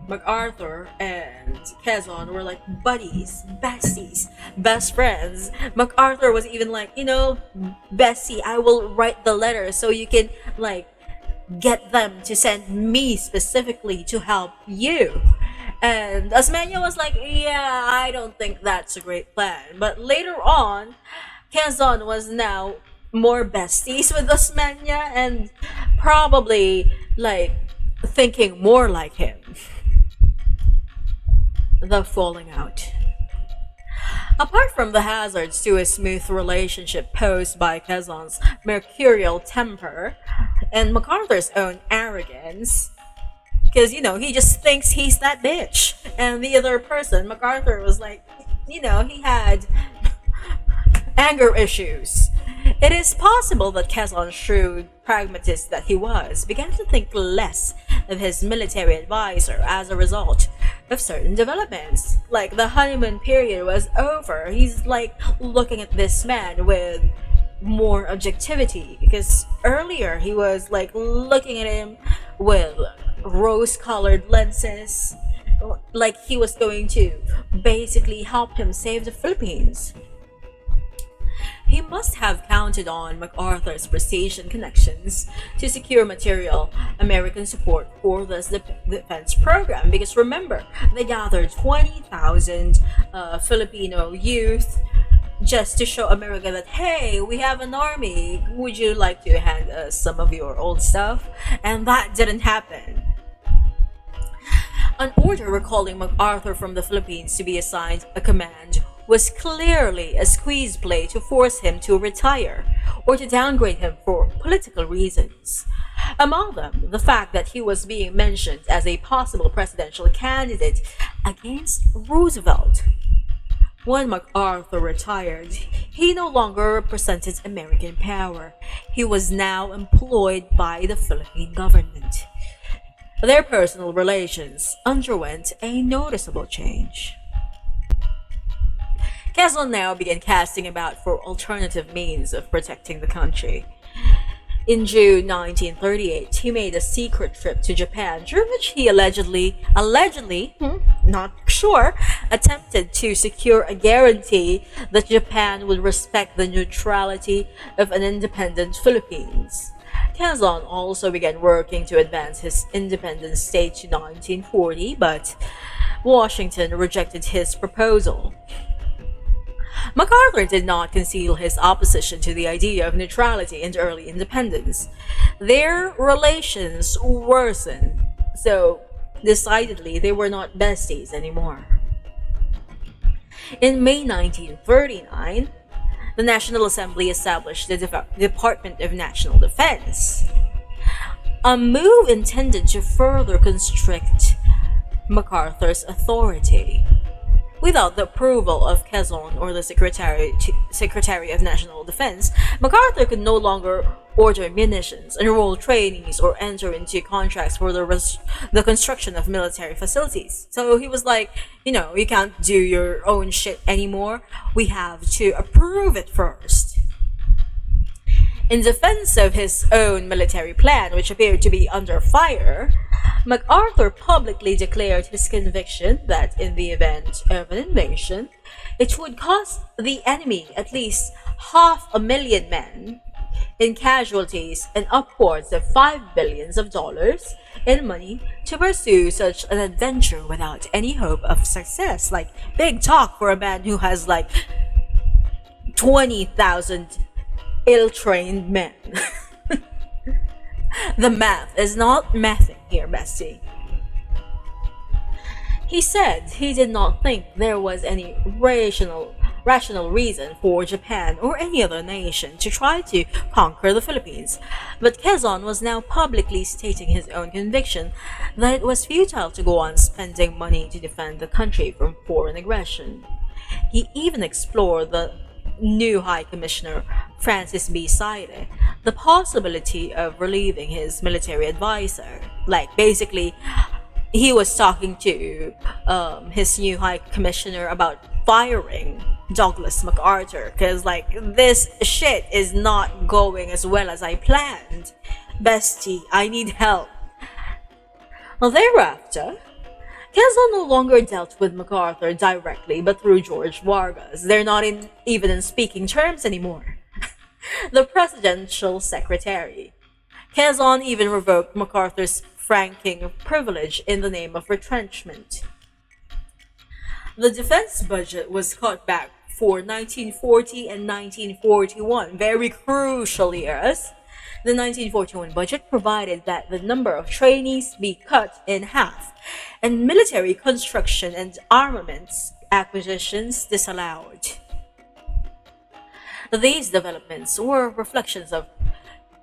MacArthur and Quezon were like buddies, besties, best friends. MacArthur was even like, Bessie, I will write the letter so you can get them to send me specifically to help you. And Osmeña was like, yeah, I don't think that's a great plan. But later on, Quezon was now more besties with Osmeña and probably thinking more like him. The falling out. Apart from the hazards to a smooth relationship posed by Quezon's mercurial temper and MacArthur's own arrogance, because, he just thinks he's that bitch. And the other person, MacArthur, was he had anger issues. It is possible that Quezon, shrewd pragmatist that he was, began to think less of his military advisor as a result of certain developments. The honeymoon period was over. He's looking at this man with more objectivity, because earlier he was looking at him with rose-colored lenses, like he was going to basically help him save the Philippines. He must have counted on MacArthur's prestige and connections to secure material American support for this defense program, because remember, they gathered 20,000 Filipino youth just to show America that, hey, we have an army, would you like to hand us some of your old stuff? And that didn't happen. An order recalling MacArthur from the Philippines to be assigned a command was clearly a squeeze play to force him to retire or to downgrade him for political reasons. Among them, the fact that he was being mentioned as a possible presidential candidate against Roosevelt. When MacArthur retired, he no longer represented American power. He was now employed by the Philippine government. Their personal relations underwent a noticeable change. Quezon now began casting about for alternative means of protecting the country. In June 1938, he made a secret trip to Japan, during which he allegedly, not sure, attempted to secure a guarantee that Japan would respect the neutrality of an independent Philippines. Quezon also began working to advance his independence state to 1940, but Washington rejected his proposal. MacArthur did not conceal his opposition to the idea of neutrality and early independence. Their relations worsened, so decidedly they were not besties anymore. In May 1939, the National Assembly established the Department of National Defense, a move intended to further constrict MacArthur's authority. Without the approval of Quezon or the Secretary of National Defense, MacArthur could no longer order munitions, enroll trainees, or enter into contracts for the construction of military facilities. So he was like, you can't do your own shit anymore. We have to approve it first. In defense of his own military plan, which appeared to be under fire, MacArthur publicly declared his conviction that in the event of an invasion, it would cost the enemy at least 500,000 men in casualties and upwards of $5 billion in money to pursue such an adventure without any hope of success. Big talk for a man who has 20,000 ill-trained men. The math is not mathing here, bestie. He said he did not think there was any rational reason for Japan or any other nation to try to conquer the Philippines, but Quezon was now publicly stating his own conviction that it was futile to go on spending money to defend the country from foreign aggression. He even explored the new High Commissioner Francis B. Saide the possibility of relieving his military advisor. Like, basically, he was talking to his new High Commissioner about firing Douglas MacArthur because, like, this shit is not going as well as I planned. Bestie, I need help. Well, thereafter, Quezon no longer dealt with MacArthur directly but through George Vargas. They're not even in speaking terms anymore. The presidential secretary. Quezon even revoked MacArthur's franking privilege in the name of retrenchment. The defense budget was cut back for 1940 and 1941, very crucial years. The 1941 budget provided that the number of trainees be cut in half, and military construction and armaments acquisitions disallowed. These developments were reflections of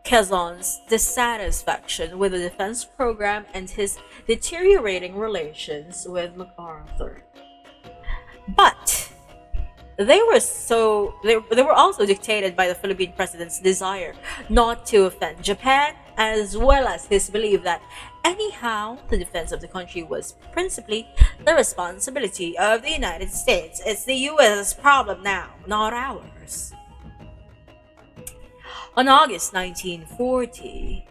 Quezon's dissatisfaction with the defense program and his deteriorating relations with MacArthur. But they were also dictated by the Philippine president's desire not to offend Japan, as well as his belief that anyhow the defense of the country was principally the responsibility of the United States. It's the US problem now, not ours. On August 1940,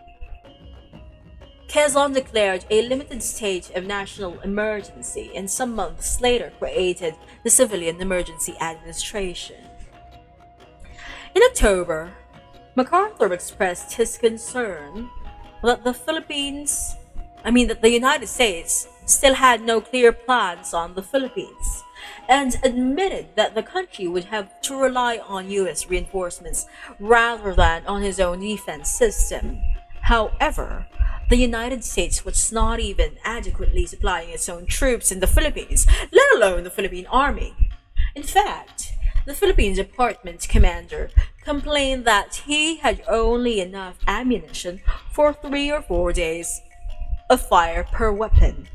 Quezon declared a limited state of national emergency and some months later created the Civilian Emergency Administration. In October, MacArthur expressed his concern that the United States still had no clear plans on the Philippines, and admitted that the country would have to rely on US reinforcements rather than on his own defense system. However, the United States was not even adequately supplying its own troops in the Philippines, let alone the Philippine Army. In fact, the Philippine Department commander complained that he had only enough ammunition for 3 or 4 days of fire per weapon.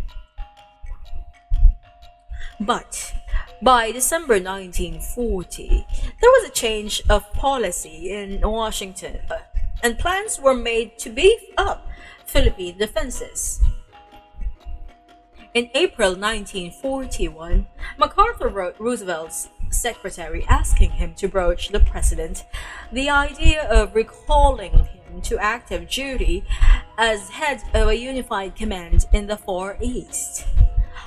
But by December 1940, there was a change of policy in Washington, and plans were made to beef up Philippine defenses. In April 1941, MacArthur wrote Roosevelt's secretary asking him to broach the president the idea of recalling him to active duty as head of a unified command in the Far East.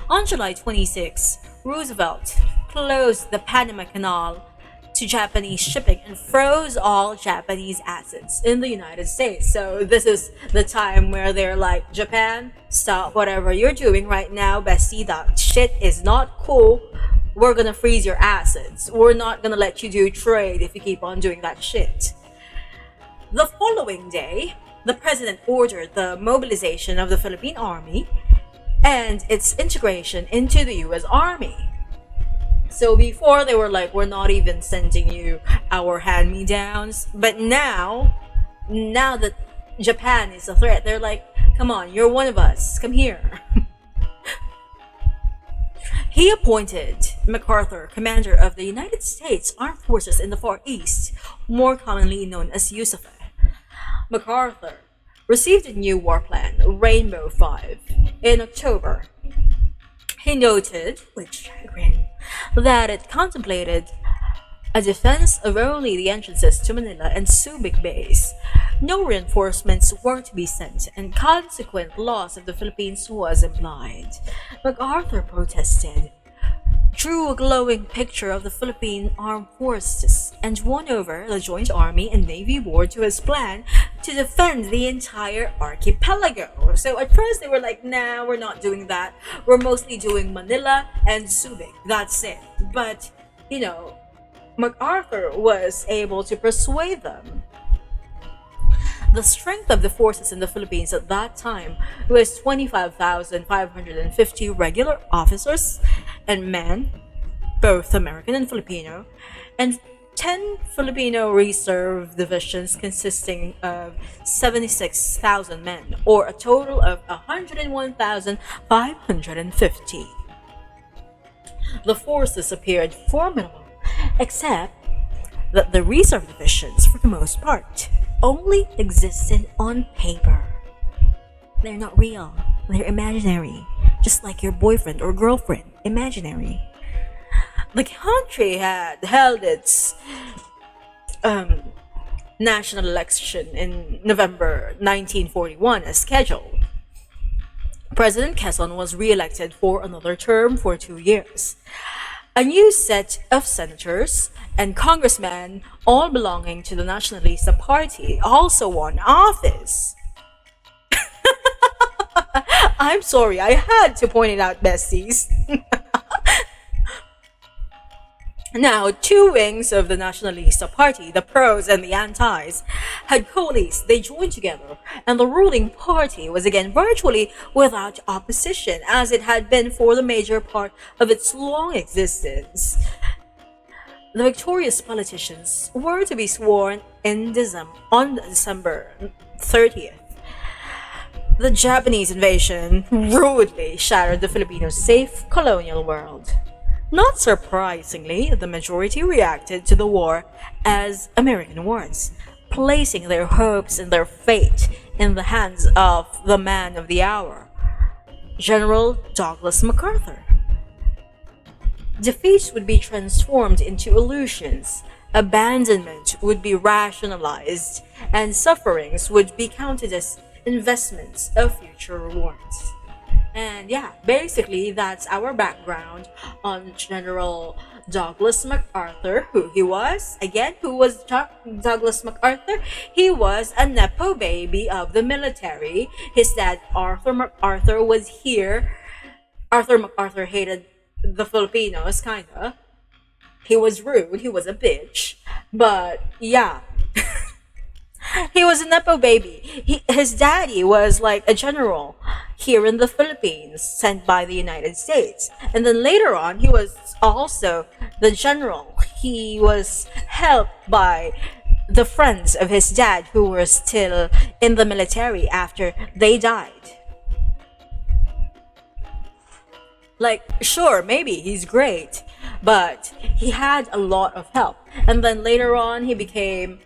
On July 26, Roosevelt closed the Panama Canal to Japanese shipping and froze all Japanese assets in the United States. So this is the time where they're like, Japan, stop whatever you're doing right now, bestie. That shit is not cool. We're gonna freeze your assets. We're not gonna let you do trade if you keep on doing that shit. The following day, the president ordered the mobilization of the Philippine Army and its integration into the US Army. So before they were like, we're not even sending you our hand-me-downs, but now that Japan is a threat, they're like, come on, you're one of us, come here. He appointed MacArthur commander of the United States Armed Forces in the Far East, more commonly known as USAF. MacArthur received a new war plan, Rainbow 5, in October. He noted, with chagrin, that it contemplated a defense of only the entrances to Manila and Subic Bays. No reinforcements were to be sent, and consequent loss of the Philippines was implied. MacArthur protested, drew a glowing picture of the Philippine Armed Forces, and won over the Joint Army and Navy Board to his plan to defend the entire archipelago. So at first they were like, nah, we're not doing that. We're mostly doing Manila and Subic. That's it. But, MacArthur was able to persuade them The strength of the forces in the Philippines at that time was 25,550 regular officers and men, both American and Filipino, and 10 Filipino reserve divisions consisting of 76,000 men, or a total of 101,550. The forces appeared formidable, except that the reserve divisions, for the most part, only existed on paper. They're not real, they're imaginary, just like your boyfriend or girlfriend, imaginary. The country had held its national election in November 1941 as scheduled. President Quezon was re-elected for another term for 2 years. A new set of senators and congressmen, all belonging to the Nacionalista Party, also won office. I'm sorry, I had to point it out, besties. Now, two wings of the Nacionalista Party, the pros and the antis, had coalesced. They joined together, and the ruling party was again virtually without opposition, as it had been for the major part of its long existence. The victorious politicians were to be sworn in on December 30th. The Japanese invasion rudely shattered the Filipinos' safe colonial world. Not surprisingly, the majority reacted to the war as American wars, placing their hopes and their fate in the hands of the man of the hour, General Douglas MacArthur. Defeats would be transformed into illusions, abandonment would be rationalized, and sufferings would be counted as investments of future rewards. And yeah, basically that's our background on General Douglas MacArthur, who he was. Again, who was Douglas MacArthur? He was a Nepo baby of the military. His dad, Arthur MacArthur, was here. Arthur MacArthur hated the Filipinos, kinda. He was rude, he was a bitch. But yeah. He was a Nepo baby. His daddy was like a general here in the Philippines, sent by the United States. And then later on, he was also the general. He was helped by the friends of his dad who were still in the military after they died. Like, sure, maybe he's great, but he had a lot of help. And then later on, he became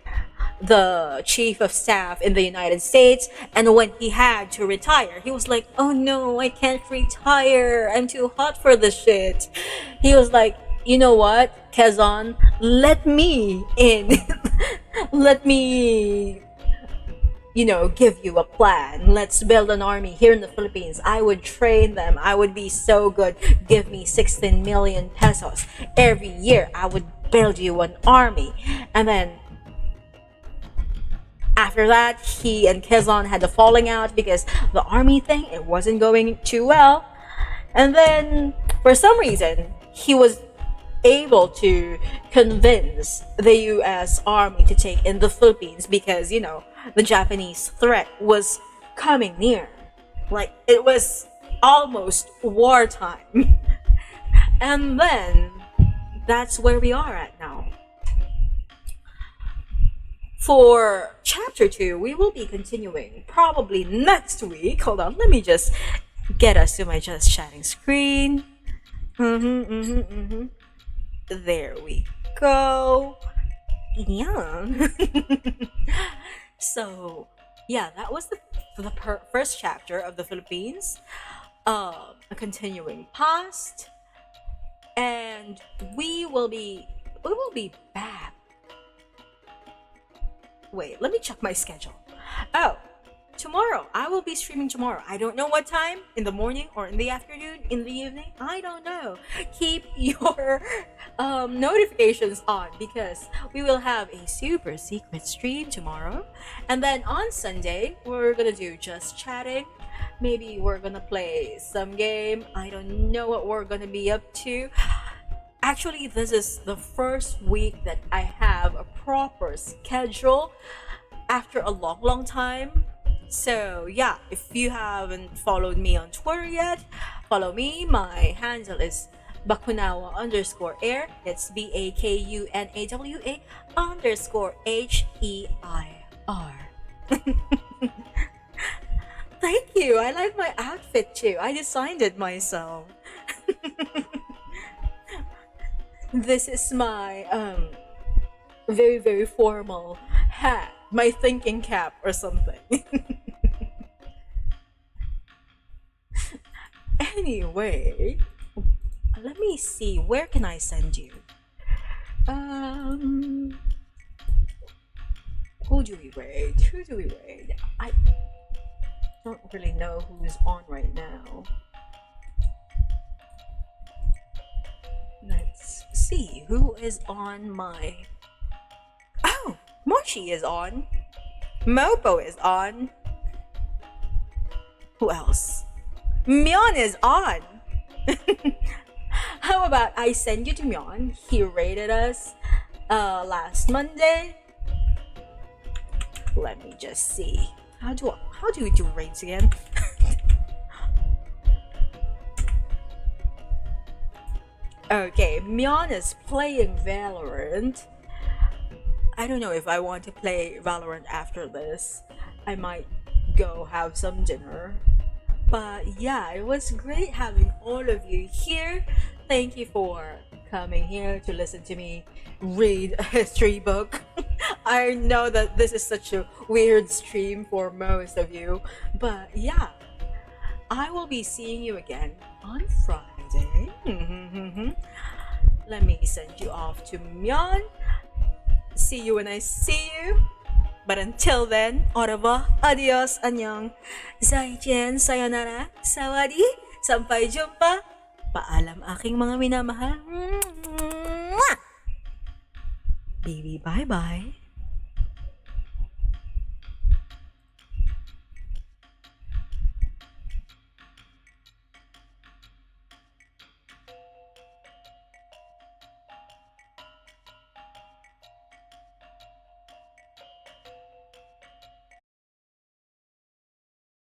the chief of staff in the United States, and when he had to retire, he was like, oh no, I can't retire, I'm too hot for this shit. He was like, you know what, Quezon, let me in. Let me, give you a plan. Let's build an army here in the Philippines. I would train them. I would be so good. Give me 16 million pesos every year. I would build you an army. And then after that, he and Quezon had a falling out because the army thing, it wasn't going too well. And then, for some reason, he was able to convince the US Army to take in the Philippines because, the Japanese threat was coming near. Like, it was almost wartime. And then, that's where we are at now. For chapter 2, we will be continuing probably next week. Hold on, let me just get us to my just chatting screen. There we go. Yeah. So, yeah, that was the first chapter of the Philippines. A continuing past. And we will be back. Wait, let me check my schedule. Oh, tomorrow. I will be streaming tomorrow. I don't know what time, in the morning or in the afternoon, in the evening. I don't know. Keep your notifications on because we will have a super secret stream tomorrow. And then on Sunday, we're gonna do just chatting. Maybe we're gonna play some game. I don't know what we're gonna be up to. Actually, this is the first week that I have a proper schedule. after a long time. So yeah, if you haven't followed me on Twitter yet, follow me. My handle is bakunawa_air. It's BAKUNAWA_HEIR. Thank you. I like my outfit too. I designed it myself. This is my very very formal hat, my thinking cap or something. Anyway, let me see, where can I send you? Who do we raid? I don't really know who's on right now. Let's see who is on my. Oh, Moshi is on. Mopo is on. Who else? Myeon is on. How about I send you to Myeon? He rated us last Monday. Let me just see. How do we do raids again? Okay, Myeon is playing Valorant. I don't know if I want to play Valorant after this. I might go have some dinner. But yeah, it was great having all of you here. Thank you for coming here to listen to me read a history book. I know that this is such a weird stream for most of you, but yeah, I will be seeing you again on Friday. Let me send you off to Myeon. See you when I see you. But until then, au revoir, adios, annyeong, zaijian, sayonara, sawadi, sampai jumpa, paalam aking mga minamahal. Baby, bye-bye.